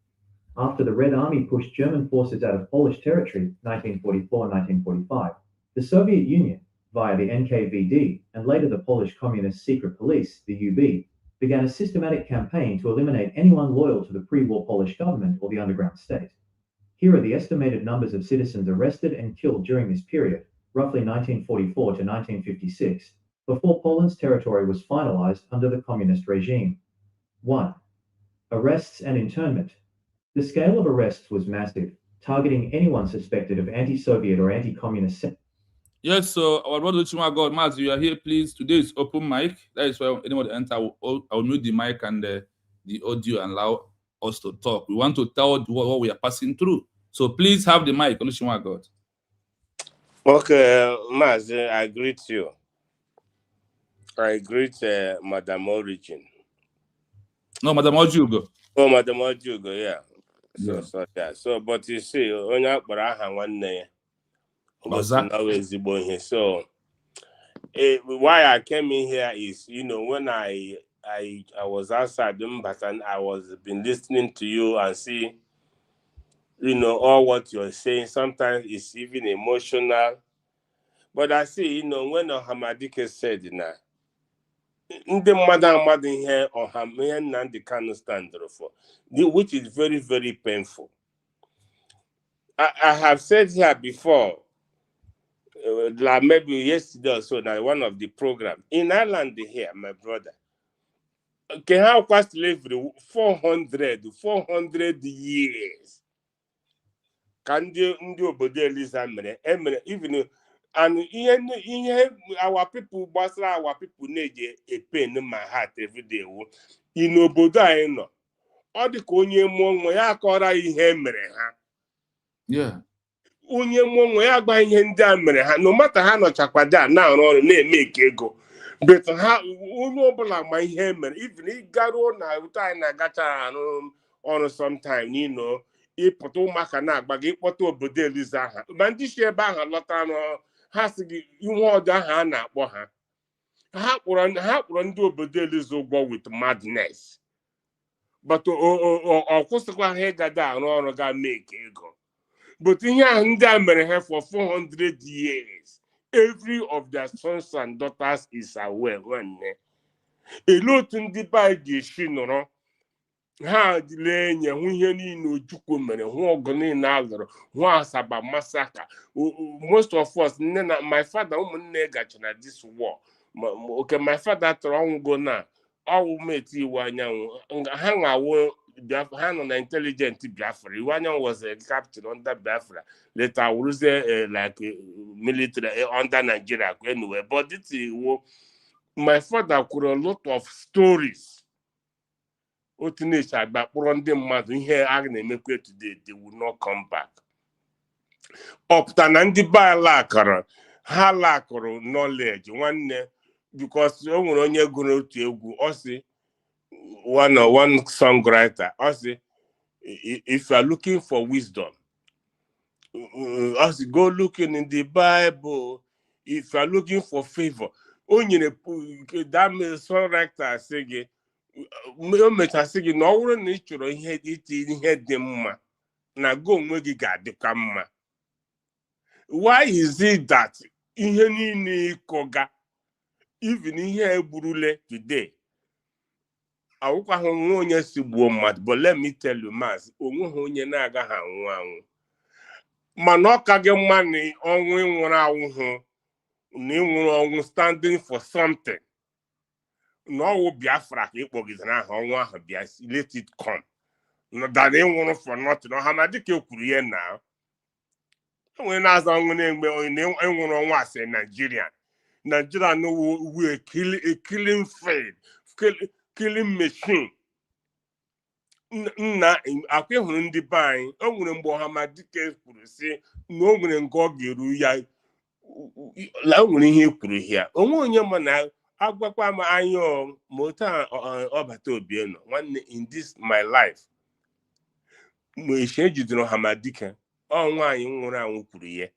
After the Red Army pushed German forces out of Polish territory 1944-1945, the Soviet Union, via the NKVD and later the Polish Communist Secret Police, the UB, began a systematic campaign to eliminate anyone loyal to the pre-war Polish government or the underground state. Here are the estimated numbers of citizens arrested and killed during this period, roughly 1944 to 1956, before Poland's territory was finalized under the communist regime. 1. Arrests and internment. The scale of arrests was massive, targeting anyone suspected of anti-Soviet or anti-communist. Yes, so our brother Chima God, Maz, you are here, please. Today is open mic. That is why anyone enter, I will mute the mic and the audio and allow us to talk. We want to tell what we are passing through. So please have the mic, Chima God. Okay, Maz, I greet you. I greet Madam Origin. No, Madam Ojugo. Oh, Madam Ojugo, yeah. Yeah. So, but you see, onye akpọrọ aha nwanne ya. So, why I came in here is, when I was outside and I was been listening to you and see, all what you're saying. Sometimes it's even emotional. But I see, when Hamadike said, ndị mmadụ amadụ ihe ọha ihe Nnamdi Kanu stand for, which is very, very painful. I have said here before, like maybe yesterday or so, that one of the programs in Ireland here, my brother, can have cost slavery 400 years. Can ndị obodo Eliza mere even and our people gbasara our people na-eji a pain in my heart every day. In obodo anyị nọ, ọ dị ka onye mụọ nwa ya akọrọ ihe mere ha. Yeah. onye mụnwe ya agba ihe ndị a mere ha no matter ha nọchakwada na-arụ ọrụ na-eme eke ego but ha onye ọbụla ma ihe mere even ịgaruo na ụta anyị na-agacha arụ ọrụ sometime ịpụta ụmụaka na-agba gị ịkpọta obodo elize aha ma ndị si ebe ahụ lọta ha si gị ihe ọdụ ahụ a na-akpọ ha kpọrọ ndị obodo elize ụgwọ with madness but ọ kwụsịkwa ha ịgada arụ ọrụ ga mee ego but ihe ahụ ndị a mere ha for 400 years every of their sons and daughters is aware nwanne ele otu ndị be anyị ga-esi nọrọ ha dịle enye hụ ihe niile Ojukwu mere hụ ọgụ niile a lụrụ hụ Asaba massacre most of us nne na my father ụmụnne gachara this war okay my father tọrọ ọnwụgo na ọwụ meti iwu anyanwụ ha nwawo ha nọ na intelligent Biafra iwu anyanwụ was a captain under Biafra later wuruzie like military under Nigeria anyway but this iwu my father kwuru a lot of stories otu na-eche agba kpọrọ ndị mmadụ ihe a na-emekwa today they will not come back ọpụta na ndị be ha lakọrọ knowledge nwanne because o nwere onye gụrụ otu egwu ọ sị one songwriter ọ sị if you are looking for wisdom ọ sị go looking in the Bible if you are looking for favor o nyere that songwriter sị gị o mechasị gị na ọ bụrụ na ị chọrọ ihe dị mma na go onwe gị ga-adịkwa mma why is it that ihe niile ịkọga even ihe egburule today awụkwaghị onwe onye si gbuo mmadụ but let me tell you maazị onweghị onye na-agaghị anwụ mana ọ ka gị mma na ọnwụ ịnwụrụ anwụhụ na ịnwụrụ ọnwụ standing for something na ọwụ Biafra ka ịkpọgidere aha ọnwụ ahụ bịa let it come dara ịnwụrụ for nothing ọha ma dịka ekwuru ya na enwere na-aza ọnwụ na-egbe ịnwụrụ ọnwụ asị Nigeria no we a killing field killing machine nna akwa ịhụrụ ndị be anyị o nwere mgbe ọha ma dịka kwuru si na o nwere nke ọ ga-eru ya o nwere ihe ekwuru ya onwe onye ma na agwakwa m anyị ma otu ọbata obie nọ nwanne in this my life mgbe echi ejidere ọha ma dịka nwaanyị nwụrụ anwụ kwuru ya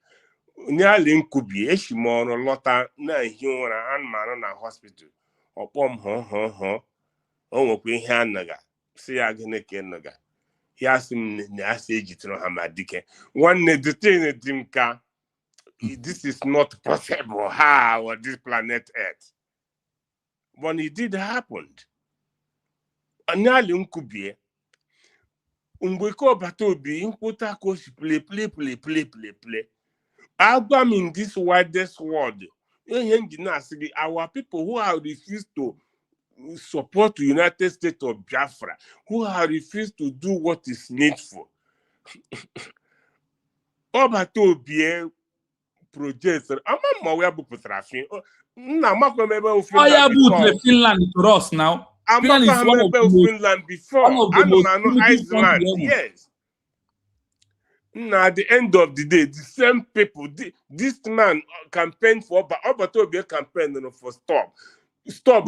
onye ali nkubi echi m ọrụ lọta na-ehi ụra anụmanụ na hospital ọkpọ m hụ o nwekwa ihe anaga si ya gịnị ka ịnọga ya sị m na asị ejidere ọha ma dịka nwanne detain dị m ka this is not possible how on this planet Earth but it did happen anyali nkubie mgbe ka ọbata obi nkwụta ka o si play agwa m in this widest world ihe nji na-asị gị our people who have refused to support the United States of Biafra who have refused to do what is needful ọbata obi project ama ya bupụtara fin nna amakwa m ebe Finland to us now. Finland is one of Finland before Iceland. Yes. Now at the end of the day, the same people, this man campaigned for Obatobie campaign for stop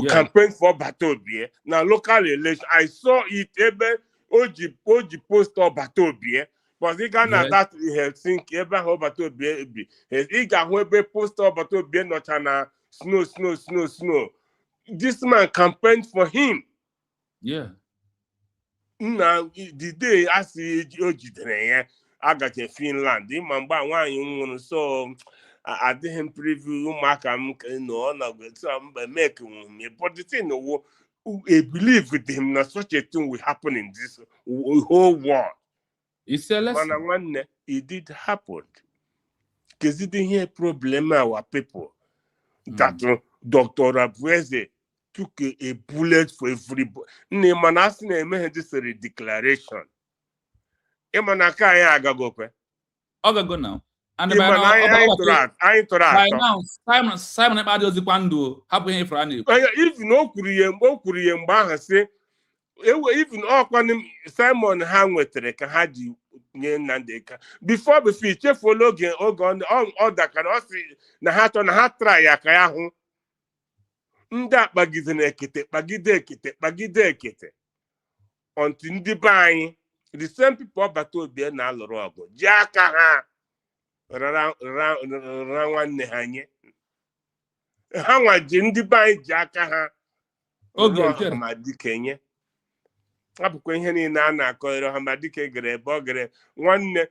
campaign for Obatobie. Now local election, I saw it ebe Oji post Obatobie. But he got that Helsinki ebe Obatobie bi. He got ebe post Obatobie not na snow. This man campaigned for him. Yeah. Now the day I see Oji I got in Finland. So I didn't preview Markham so make me. But the thing I believe with him that such a thing will happen in this whole world. It's a lesson. It did happen. Because it didn't hear problem our people. That Dr. Abueze took a bullet for everybody. Nemanasi na this a declaration. Emanaka ya agagope. Agago now. And by now, Simon Ebadi Ozikwando happening for any. If no Kuriem Baha say, even Simon Hangwetere can had you nye Nnamdi before ichefuola oge ọ dakara ọ sị na ha chọ na ha try ya ka ya hụ ndị a kpagide ekete kpagide ekete until ndị be anyị the same people ọbata obi na-alụrụ ọgụ ji aka ha rara nwanne ha nye ha nwa ji ndị be anyị ji aka ha rụọ ma dike nye ọ bụkwa ihe niile a na-akọrọ ha ma dike gere ebe ọ gere nwanne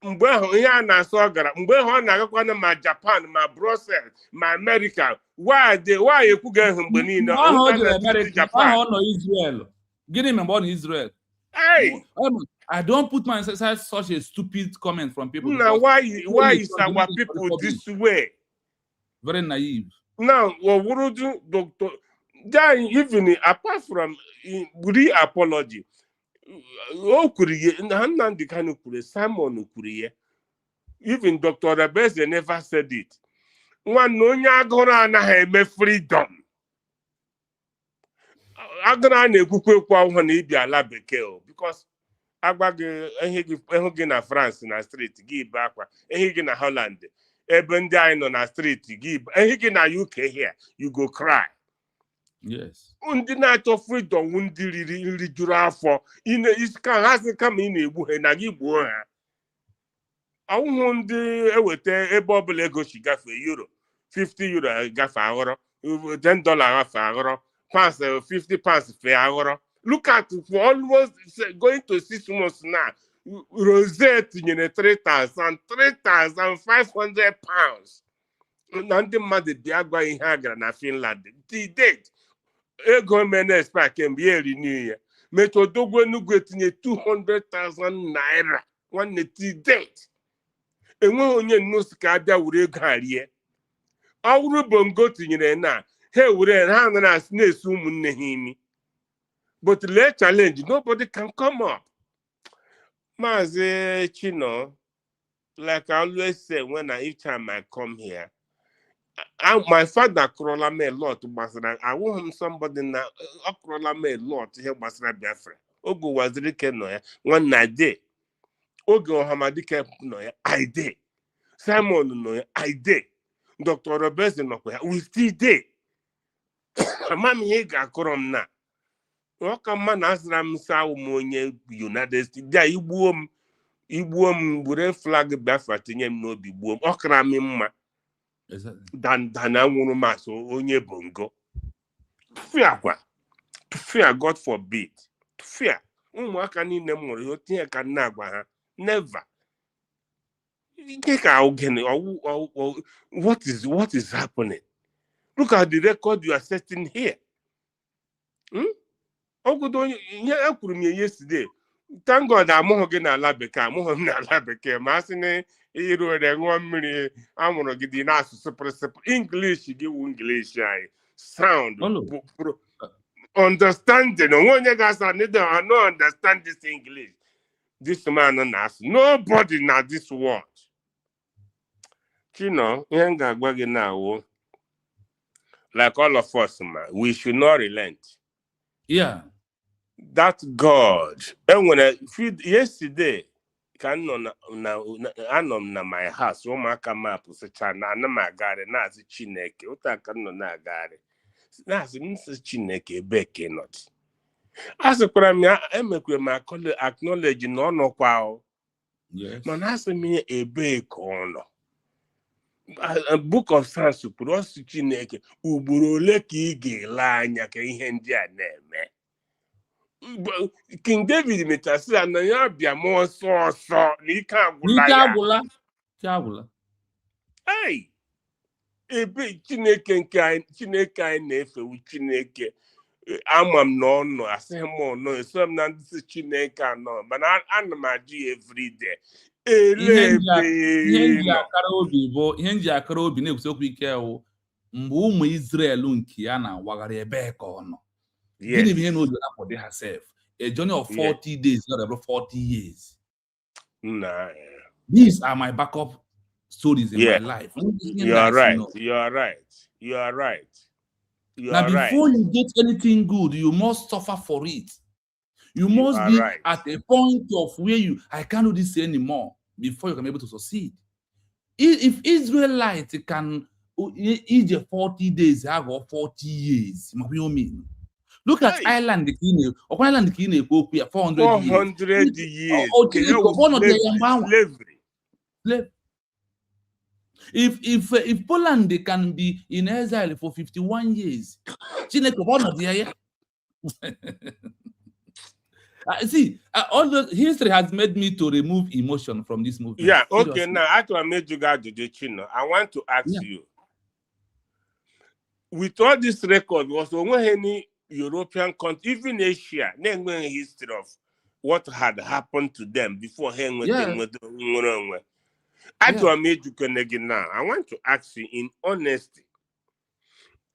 mgbe ahụ ihe a na-asọ ọ gara mgbe ahụ ọ na-agakwana ma Japan ma Brussels ma America nwaanyị ekwughị ahụ mgbe niile Japan ọ nọ Israel gịnị mgbe ọ nọ Israel I don't put myself such a stupid comment from people. Now, why is our people this way? Very naive. Now, what would you, Doctor? Then, even apart from apology, Simon even Dr. Rebeze never said it. One no nyagora na heme freedom. Agora na ekukwe kwa ho na ibi ala bekee because agbaghị ehụ gị na France na street gị ibe akwa ehị gị na Holland ebe ndị anyị nọ na street gị ehị gị na UK here you go cry. Yes. Ndị na-achọ freedom ndị riri nri juru afọ ka ha sị kama ị na-egbu ha na gị gbuo ha. Ọwụhụ ndị eweta ebe ọbụla ego si gafee euro 50 euro gafe aghọrọ $10 gafe aghọrọ pounds 50 pounds fe aghọrọ. Look at for almost going to 6 months now. Rosette tinyere 3,500 pounds. Na ndị mmadụ bịa gwa ihe a gara na Finland. The date ego mene expect kemgbe eri new year. Metodogwe Enugu etinye 200,000 naira. Nwanne the date. Enweghị onye nnosi ka abịa were ego a rie. Ọ bụrụ bongo tinyere na ha were ha na-esi ụmụnne ha imi. But the challenge, nobody can come up. Mazi Chino, like I always say when each time I come here, my father crawled me a lot to Basra. I want somebody now crawled me a lot to help Basra Biafra. Ogo was the Kenoya, one night day. Ogo Hamadike Noya, I did. Simon Noya, I did. Dr. Roberts Noya, we still did. Mammy Higa Korom na. Ọka mma na asịra m saa onye United States dia igbuo m were flag Biafra tinye m n'obi gbuo m ọkara m mma dan anwụrụ masị onye bongo fear God forbid fear ụmụaka niile m nwere ihe tinye ka nna agwa ha never ike ka ogene what is happening? Look at the record you are setting here. Ogodo ihe ekwuru m yesterday. Thank God amụghị gị n'ala bekee amụghị m n'ala bekee ma asị na iru ere ṅụọ mmiri amụrụ gị dị n'asụsụ prịnsịpal English gị wu English anyị sound understanding onwe onye ga-asa I no understand this English this man na-asụ nobody na this world. Chino ihe m ga-agwa gị na awụ like all of us we should not relent. Yeah. That God. Yesterday, anọ m na my house, ụmụaka mapụ sịcha na ana m agagharị na-asị Chineke, otu aka nọ na-agagharị na-asị m sị Chineke ebe ka nọt. Asịkwara m ya emekwere m acknowledge na ọ nọkwa mana asị m ya ebe ka ọ nọ. Book of Psalms kwuru ọsị Chineke ugboro ole ka ị ga-ele anya ka ihe ndị a na-eme. King David mechasị na ya bịa m ọsọ na ike agwụla ya. Hey, ebe Chineke anyị na-efewu Chineke ama m na ọ nọ asịghị m ọnọ eso m na ndị Chineke anọ mana ana m ajụ ya everyday. Ihe nji akara obi na-ekwusi okwu ike wụ mgbe ụmụ Israel nke ya na-awagharị ebe ka ọ nọ. Gịnị bụ ihe na oji for they herself? A journey of 40 days, not every 40 years. Nah. These are my backup stories in my life. You are right. Now, before you get anything good, you must suffer for it. You must be right. at a point of where I can't do this anymore before you can be able to succeed. If Israelites can each 40 days have or 40 years, look at Ireland, or Ireland, 400 years. Slavery. If Poland can be in exile for 51 years, see, all the history has made me to remove emotion from this movement. Yeah, okay. Seriously. Now, after I made you guys the chino, I want to ask you. With all this record, was there any European country, even Asia, history of what had happened to them before After I made you again now, I want to ask you in honesty.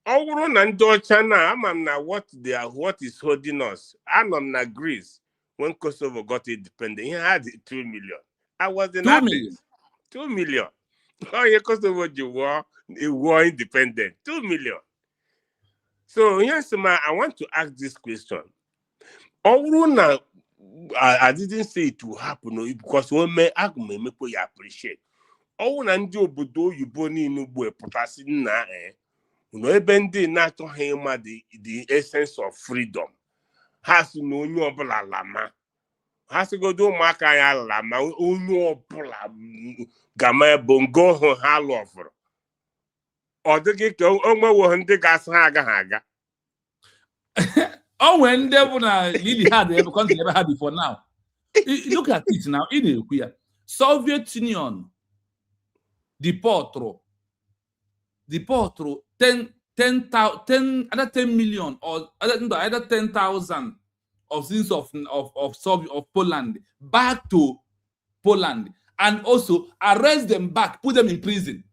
What is holding us? I'm not Greece. When Kosovo got independent, he had 2 million. I was in Athens. 2 million. Oh, yeah, Kosovo war independent. 2 million. So yes, I want to ask this question. I didn't say it will happen because when me appreciate. All and do obodo oyibo niile ugbu pụtasị nna ebe ndị na-achọghị ịma the essence of freedom. Ha si na onye ọbụla lama. Ha sigodo ụmụaka ya lama onye ọbụla gama bongo hụ ha lọfụrụ. Ọ dịghị ka onwewo ndị ga-asị ha agaghị aga. Oh, when they really had the country never had before now. Look at it now. In the Soviet Union, deport 10 million or either 10,000 of citizens of Poland back to Poland and also arrest them back, put them in prison.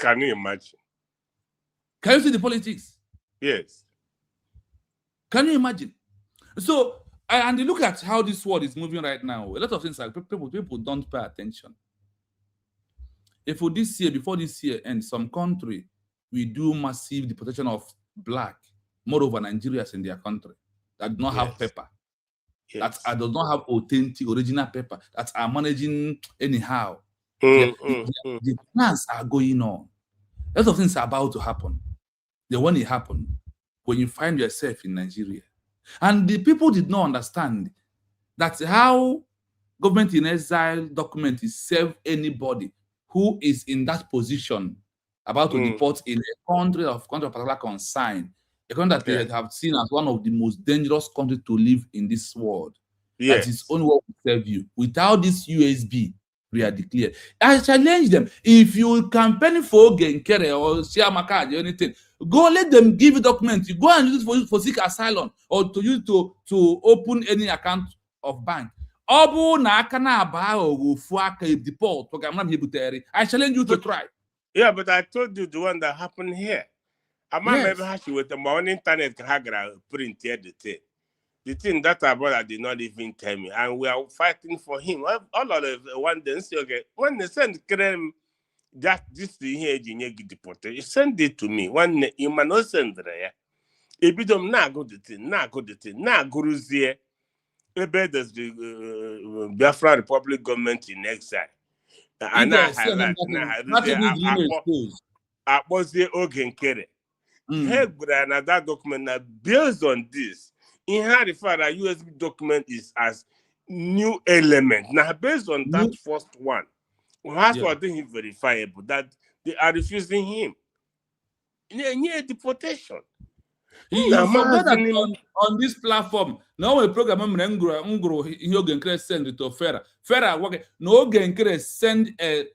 Can you imagine? Can you see the politics? Yes. Can you imagine? So, and you look at how this world is moving right now. A lot of things like people don't pay attention. If for this year, before this year ends, some country we do massive deportation of black, moreover Nigerians in their country that do not have paper, that does not have authentic original paper, that are managing anyhow. The plans are going on. A lot of things are about to happen. Then when it happened, when you find yourself in Nigeria, and the people did not understand that's how government in exile document is serve anybody who is in that position about to deport in a country of particular concern, a country that they have seen as one of the most dangerous countries to live in this world. That its own work will serve you. Without this USB, we are declared. I challenge them. If you campaign for Genkere or Siamaka or anything, go let them give you documents. You go and use it for seek asylum or to use to open any account of bank. I challenge you to try. Yeah, but I told you the one that happened here. I remember how she with the on internet print here the thing that our brother did not even tell me, and we are fighting for him. All of the one day say okay, when they send them that this thing here deported, you send it to me. One you might not send there. If you don't go the thing, go here. Maybe there's the Biafra Republic government in exile. And I highlight I was the Ogenkere. Hey, another document now based on this. In how the fact that USB document is as new element. Now, based on that first one, that's what I think is verifiable that they are refusing him. Near deportation. You forgot that on this platform, now a program send it to Farah. No Genkere send a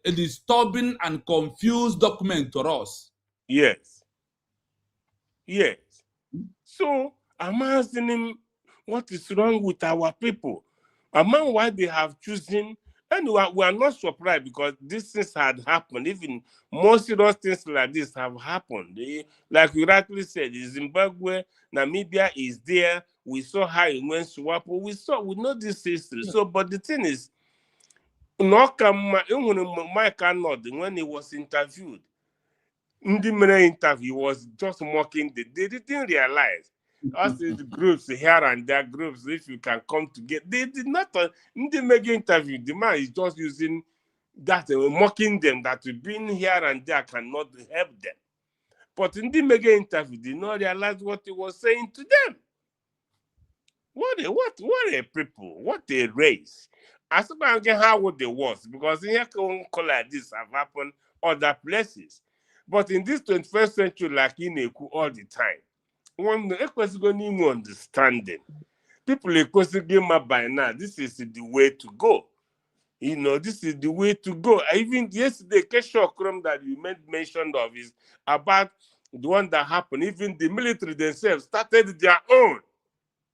disturbing and confused document to us. Yes. So I'm asking him what is wrong with our people. Among why they have chosen, and we are not surprised because these things had happened. Even more serious things like this have happened. Like you rightly said, Zimbabwe, Namibia is there. We saw how it went Swapo. We know this history. So, but the thing is, Mike Arnold, when he was interviewed, in the interview, he was just mocking. They didn't realize us the groups here and there groups, if you can come together. They did not, in the mega interview, the man is just using that, mocking them that being here and there cannot help them. But in the mega interview, they did not realize what he was saying to them. What a people, what a race. I still don't get how would they was, because here call like this have happened other places. But in this 21st century, like in Eku all the time, when the going understanding, people are questioning by now, this is the way to go. You know, this is the way to go. Even yesterday, Keshaw Krum that you mentioned of is about the one that happened. Even the military themselves started their own.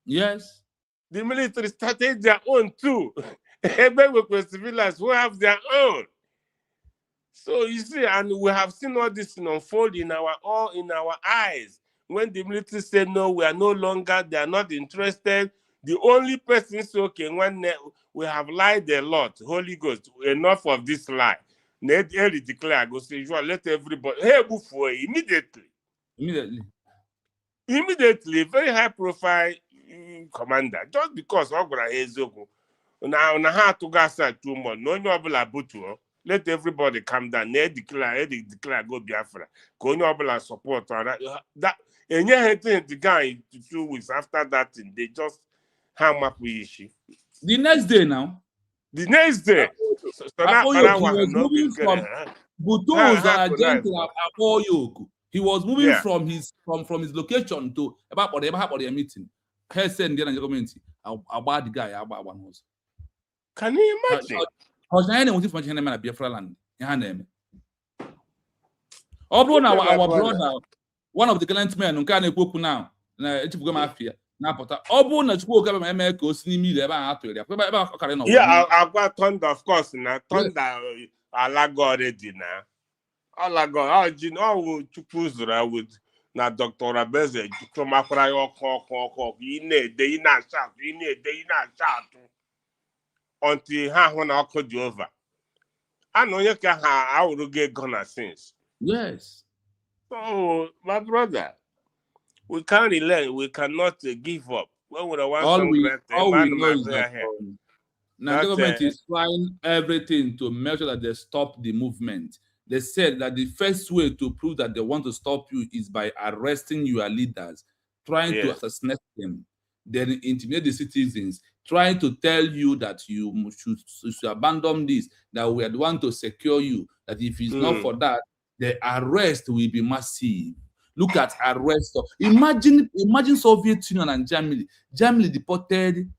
Yes. The military started their own too. With civilians who have their own. So you see, and we have seen all this unfold in our eyes. When the military said no, we are no longer, they are not interested. The only person said, okay, when we have lied a lot, Holy Ghost, enough of this lie. Ned early declare, go say, let everybody, hey, before immediately. Immediately, very high profile commander, just because Ogura Ezogo, now how to go outside 2 months, no obula butu, let everybody come down, they declare go Biafra, go obula support that and yet the guy 2 weeks after that thing, they just ham up with issue. The next day now. The next day. So now he was moving from Butos and Argentina. He was moving from his location to about the meeting. Send the government about the guy about one house. Can you imagine? Our brother, one of the gallant men, now, yeah, I've got thunder, of course. Now thunder, I like already now. I like God. Oh, Chukuzra with now Dr. Rabeze, Chumakra, you need they not shout, until when I called you over. I know you can have I will get gonna since. Yes. So, my brother, we can't relent, we cannot give up. When we want all some we great know man is that now government is trying everything to make sure that they stop the movement. They said that the first way to prove that they want to stop you is by arresting your leaders, trying to assassinate them, then intimidate the citizens, trying to tell you that you should abandon this, that we are the one to secure you, that if it's not for that, the arrest will be massive. Look at arrest. Imagine Soviet Union and Germany. Germany deported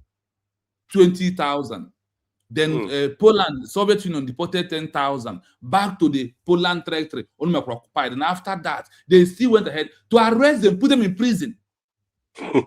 20,000. Then Poland, Soviet Union deported 10,000 back to the Poland territory, only occupied. And after that, they still went ahead to arrest them, put them in prison. My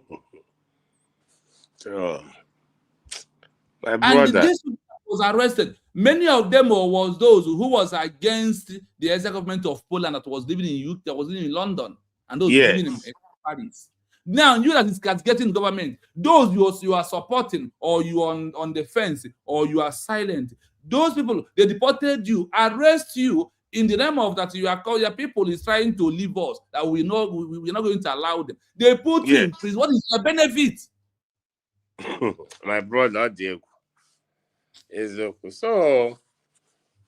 brother. And this was arrested. Many of them was those who was against the exile government of Poland that was living in UK, that was living in London, and those living in Paris. Now you that is getting government, those you are supporting, or you are on the fence, or you are silent, those people, they deported you, arrest you in the name of that you are called, your people is trying to leave us, that we're not going to allow them. They put you in prison. What is your benefit? My brother, Diego. So,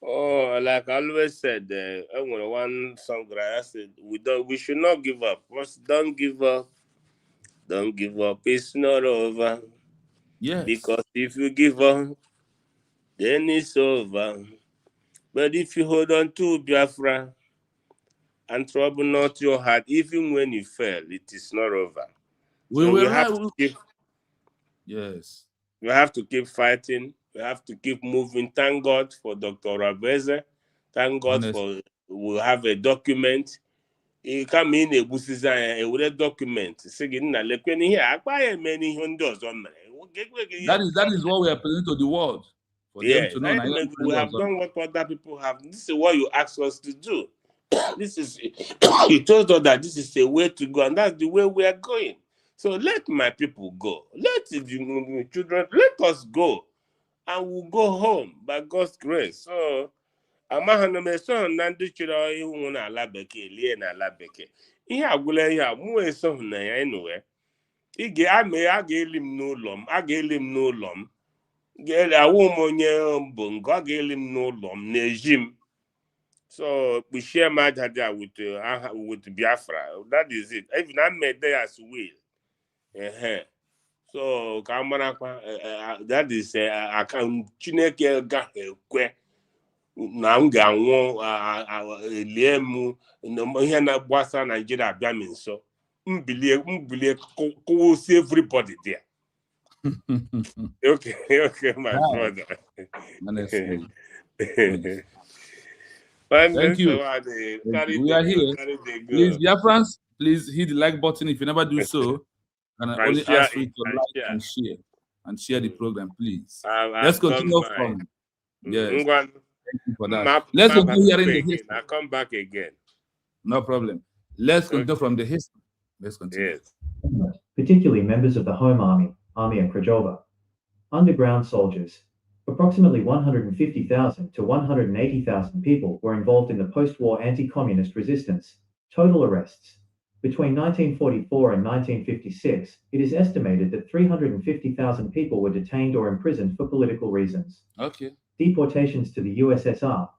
like I always said, one song I said, we should not give up. First, don't give up. Don't give up. It's not over. Yes. Because if you give up, then it's over. But if you hold on to Biafra and trouble not your heart, even when you fail, it is not over. We have to keep fighting. We have to keep moving. Thank God for Dr. Rabeze. Thank God for we have a document. He come in a document. That is what we are presenting to the world. For them to know. We have done what other people have. This is what you asked us to do. This is you told us that this is a way to go, and that's the way we are going. So let my people go. Let the children, let us go. And we'll go home by God's grace. So amahanome Nandi chiro ihu na ala bekee lie na ala bekee. Ihe agwụla ihe a mụ eso na ya anyway. a ga-eli m n'ụlọ m, a ga-eli m n'ụlọ m, awụ m onye bụ nke a ga-eli m n'ụlọ m na-eji m. So kpuchie m aja dị with Biafra. That is it. Even I made there as will. So ka marakwa that is aka Chineke ga-ekwe na m ga-anwụ elie m ihe na-gbasa Nigeria abịa m nso. Mbilie kụwụsi everybody there. Okay, my brother. Honestly. Thank you. We are here. Please, dear friends, please hit the like button if you never do so. And I only ask you to like and share the program, please. Let's continue from. Yes. Thank you for that. Let's continue hearing the history. I'll come back again. No problem. Let's continue from the history. Let's continue. Yes. Particularly members of the Home Army, Armia Krajova. Underground soldiers. Approximately 150,000 to 180,000 people were involved in the post-war anti-communist resistance. Total arrests. Between 1944 and 1956, it is estimated that 350,000 people were detained or imprisoned for political reasons. Okay. Deportations to the USSR.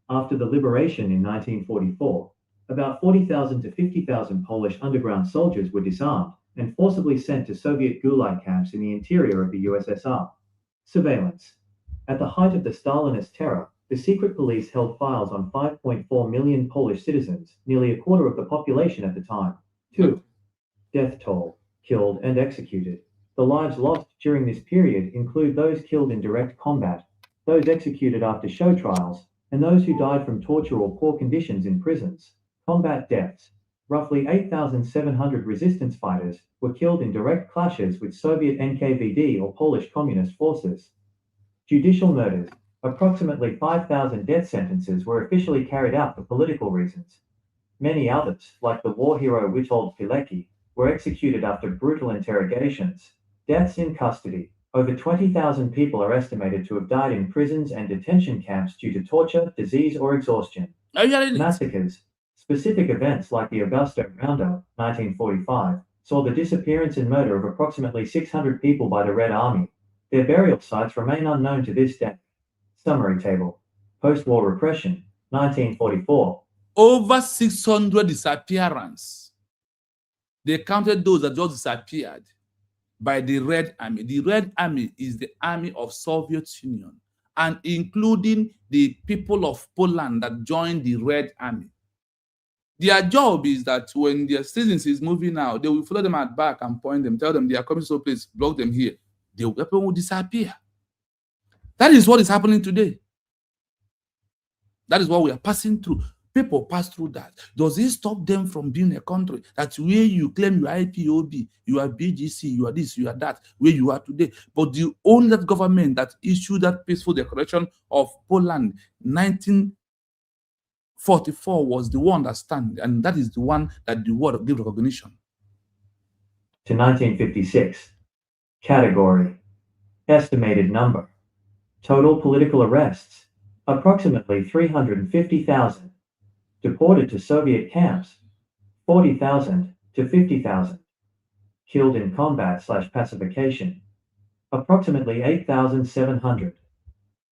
After the liberation in 1944, about 40,000 to 50,000 Polish underground soldiers were disarmed and forcibly sent to Soviet gulag camps in the interior of the USSR. Surveillance. At the height of the Stalinist terror, the secret police held files on 5.4 million Polish citizens, nearly a quarter of the population at the time. 2. Death toll. Killed and executed. The lives lost during this period include those killed in direct combat, those executed after show trials, and those who died from torture or poor conditions in prisons. Combat deaths. Roughly 8,700 resistance fighters were killed in direct clashes with Soviet NKVD or Polish Communist forces. Judicial murders. Approximately 5,000 death sentences were officially carried out for political reasons. Many others, like the war hero Witold Pilecki, were executed after brutal interrogations. Deaths in custody. Over 20,000 people are estimated to have died in prisons and detention camps due to torture, disease, or exhaustion. Massacres. Specific events like the Augusto Roundup, 1945, saw the disappearance and murder of approximately 600 people by the Red Army. Their burial sites remain unknown to this day. Summary table. Post-war repression, 1944. Over 600 disappearance. They counted those that just disappeared by the Red Army. The Red Army is the army of Soviet Union, and including the people of Poland that joined the Red Army. Their job is that when their citizens is moving out, they will follow them at back and point them, tell them they are coming to a place, block them here. The weapon will disappear. That is what is happening today. That is what we are passing through. People pass through that. Does it stop them from being a country that where you claim you are IPOB, you are BGC, you are this, you are that, where you are today? But the only government that issued that peaceful declaration of Poland 1944 was the one that stand, and that is the one that the world gave recognition. To 1956. Category. Estimated number. Total political arrests. Approximately 350,000. Deported to Soviet camps. 40,000 to 50,000. Killed in combat/pacification. Approximately 8,700.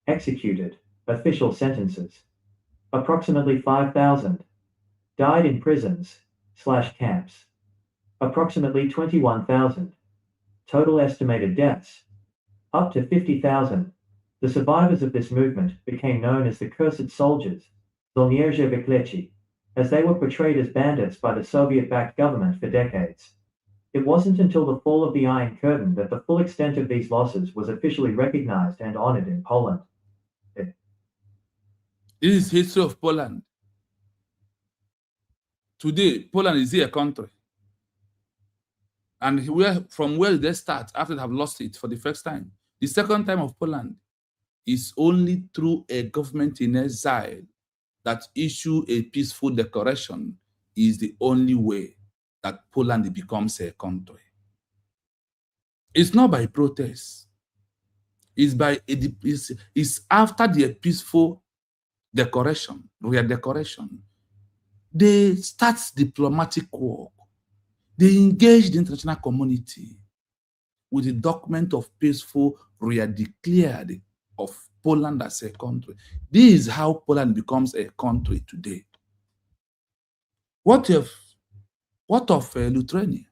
Executed. Official sentences. Approximately 5,000. Died in prisons/camps. Approximately 21,000. Total estimated deaths. Up to 50,000. The survivors of this movement became known as the Cursed Soldiers, Żołnierze Wykleci, as they were portrayed as bandits by the Soviet-backed government for decades. It wasn't until the fall of the Iron Curtain that the full extent of these losses was officially recognized and honored in Poland. This is history of Poland. Today, Poland is a country. And from where they start after they have lost it for the first time? The second time of Poland is only through a government in exile that issue a peaceful declaration is the only way that Poland becomes a country. It's not by protest. It's after the peaceful declaration, redecoration. They start diplomatic work. They engaged the international community with the document of peaceful re-declared of Poland as a country. This is how Poland becomes a country today. What of Lithuania?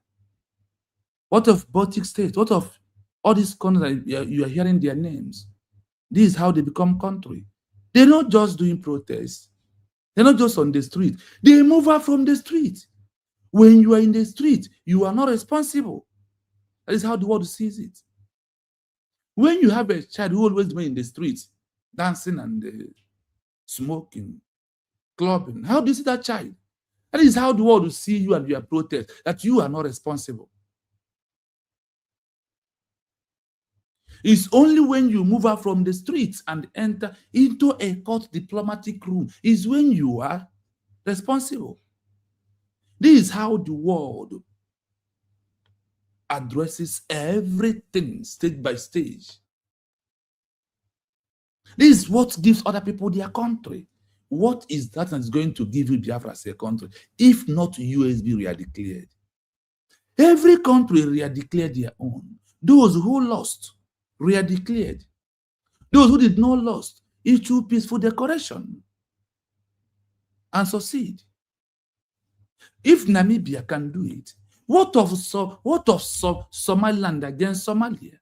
What of Baltic states? What of all these countries that you are hearing their names? This is how they become country. They're not just doing protests. They're not just on the street. They move out from the street. When you are in the street, you are not responsible. That is how the world sees it. When you have a child who always be in the streets, dancing and smoking, clubbing, how do you see that child? That is how the world will see you and your protest, that you are not responsible. It's only when you move out from the streets and enter into a court diplomatic room is when you are responsible. This is how the world addresses everything stage by stage. This is what gives other people their country. What is that that's going to give you Biafra as a country, if not USB re-declared? Every country re-declared their own. Those who lost re-declared. Those who did not lost issue peaceful declaration and succeed. If Namibia can do it, what of Somaliland against Somalia?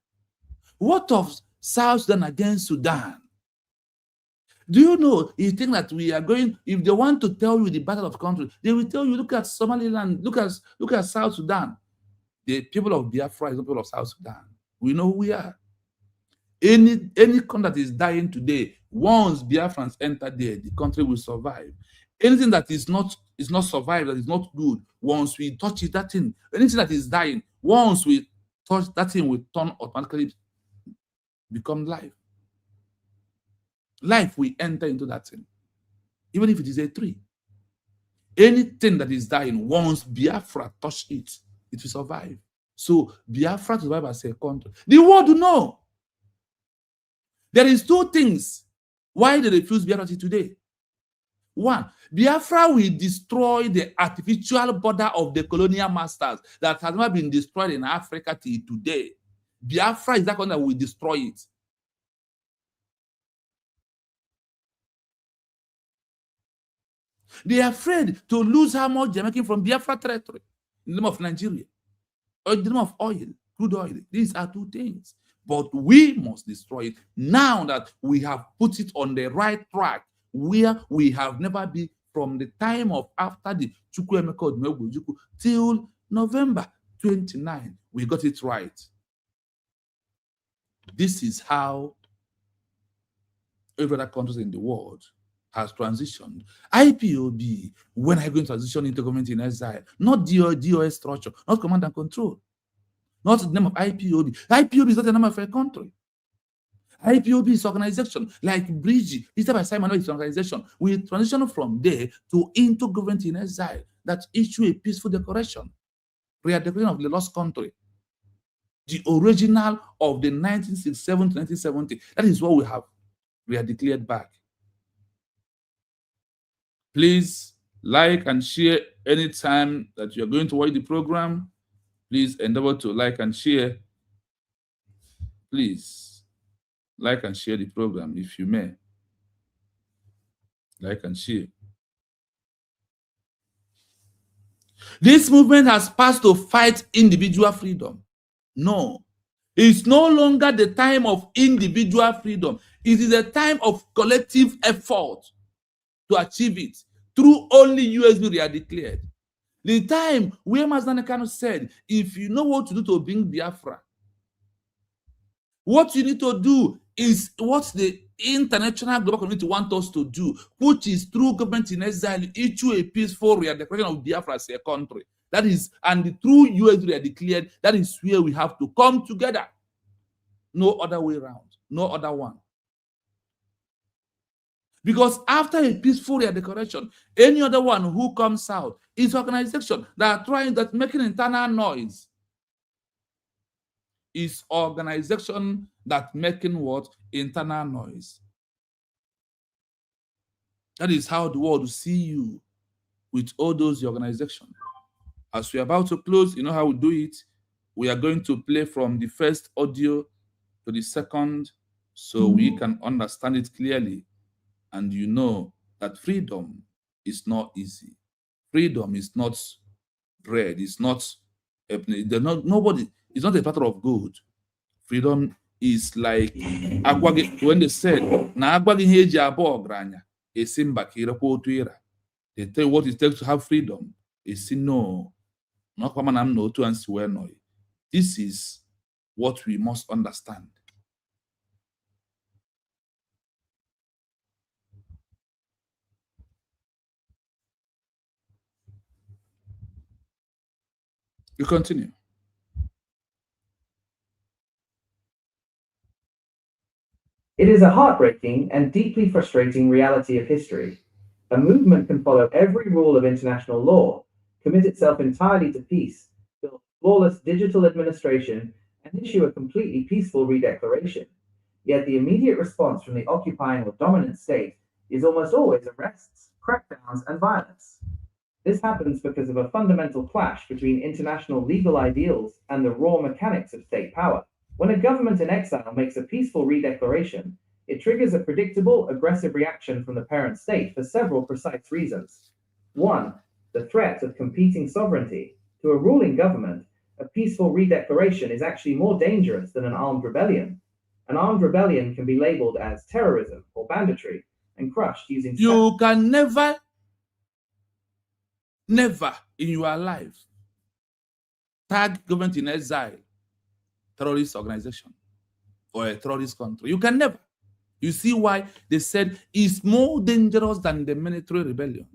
What of South Sudan against Sudan? Do you know, you think that we are going, if they want to tell you the battle of country, they will tell you, look at Somaliland, look at South Sudan. The people of Biafra is the people of South Sudan. We know who we are. Any country that is dying today, once Biafrans enter there, the country will survive. Anything that is not survived, that is not good, once we touch it, that thing, anything that is dying, once we touch that thing, will turn automatically become life. Life will enter into that thing, even if it is a tree. Anything that is dying, once Biafra touch it, it will survive. So Biafra to survive as a country. The world will know. There is two things why they refuse Biafra today. One, Biafra will destroy the artificial border of the colonial masters that has not been destroyed in Africa till today. Biafra is that one that will destroy it. They are afraid to lose how much they're making from Biafra territory in the name of Nigeria, or in the name of oil, crude oil. These are two things. But we must destroy it now that we have put it on the right track, where we have never been from the time of after the Chukwuemeka till November 29. We got it right. This is how every other countries in the world has transitioned. IPOB, when are you going to transition into government in exile? Not DOS structure, not command and control. Not the name of IPOB. IPOB is not the name of a country. IPOB is organization like Bridge, Easter by Simon is organization. We transition from there to into government in exile that issue a peaceful declaration, re-declaration of the lost country. The original of the 1967 to 1970. That is what we have re-declared back. Please like and share anytime that you're going to watch the program. Please endeavor to like and share. Please like and share the program if you may. Like and share. This movement has passed to fight individual freedom. No, it's no longer the time of individual freedom. It is a time of collective effort to achieve it through only USB re-declared. The time where Mazda Kano said, if you know what to do to bring Biafra, what you need to do is what the international global community wants us to do, which is through government in exile, issue a peaceful re-declaration of Biafra as a country. That is, and through USB re-declared, that is where we have to come together. No other way around, no other one. Because after a peaceful declaration, any other one who comes out is organization that are trying, that making internal noise. Is organization that making what? Internal noise. That is how the world will see you with all those organizations As we're about to close, you know how we do it. We are going to play from the first audio to the second so we can understand it clearly. And you know that freedom is not easy. Freedom is not bread. It's not, nobody, it's not a matter of gold. Freedom is like, when they said, na agwagi ihe eji abụọ ọgaranya, esi mba ka irekwa otu ịra. They tell you what it takes to have freedom. Esi no, this is what we must understand. You continue. It is a heartbreaking and deeply frustrating reality of history. A movement can follow every rule of international law, commit itself entirely to peace, build flawless digital administration, and issue a completely peaceful redeclaration. Yet the immediate response from the occupying or dominant state is almost always arrests, crackdowns, and violence. This happens because of a fundamental clash between international legal ideals and the raw mechanics of state power. When a government in exile makes a peaceful redeclaration, it triggers a predictable, aggressive reaction from the parent state for several precise reasons. 1. The threat of competing sovereignty. To a ruling government, a peaceful redeclaration is actually more dangerous than an armed rebellion. An armed rebellion can be labeled as terrorism or banditry and crushed using... You can never in your life tag government in exile terrorist organization or a terrorist country. You can never. You see why they said it's more dangerous than the military rebellion.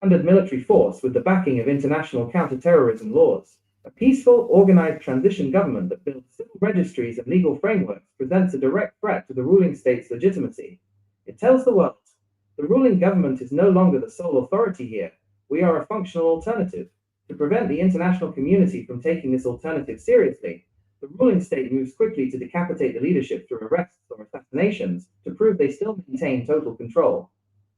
Military force with the backing of international counterterrorism laws. A peaceful, organized transition government that builds civil registries and legal frameworks presents a direct threat to the ruling state's legitimacy. It tells the world, the ruling government is no longer the sole authority here. We are a functional alternative. To prevent the international community from taking this alternative seriously, the ruling state moves quickly to decapitate the leadership through arrests or assassinations to prove they still maintain total control.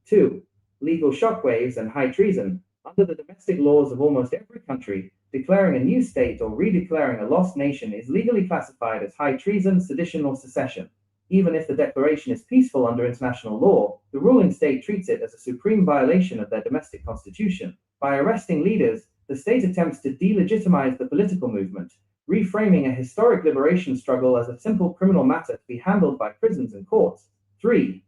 2. Legal shockwaves and high treason. Under the domestic laws of almost every country, declaring a new state or redeclaring a lost nation is legally classified as high treason, sedition, or secession. Even if the declaration is peaceful under international law, the ruling state treats it as a supreme violation of their domestic constitution. By arresting leaders, the state attempts to delegitimize the political movement, reframing a historic liberation struggle as a simple criminal matter to be handled by prisons and courts. 3.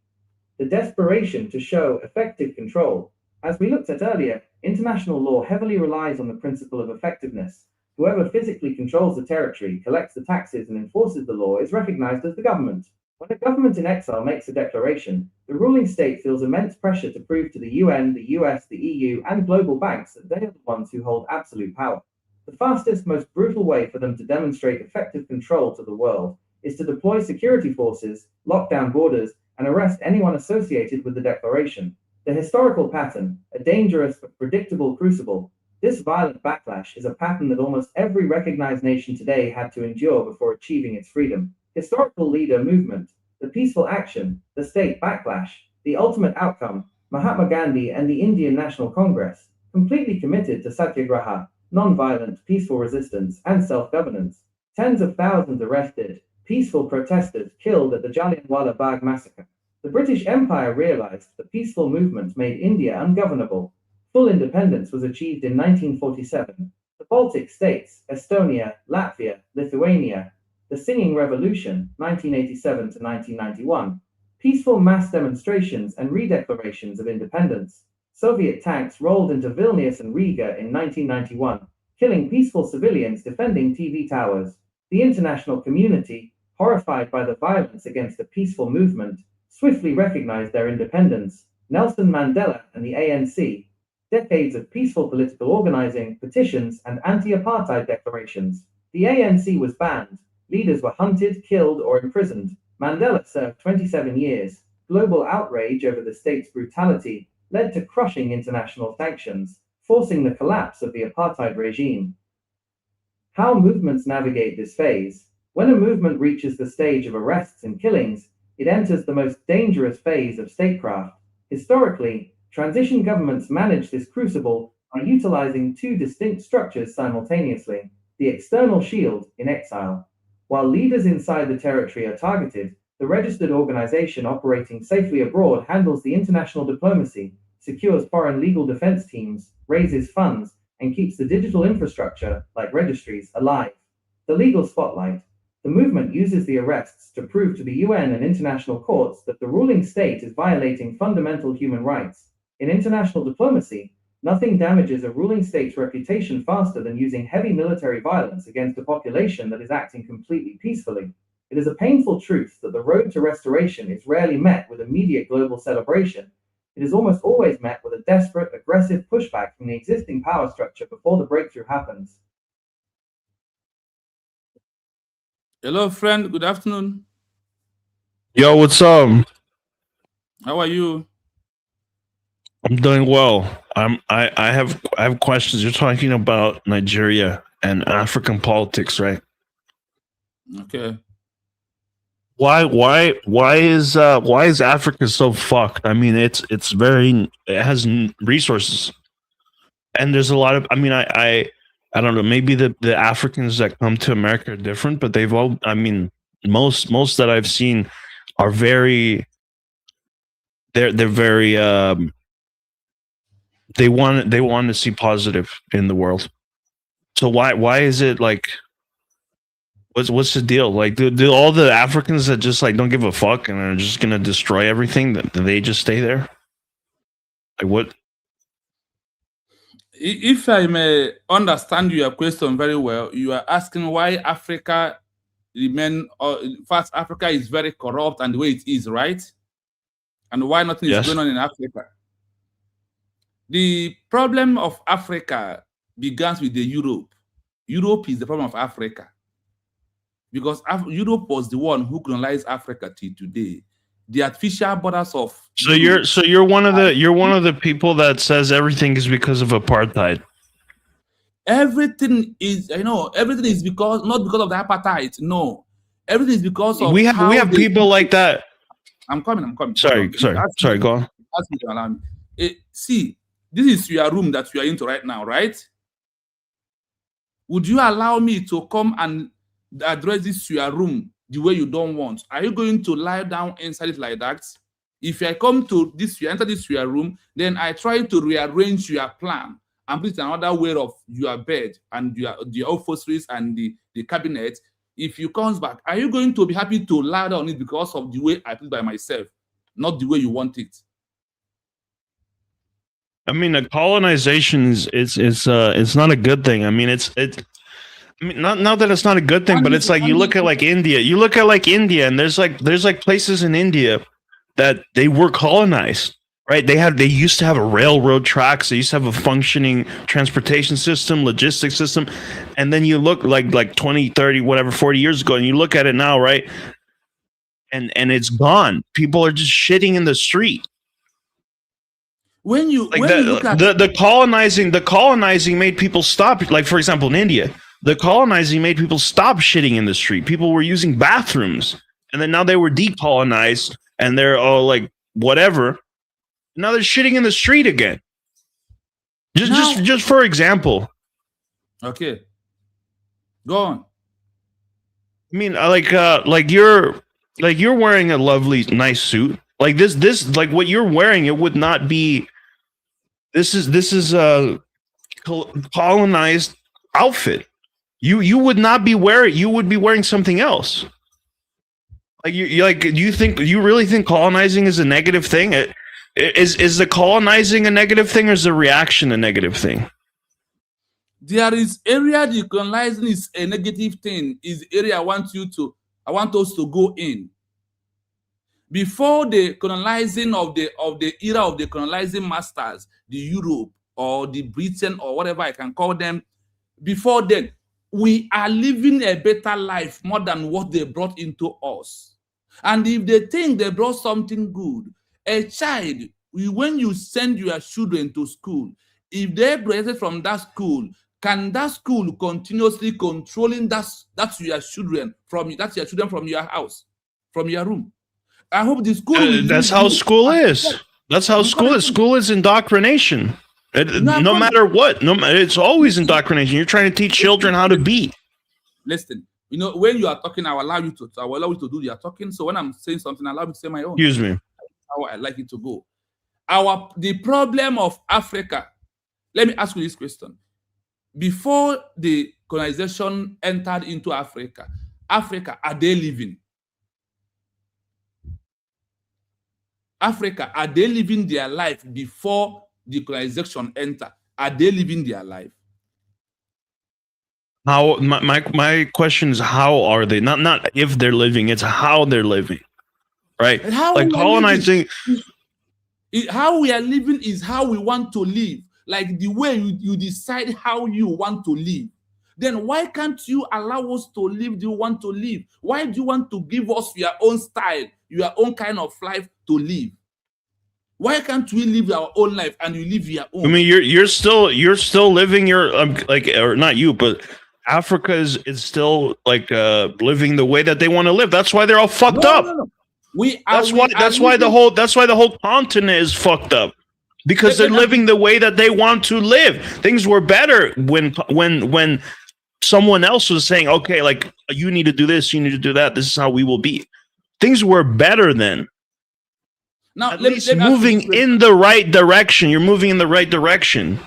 The desperation to show effective control. As we looked at earlier, international law heavily relies on the principle of effectiveness. Whoever physically controls the territory, collects the taxes, and enforces the law is recognized as the government. When a government in exile makes a declaration, the ruling state feels immense pressure to prove to the UN, the US, the EU, and global banks that they are the ones who hold absolute power. The fastest, most brutal way for them to demonstrate effective control to the world is to deploy security forces, lock down borders, and arrest anyone associated with the declaration. The historical pattern, a dangerous but predictable crucible, this violent backlash is a pattern that almost every recognized nation today had to endure before achieving its freedom. Historical leader movement, the peaceful action, the state backlash, the ultimate outcome, Mahatma Gandhi and the Indian National Congress, completely committed to satyagraha, non-violent, peaceful resistance, and self-governance. Tens of thousands arrested, peaceful protesters killed at the Jallianwala Bagh massacre. The British Empire realized the peaceful movement made India ungovernable. Full independence was achieved in 1947. The Baltic states, Estonia, Latvia, Lithuania, the Singing Revolution, 1987 to 1991, peaceful mass demonstrations and redeclarations of independence. Soviet tanks rolled into Vilnius and Riga in 1991, killing peaceful civilians defending TV towers. The international community, horrified by the violence against the peaceful movement, swiftly recognized their independence. Nelson Mandela and the ANC, decades of peaceful political organizing, petitions, and anti-apartheid declarations. The ANC was banned. Leaders were hunted, killed, or imprisoned. Mandela served 27 years. Global outrage over the state's brutality led to crushing international sanctions, forcing the collapse of the apartheid regime. How movements navigate this phase. When a movement reaches the stage of arrests and killings, it enters the most dangerous phase of statecraft. Historically, transition governments manage this crucible are utilizing two distinct structures simultaneously: the external shield in exile. While leaders inside the territory are targeted, the registered organization operating safely abroad handles the international diplomacy, secures foreign legal defense teams, raises funds, and keeps the digital infrastructure, like registries, alive. The legal spotlight. The movement uses the arrests to prove to the UN and international courts that the ruling state is violating fundamental human rights. In international diplomacy, nothing damages a ruling state's reputation faster than using heavy military violence against a population that is acting completely peacefully. It is a painful truth that the road to restoration is rarely met with immediate global celebration. It is almost always met with a desperate, aggressive pushback from the existing power structure before the breakthrough happens. Hello, friend. Good afternoon. Yo, what's up? How are you? I'm doing well. I have questions. You're talking about Nigeria and African politics, right? Okay. Why is Africa so fucked? I mean, it has resources, and there's a lot of. I mean, I don't know. Maybe the Africans that come to America are different, but they've all. I mean, most that I've seen are very. They're very. They want to see positive in the world. So why is it like? What's the deal? Like, do all the Africans that just like don't give a fuck and are just gonna destroy everything, that they just stay there? Like, what? If I may understand your question very well, you are asking why Africa in fact, Africa is very corrupt and the way it is, right? And why nothing is going on in Africa. The problem of Africa begins with the Europe. Europe is the problem of Africa. Because Europe was the one who colonized Africa till today. The artificial borders of you're one of the people that says everything is because of apartheid. Everything is, everything is not because of the apartheid. No, everything is because of we have people like that. I'm coming. Sorry. Go on. Ask me to allow me. See, this is your room that you are into right now, right? Would you allow me to come and address this your room the way you don't want? Are you going to lie down inside it like that? If I come to this, you enter this your room, then I try to rearrange your plan and put another way of your bed and the upholsteries and the cabinet. If you comes back, are you going to be happy to lie down on it because of the way I put it by myself, not the way you want it? I mean, the colonization is not a good thing. I mean, I mean, not that it's not a good thing, but it's like you look at like India. You look at like India, and there's like places in India that they were colonized, right? They used to have a railroad tracks. They used to have a functioning transportation system, logistics system, and then you look like 20, 30, whatever, 40 years ago, and you look at it now, right? And it's gone. People are just shitting in the street. When you look at the colonizing made people stop. Like, for example, in India, the colonizing made people stop shitting in the street. People were using bathrooms, and then now they were decolonized, and they're all like whatever. Now they're shitting in the street again. Just for example. Okay, go on. I mean, like you're wearing a lovely, nice suit. Like this, like what you're wearing, it would not be. This is a colonized outfit. You would not be wearing. You would be wearing something else. Like do you really think colonizing is a negative thing? Is the colonizing a negative thing, or is the reaction a negative thing? There is area the colonizing is a negative thing. Is the area I want us to go in. Before the colonizing of the era of the colonizing masters, the Europe or the Britain or whatever I can call them, before then, we are living a better life more than what they brought into us. And if they think they brought something good, a child, when you send your children to school, if they graduate from that school, can that school continuously controlling that's your children from your house, from your room? I hope the school. That's how school is. That's how school is. School is indoctrination. No matter what, it's always indoctrination. You're trying to teach children how to be. Listen, when you are talking, I will allow you to do your talking. So when I'm saying something, I allow you to say my own. Excuse me. How I like it to go. The problem of Africa. Let me ask you this question. Before the colonization entered into Africa, are they living? Africa, are they living their life before the colonization entered? Are they living their life? How my question is, how are they? Not if they're living, it's how they're living, right? Like colonizing. How we are living is how we want to live. Like the way you decide how you want to live. Then why can't you allow us to live the you want to live? Why do you want to give us your own style, your own kind of life to live? Why can't we live our own life and you live your own? I mean, you're still living your or not you, but Africa is still like living the way that they want to live. That's why they're all fucked up. No. That's why the whole continent is fucked up. Because they're living the way that they want to live. Things were better when someone else was saying, okay, like you need to do this, you need to do that. This is how we will be. Things were better then. Now, at least moving in the right direction. You're moving in the right direction.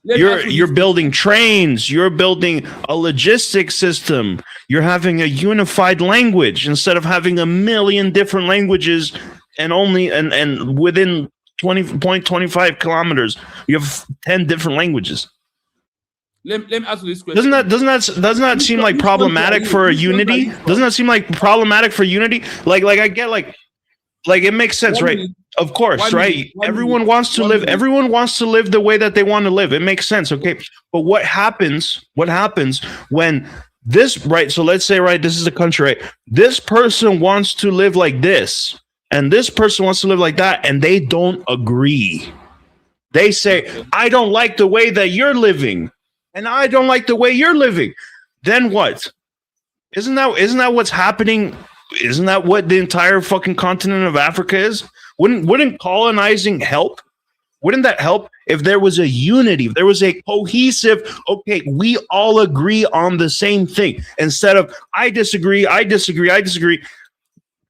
You're building trains. You're building a logistic system. You're having a unified language instead of having a million different languages and within 20.25 kilometers, you have 10 different languages. Let me ask you this question. Doesn't that seem like problematic for unity? Doesn't that seem like problematic for unity? Like I get like it makes sense, right? Of course, right? Everyone wants to live the way that they want to live. It makes sense, okay? But what happens when this, right? So let's say, right, this is a country, right? This person wants to live like this. And this person wants to live like that, and they don't agree. They say, I don't like the way that you're living, and I don't like the way you're living. Then what? Isn't that what's happening? Isn't that what the entire fucking continent of Africa is? Wouldn't colonizing help? Wouldn't that help if there was a unity, if there was a cohesive, okay, we all agree on the same thing, instead of I disagree.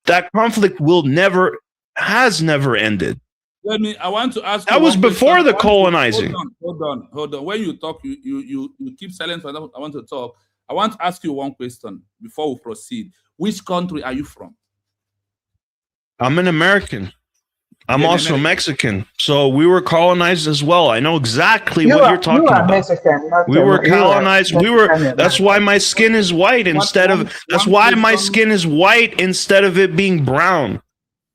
That conflict has never ended. I want to ask. That was before the colonizing. Hold on. When you talk, you keep silent. I want to talk. I want to ask you one question before we proceed. Which country are you from? I'm an American. I'm also Mexican. So we were colonized as well. I know exactly what you're talking about. Mexican, we were colonized. That's why my skin is white instead of it being brown.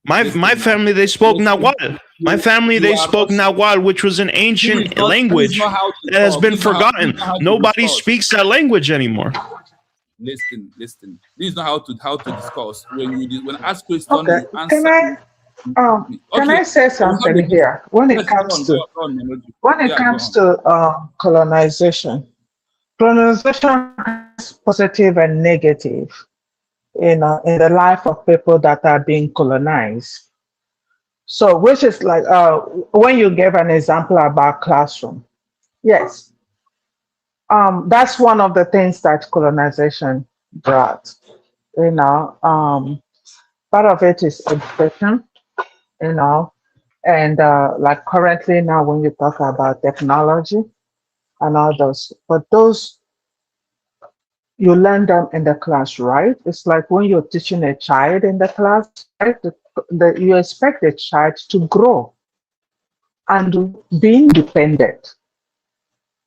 My family, they spoke Nahuatl. My family, they spoke Nahuatl, which was an ancient language that has been forgotten. Nobody speaks that language anymore. Listen. This is not how to discuss. When I ask questions, okay. You answer. Can I say something here? When it comes to colonization has positive and negative, in the life of people that are being colonized. So, which is like when you gave an example about classroom, yes, that's one of the things that colonization brought. Part of it is education. And like currently now when you talk about technology and all those, but those, you learn them in the class, right? It's like when you're teaching a child in the class, right? You expect the child to grow and be independent,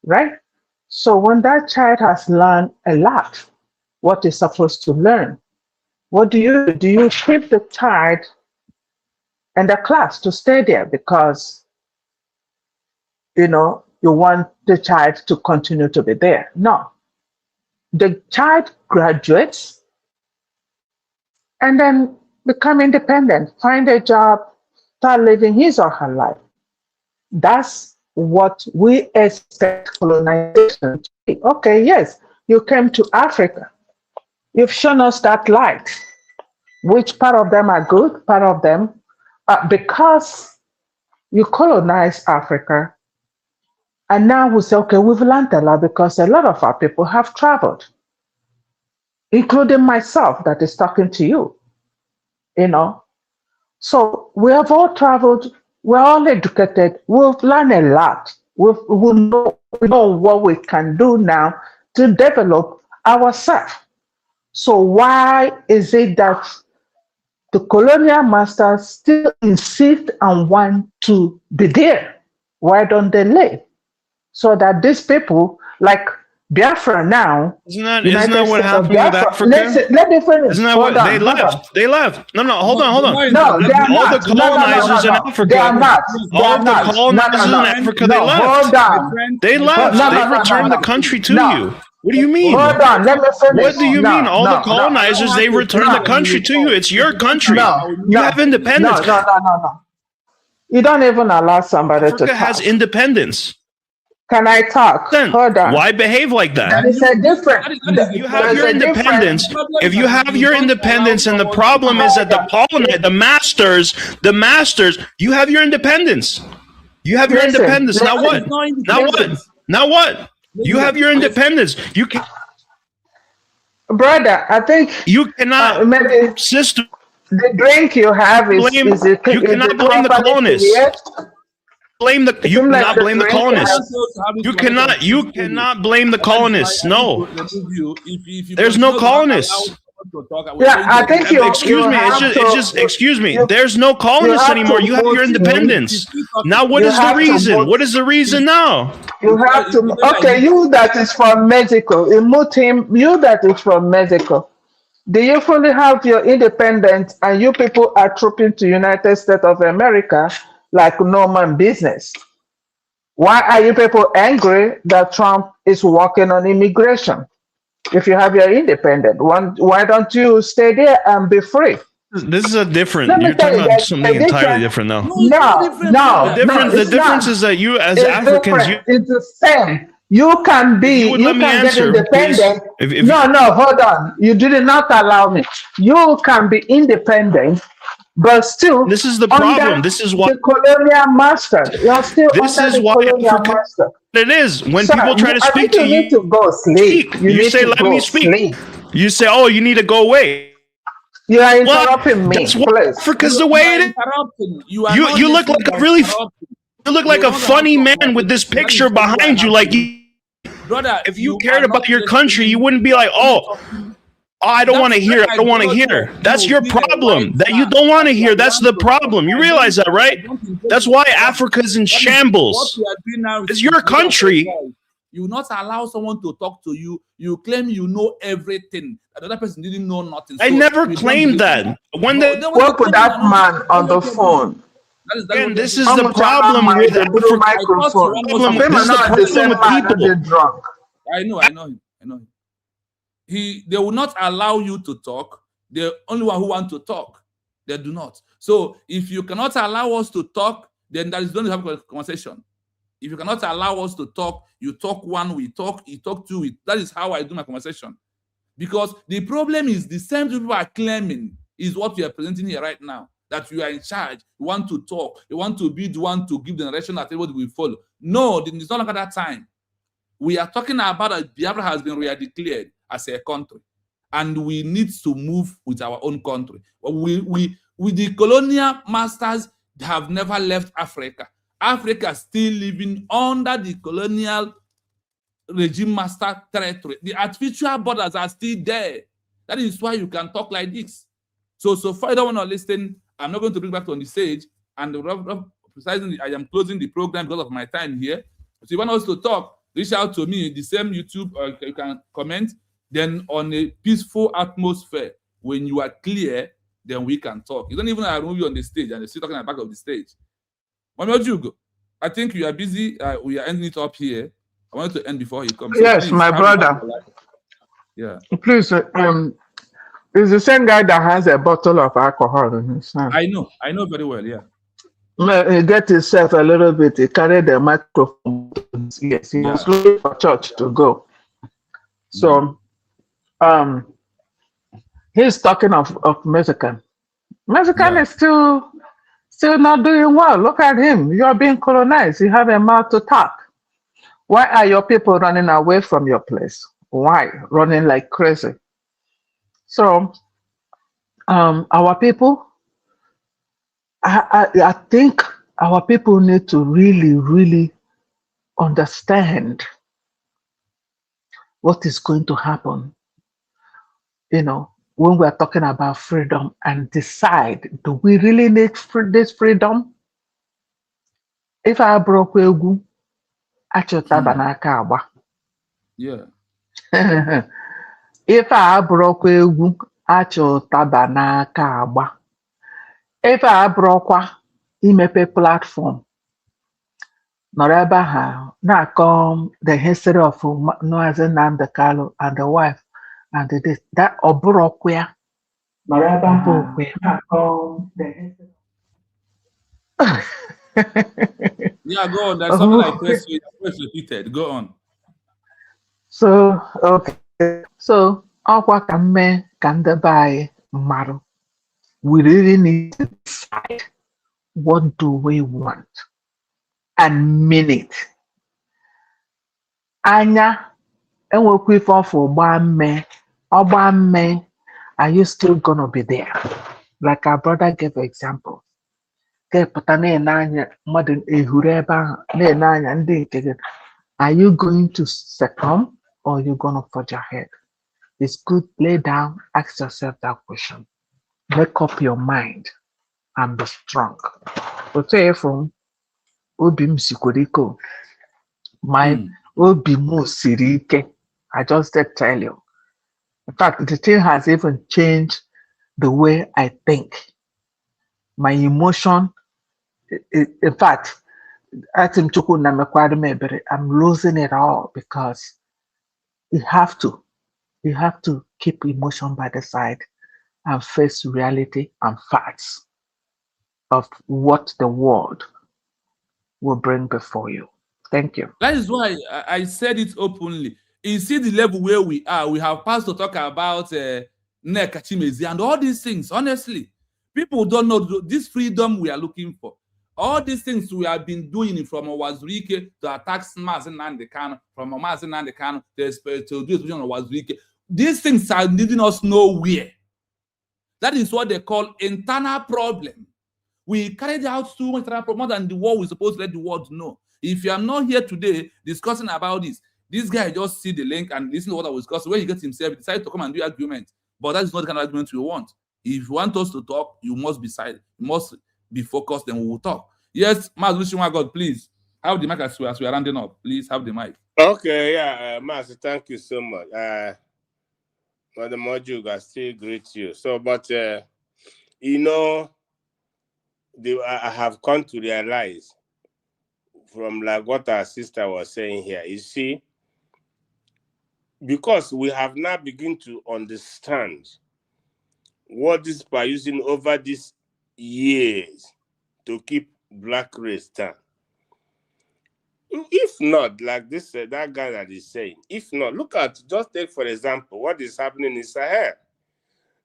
right? So when that child has learned a lot, what is supposed to learn, what do you do? Do you keep the child and the class to stay there because you want the child to continue to be there? No. The child graduates and then become independent, find a job, start living his or her life. That's what we expect colonization to be. Okay, yes, you came to Africa. You've shown us that light. Which part of them are good, part of them because you colonize Africa, And now we say, okay, we've learned a lot because a lot of our people have traveled, including myself that is talking to you, you know. So we have all traveled, we're all educated, we've learned a lot. We know what we can do now to develop ourselves. So why is it that the colonial masters still insist and want to be there? Why don't they leave? So that these people, like Biafra now, Isn't that United what States of happened with Biafra. Africa? Let me finish. Isn't that Hold what on, they hold on. left? They left. No, hold on. No, they are All not. the No, no, no, no, colonizers in no. Africa. They are not. They All are the not. colonizers No, no, no. in Africa, No, they left. hold on. They left. No, no, They no, no, returned no. the country to No. you. What do you mean? Hold on. Let me finish. What do you No, mean? All the no, colonizers, they returned the country to you. It's your country. no, You have independence. no. You don't even allow somebody to Africa talk. has independence. Can I talk? Then Hold on. why behave like that? There is a difference. You have There's your a difference. independence. If you have your independence, and the problem is that the masters, you have your independence. You have your Listen, independence. Now what? listen. Now what? Now what? You have your independence. You can. Brother, I think You cannot. maybe System. the drink you have is Blame. is it, You is cannot it blame the properly colonists. created? Blame the. It You seems like cannot the blame the drink colonists. You cannot. You cannot blame the colonists. No. There's no colonists. Yeah, I think you. Excuse you me. have It's just. Excuse me. you- There's no colonists have to anymore. You have your vote independence. Now, what You is the have to reason? vote- What is the reason now? You have to. Okay, you that is from Mexico, you that is from Mexico. Do you fully have your independence and you people are trooping to United States of America like no man business? Why are you people angry that Trump is working on immigration? If you have your independence, why don't you stay there and be free? This is a different. Let me You're tell talking you, about there's something a entirely difference. different now. No, The it's difference not. is that you, as It's Africans, different. It's the same. You can if you be, would you let me can get answer, please. independent. If No, hold on. You did not allow me. You can be independent, but still this is the under problem. This is why. the colonial master. You're still This under is the why colonial Africa. master. It is when Sir, people try to I speak think to you need you. to go sleep. Speak. You You need say, to "Let go me speak." sleep. You say, "Oh, you need to go away." You are What? interrupting me, That's why please. Africa's the way it is. You look like a really. You look like a funny man with this picture behind you. Like Brother, if you cared about your country, you wouldn't be like, "Oh, I don't want to hear. I don't want to hear." That's your problem. That you don't want to hear. That's the problem. You realize that, right? That's why Africa's in shambles. It's your country. You will not allow someone to talk to you. You claim you know everything. Another person didn't know nothing. I So never we don't claimed believe that. you. When No, the then Work with that you man on the phone. That is again, what this you're is doing. the problem with the Africa. microphone. Problem- Them this are is the not the problem same with man that people. they drunk. I know him. They will not allow you to talk. The only one who want to talk. They do not. So if you cannot allow us to talk, then that is don't have a conversation. If you cannot allow us to talk, you talk one, we talk, you talk two. That is how I do my conversation. Because the problem is the same people are claiming is what we are presenting here right now. That you are in charge, you want to talk, you want to be the one to give the direction that everybody will follow. No, it's not like that time. We are talking about that Biafra has been declared as a country, and we need to move with our own country. With the colonial masters have never left Africa. Africa is still living under the colonial regime master territory. The artificial borders are still there. That is why you can talk like this. So far you don't want to listen, I'm not going to bring back on the stage. And precisely, I am closing the program because of my time here. So if you want us to talk, reach out to me, the same YouTube, you can comment. Then on a peaceful atmosphere, when you are clear, then we can talk. You don't even have to move you on the stage and you're still talking at the back of the stage. Mama Jugo, I think you are busy. We are ending it up here. I wanted to end before he comes. Yes, please, my brother. Yeah. Please, it's the same guy that has a bottle of alcohol in his hand. I know very well, yeah. He get himself a little bit, he carried the microphone. Yes, he was looking for church to go. So he's talking of Mexican. Mexican is still not doing well. Look at him. You are being colonized. You have a mouth to talk. Why are your people running away from your place? Why? Running like crazy. So, our people, I think our people need to really, really understand what is going to happen, when we're talking about freedom and decide, do we really need this freedom? If I broke egwu, achọtaba n'aka agba. Yeah. If I broke egwu, achọtaba n'aka agba. If I brokwa imepe platform, nọrọ ebe ahụ na-akọ the history of Maazị Nnamdi Kanu and the wife and that ọ bụrọkwa ya. nọrọ ebe ahụ Ọbụrọkwa ya. na-akọ the history. Yeah, go on. There's something like press repeated. Go on. So, okay. So, ọkwa ka mme ka ndị be anyị marụ. We really need to decide, what do we want and mean it. Anya enwekwa ife ọfụ gbaa mme, ọgbaa mme, are you still gonna be there? Like our brother gave example. Kepụta na-ene anya mmadụ ehuru ebe ahụ na-ene anya ndị nke gị. Are you going to succumb or you gonna forge ahead? It's good, lay down, ask yourself that question. Make up your mind and be strong. Otu efu obi m sikwara ike. My obi m siri ike. I just did tell you. In fact, the thing has even changed the way I think. My emotion, in fact, I'm losing it all because you have to keep emotion by the side and face reality and facts of what the world will bring before you. Thank you. That is why I said it openly. You see the level where we are. We have passed to talk about Nekachimezi and all these things. Honestly, people don't know this freedom we are looking for. All these things we have been doing from Wazirike to attack Mazi Nnamdi Kanu, from Mazi Nnamdi Kanu to do it on Wazirike. These things are leading us nowhere. That is what they call internal problem. We carried out too much more than the world we're supposed to let the world know. If you are not here today discussing about this guy just see the link and listen to what I was discussing. When he gets himself, he decided to come and do argument. But that is not the kind of argument we want. If you want us to talk, you must be silent. You must be focused, then we will talk. Yes, Mas God, please have the mic as we are rounding up. Please have the mic. Okay, yeah, Mas, thank you so much. Madam Moju, I still greet you. So, but I have come to realize from like what our sister was saying here, you see, because we have now begun to understand what this by using over these years to keep black race down. If not, like this, that guy that is saying, if not, look at, just take for example, what is happening in Sahel.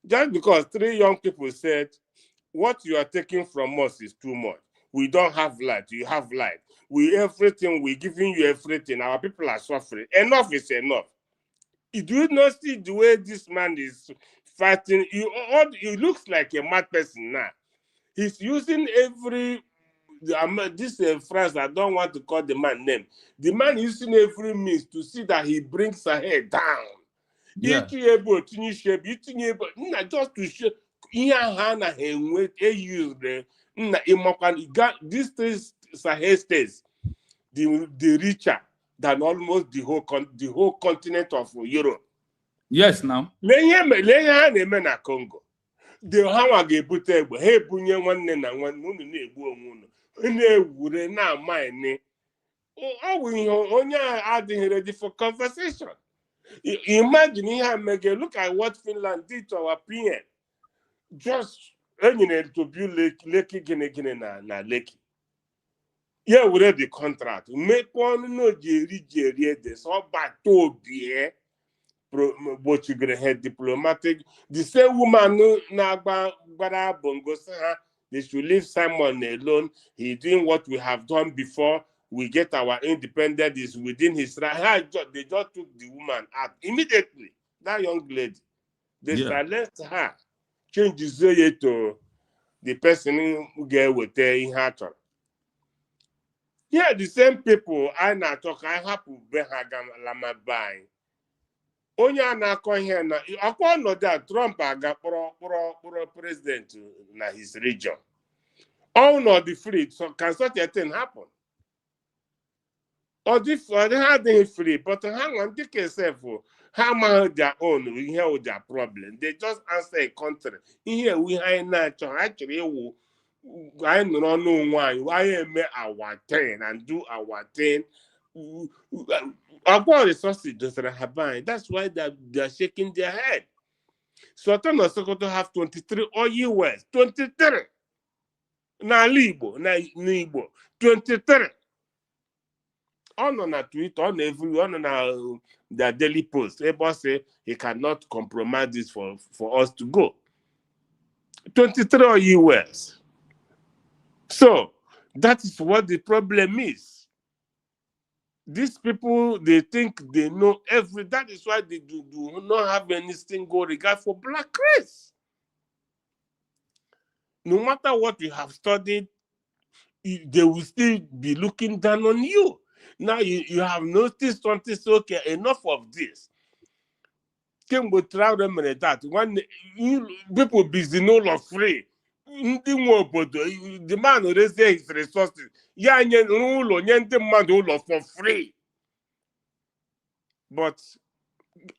Just because 3 young people said, what you are taking from us is too much. We don't have light, you have light. We're giving you everything. Our people are suffering. Enough is enough. Do you not see the way this man is fighting? He looks like a mad person now. He's using this phrase, I don't want to call the man name. The man using every means to see that he brings Sahel down. Yeah. Just to show these 3 Sahel states, the richer than almost the whole continent of Europe. Yes, now. Congo. The Hawa ga-ebute egbe, ha ebunye nwanne na nwanne unu na-egbu onwe unu. Na-ewure na-ama ọ bụ ihe onye adịghị ready for conversation. Imagine ihe mege. Look at what Finland did to our PM. Just to build Lekki gine na Lekki. Yeah, we read the contract. Make one no jeri ede so back to be what you gonna head diplomatic. The same woman na gbara bongo say they should leave Simon alone. He doing what we have done before. we get our independence is within his right. They just took the woman out immediately. That young lady, they silenced her, changed the to the person who get with in her turn. Yeah, the same people I na talk. I happen be hagam lama buy. Onye na-akọ ihe na akwa ọnọdụ a Trump aga kpọrọ president na his region. All not the free, so can such a thing happen? Or they had free, but hang on, take yourself for how much their own, we hear their problem. They just answer a country. Here we are natural. Actually, I don't know why am our 10 and do our 10. Our resources doesn't have buying. That's why they're shaking their head. So I'm not going to have 23 or US 23. Na Igbo, na Igbo 23. On Twitter, on everyone on the daily post, everybody say he cannot compromise this for us to go. 23 or US. So that is what the problem is. These people, they think they know everything. That is why they do not have any single regard for black race. No matter what you have studied, they will still be looking down on you. Now you have noticed something, so okay, enough of this. Came with travel that when people busy no law free. The man who raised his resources, for free. But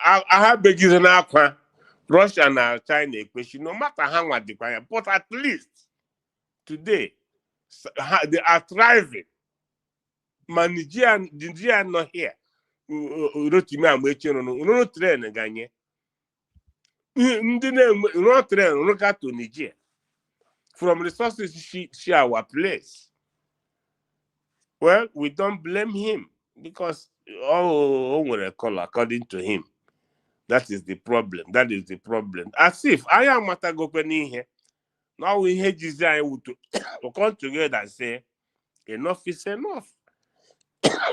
I have begun now. Russia and China, no matter how much they require, but at least today they are thriving. Nigeria not here. Rotimi amweche no train ganye. Ndi no train no ka to Nigeria. From resources she our place. Well, we don't blame him because we're call according to him. That is the problem. That is the problem. As if I am matagopeni here. Now we hear design to come together and say enough is enough.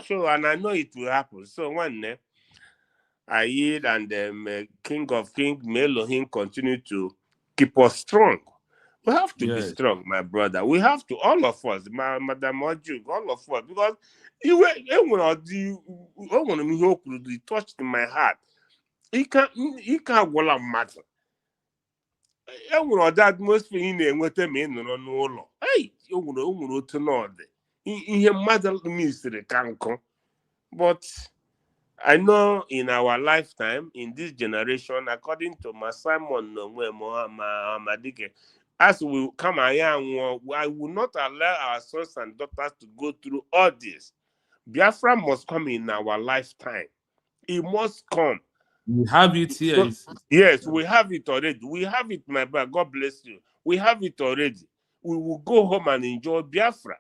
So, and I know it will happen. So one day, I hear and King of Kings, may Elohim continue to keep us strong. We have to be strong, my brother. We have to, all of us, Madam Ojuk, all of us, because it touched my heart. He can't well matter. Enwere atmosphere ị na-enweta ma ị nọrọ n'ụlọ. Hey, o nwere otu n'ọdị. Ihe mmadụ misiri ka nkụ. But I know in our lifetime, in this generation, according to my Simon Mohamadike, as we come here, I will not allow our sons and daughters to go through all this. Biafra must come in our lifetime. It must come. We have it here. Yes, we have it already. We have it, my brother. God bless you. We have it already. We will go home and enjoy Biafra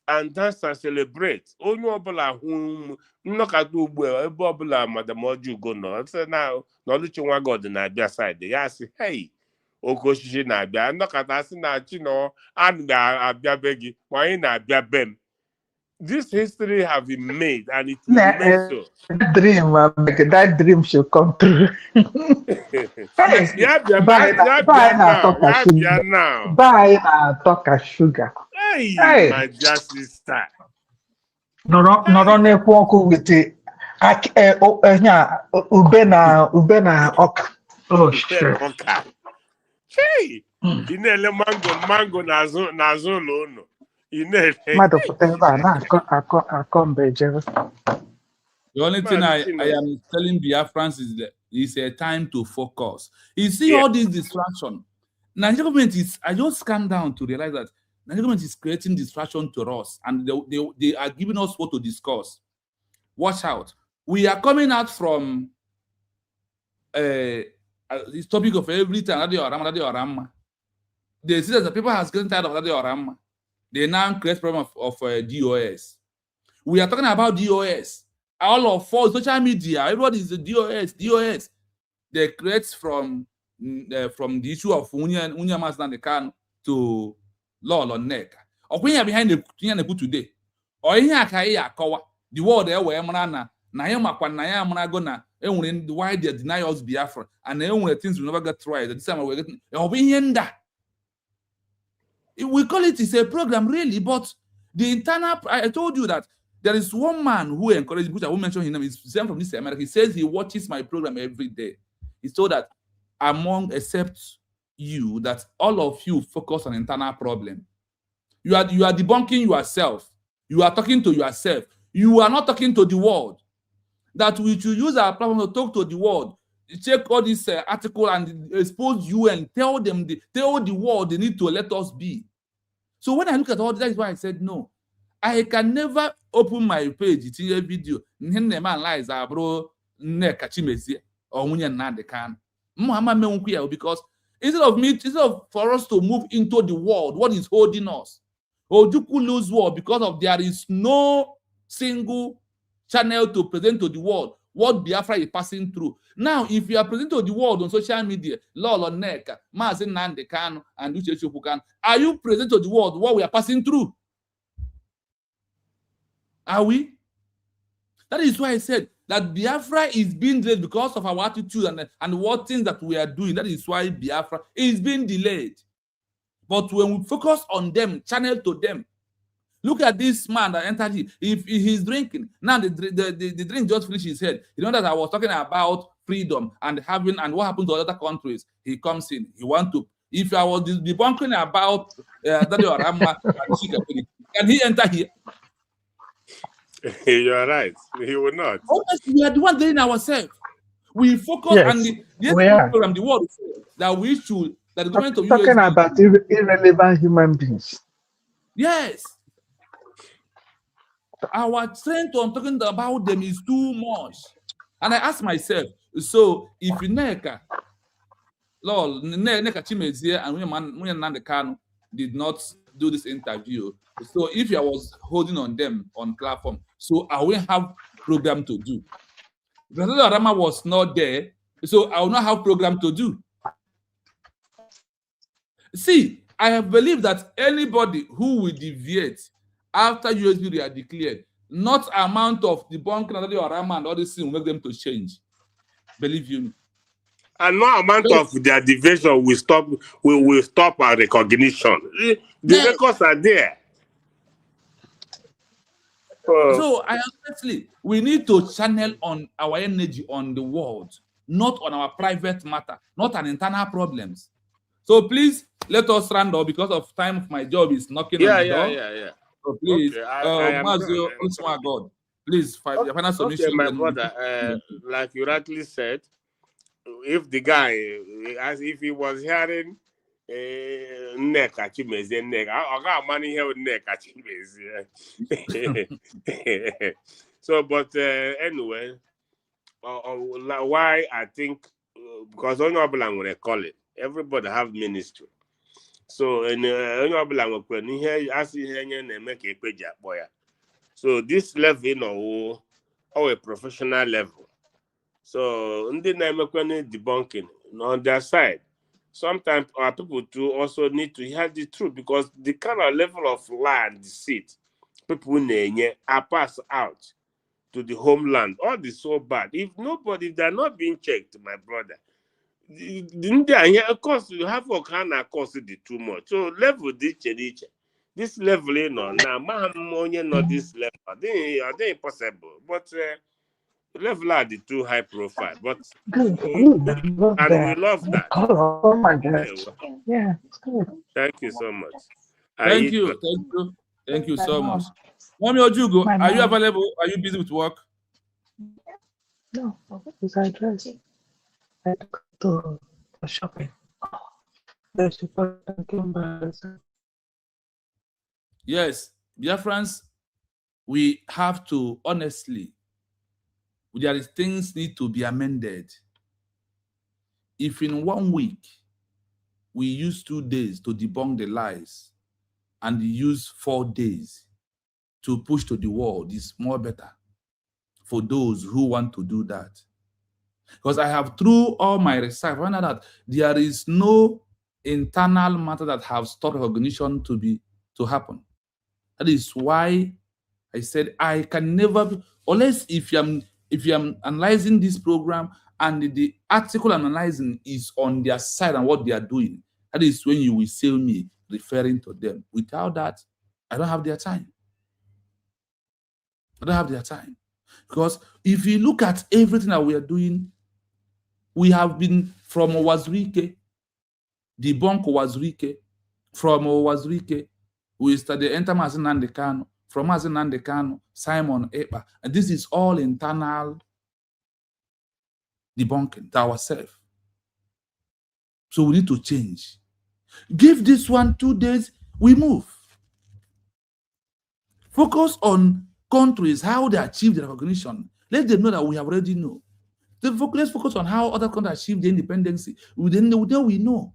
and dance and celebrate. Only obula whom knock at Bobula, Madam Oju go no. I said now, not the one God in Abia side. They ask, hey, Okoshi Nabia, knock at us in Chino, and Abia Begi, why in Abia Bem. This history have been made and it will remain so. That dream should come true. Talk sugar. Hey, my dear sister. Not n'ekwu ọkụ with ube na ọka. Oh shit. Hey, inele mango n'azụ ụlọ. Mmadụ pụta ebe a na-akọ mbejere. The only thing I am telling Biafrans is that it's a time to focus. You see all this distraction. Nigerian government is, I just calm down to realize that Nigerian government is creating distraction to us and they are giving us what to discuss. Watch out. We are coming out from this topic of every time. They see that the people have gotten tired of Radio Rama. They now create problem of DOS. We are talking about DOS. All of us, social media, everybody is the DOS. They create from the issue of Unyamas and the can to law on neck. Or when you are behind the thing they put today. Or ihe aka ya akọwa the world wee mara na ya makwa na ya amarago na enwere why they deny us Biafra and enwere things we never get right. This time we get ihe nda. We call it is a program really, but the internal. I told you that there is one man who encouraged, which I won't mention his name. He's from this America. He says he watches my program every day. He told that except you, that all of you focus on internal problem. You are debunking yourself. You are talking to yourself. You are not talking to the world. That we should use our platform to talk to the world. Check all this article and expose you and tell the world they need to let us be. So when I look at all that is why I said no. I can never open my page, it's in a video. Lies are bro or because instead of for us to move into the world, what is holding us? Ojuku lose war because of there is no single channel to present to the world what Biafra is passing through. Now, if you are presenting to the world on social media, Lolo Neka, Mazin Nandekano, and Uche Chupukan, are you presenting to the world what we are passing through? Are we? That is why I said that Biafra is being delayed because of our attitude and what things that we are doing. That is why Biafra is being delayed. But when we focus on them, channel to them, look at this man that entered here. If he's drinking, now the drink just finished his head. You know that I was talking about freedom and what happened to other countries. He comes in, he wants to. If I was debunking about Daddy Orama, can he enter here? You are right. He will not. Honestly, we are the one doing ourselves. We focus on the world that we should, that the government of talking about irrelevant human beings. Yes. Our strength on talking about them is too much. And I ask myself, so if Neka, Lord, Neka Chimezie and William Nandekano did not do this interview, so if I was holding on them on platform, so I will have program to do. Brother Rama was not there, so I will not have program to do. See, I have believed that anybody who will deviate after USB are declared, not amount of debunking or Rama and all this thing will make them to change. Believe you. And no amount of their division will stop our recognition. The records are there. So honestly, we need to channel on our energy on the world, not on our private matter, not on internal problems. So please let us round up because of time of my job is knocking on the door. Yeah. So please, okay, God, please final submission. Okay, my brother, like you rightly said, if the guy, as if he was hearing neck achimeze neck, I got money here with neck achimeze. So, but anyway, why I think because only I'm gonna call it. Everybody have ministry. So, and only I'm gonna here as he make a page boy. So this level, or a professional level. So, ndị na-emekwana debunking on their side, sometimes our people too also need to hear the truth because the kind of level of lie and deceit people are passed out to the homeland. All this so bad. If they're not being checked, my brother, of course, you have a kind of cost it too much. So level this level, now, not this level. I think impossible, but. Level are the too high profile, but good. we love that. Oh my God. Yeah, it's good. Thank you so much. Thank you so much. Mommy Ojugo, are you available? Are you busy with work? No, it's address. I took to shopping. Yes, dear friends, we have to honestly. There is things need to be amended. If in 1 week we use 2 days to debunk the lies and use 4 days to push to the world, it's more better for those who want to do that. Because I have through all my research found out that there is no internal matter that have stopped recognition to happen. That is why I said I can never, unless if you're analyzing this program and the article analyzing is on their side and what they are doing, that is when you will see me referring to them. Without that, I don't have their time. I don't have their time. Because if you look at everything that we are doing, we have been from Owazurike, debunk Owazurike, from Owazurike, we started enter Mazi Nnamdi Kanu, from Mazi Nnamdi Kanu, Simon Ekpa, and this is all internal debunking to ourselves. So we need to change. Give this one 2 days, we move. Focus on countries, how they achieve the recognition. Let them know that we already know. Let's focus on how other countries achieve the independence. Then we know.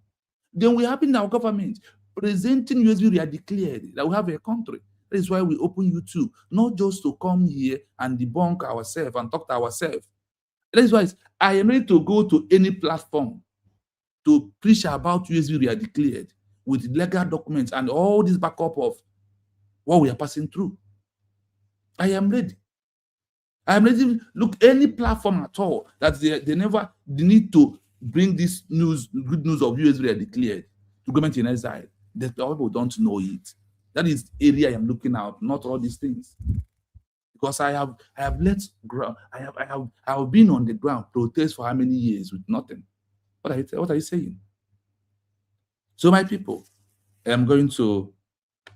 Then we have in our government presenting USB we are declared that we have a country. That is why we open YouTube, not just to come here and debunk ourselves and talk to ourselves. That is why I am ready to go to any platform to preach about USB we are declared with legal documents and all this backup of what we are passing through. I am ready. I am ready. Look, any platform at all that they need to bring this good news of USB are declared to government in exile. The people don't know it. That is the area I am looking at, not all these things. Because I have let ground. I have been on the ground, protest for how many years with nothing. What are you saying? So my people, I am going to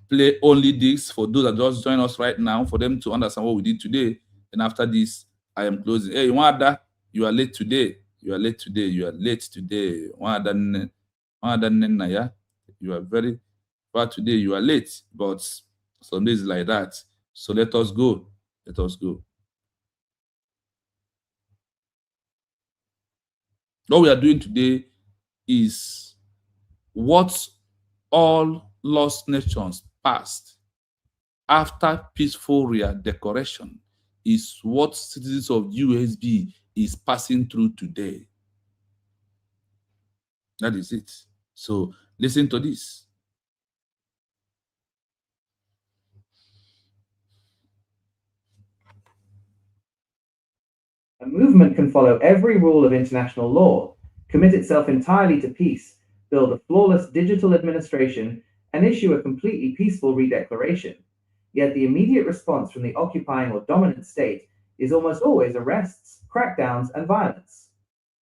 play only this for those that just join us right now, for them to understand what we did today. And after this, I am closing. Hey, Wanda, you are late today. You are late today. You are late today. Wanda, yeah, you are very far today. You are late, but some days like that. So let us go. Let us go. What we are doing today is what all lost nations passed after peaceful redecoration is what citizens of USB is passing through today. That is it. So listen to this. A movement can follow every rule of international law, commit itself entirely to peace, build a flawless digital administration, and issue a completely peaceful redeclaration. Yet the immediate response from the occupying or dominant state is almost always arrests, crackdowns, and violence.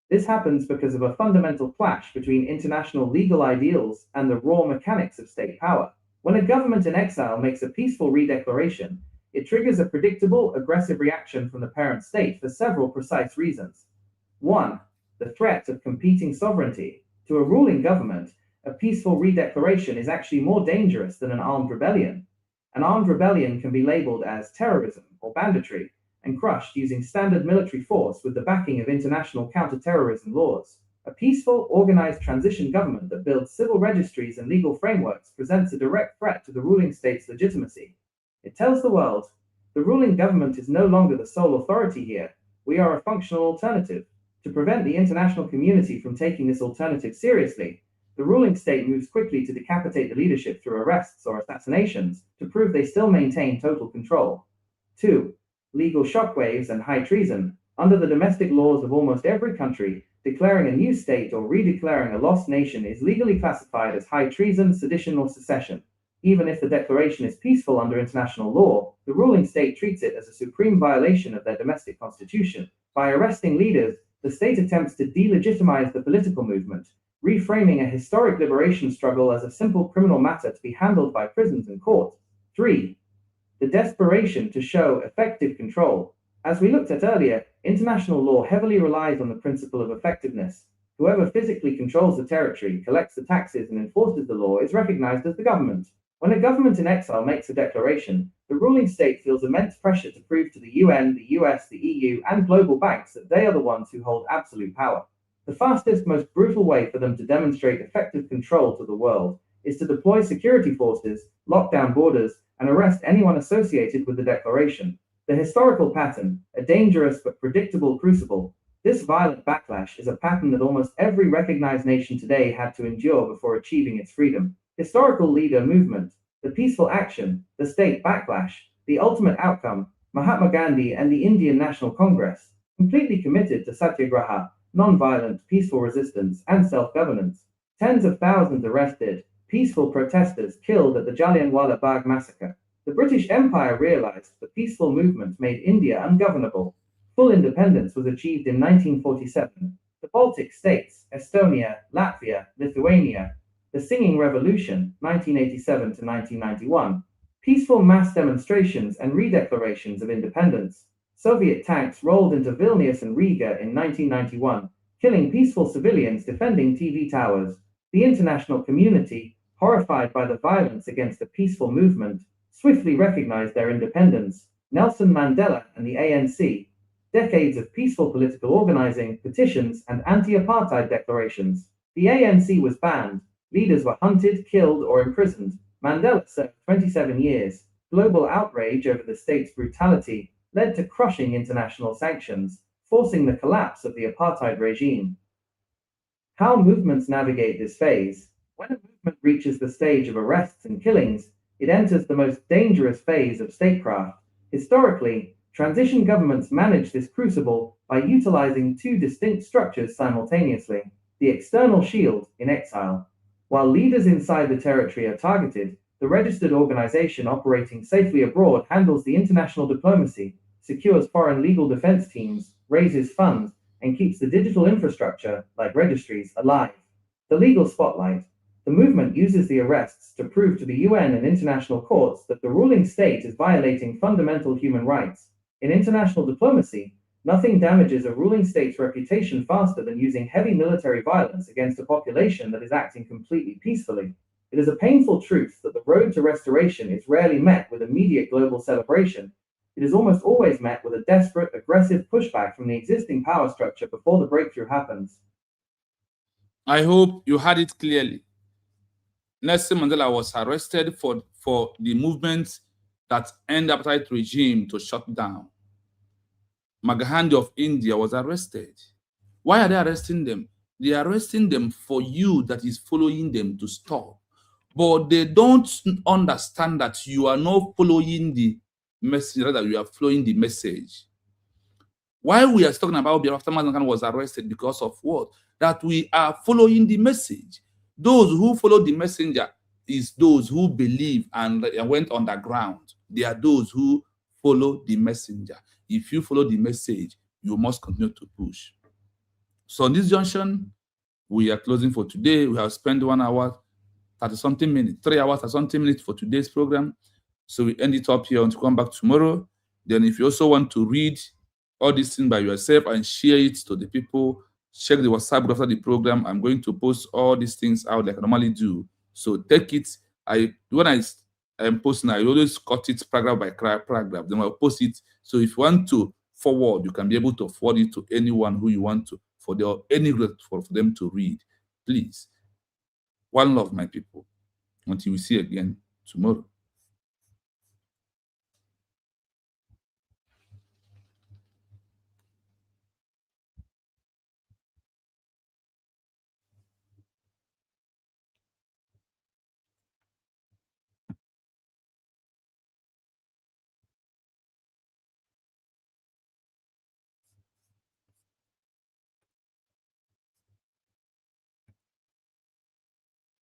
This happens because of a fundamental clash between international legal ideals and the raw mechanics of state power. When a government in exile makes a peaceful redeclaration, it triggers a predictable, aggressive reaction from the parent state for several precise reasons. 1. The threat of competing sovereignty. To a ruling government, a peaceful redeclaration is actually more dangerous than an armed rebellion. An armed rebellion can be labeled as terrorism or banditry and crushed using standard military force with the backing of international counterterrorism laws. A peaceful, organized transition government that builds civil registries and legal frameworks presents a direct threat to the ruling state's legitimacy. It tells the world, the ruling government is no longer the sole authority here. We are a functional alternative. To prevent the international community from taking this alternative seriously, the ruling state moves quickly to decapitate the leadership through arrests or assassinations to prove they still maintain total control. 2. Legal shockwaves and high treason. Under the domestic laws of almost every country, declaring a new state or redeclaring a lost nation is legally classified as high treason, sedition, or secession. Even if the declaration is peaceful under international law, the ruling state treats it as a supreme violation of their domestic constitution. By arresting leaders, the state attempts to delegitimize the political movement, reframing a historic liberation struggle as a simple criminal matter to be handled by prisons and courts. 3. The desperation to show effective control. As we looked at earlier, international law heavily relies on the principle of effectiveness. Whoever physically controls the territory, collects the taxes, and enforces the law is recognized as the government. When a government in exile makes a declaration, the ruling state feels immense pressure to prove to the UN, the US, the EU, and global banks that they are the ones who hold absolute power. The fastest, most brutal way for them to demonstrate effective control to the world is to deploy security forces, lock down borders, and arrest anyone associated with the declaration. The historical pattern, a dangerous but predictable crucible, this violent backlash is a pattern that almost every recognized nation today had to endure before achieving its freedom. Historical leader movement, the peaceful action, the state backlash, The ultimate outcome, Mahatma Gandhi and the Indian National Congress, completely committed to satyagraha, non-violent, peaceful resistance, and self-governance. Tens of thousands arrested, peaceful protesters killed at the Jallianwala Bagh massacre. The British Empire realized the peaceful movement made India ungovernable. Full independence was achieved in 1947. The Baltic states, Estonia, Latvia, Lithuania. The Singing Revolution, 1987 to 1991. Peaceful mass demonstrations and redeclarations of independence. Soviet tanks rolled into Vilnius and Riga in 1991, killing peaceful civilians defending TV towers. The international community, horrified by the violence against the peaceful movement, swiftly recognized their independence. Nelson Mandela and the ANC. Decades of peaceful political organizing, petitions, and anti-apartheid declarations. The ANC was banned. Leaders were hunted, killed, or imprisoned. Mandela served 27 years. Global outrage over the state's brutality led to crushing international sanctions, forcing the collapse of the apartheid regime. How movements navigate this phase. When a movement reaches the stage of arrests and killings, it enters the most dangerous phase of statecraft. Historically, transition governments manage this crucible by utilizing two distinct structures simultaneously. The external shield, in exile. While leaders inside the territory are targeted, the registered organization operating safely abroad handles the international diplomacy, secures foreign legal defense teams, raises funds, and keeps the digital infrastructure, like registries, alive. The legal spotlight. The movement uses the arrests to prove to the UN and international courts that the ruling state is violating fundamental human rights. In international diplomacy, nothing damages a ruling state's reputation faster than using heavy military violence against a population that is acting completely peacefully. It is a painful truth that the road to restoration is rarely met with immediate global celebration. It is almost always met with a desperate, aggressive pushback from the existing power structure before the breakthrough happens. I hope you heard it clearly. Nelson Mandela was arrested for the movement that ended the apartheid regime to shut down. Mahatma of India was arrested. Why are they arresting them? They are arresting them for you that is following them to stop. But they don't understand that you are not following the message, rather you are following the message. Why we are talking about Biafra Mahatma was arrested because of what? That we are following the message. Those who follow the messenger is those who believe and went underground. They are those who follow the messenger. If you follow the message, you must continue to push. So on this junction, we are closing for today. We have spent 1 hour, 30-something minutes, 3 hours, 30-something minutes for today's program. So we end it up here and to come back tomorrow. Then if you also want to read all these things by yourself and share it to the people, check the WhatsApp group after the program. I'm going to post all these things out like I normally do. So take it. When I am posting, I always cut it paragraph by paragraph. Then I'll post it. So if you want to forward, you can be able to forward it to anyone who you want to, for them to read. Please. One love, my people. Until we see again tomorrow.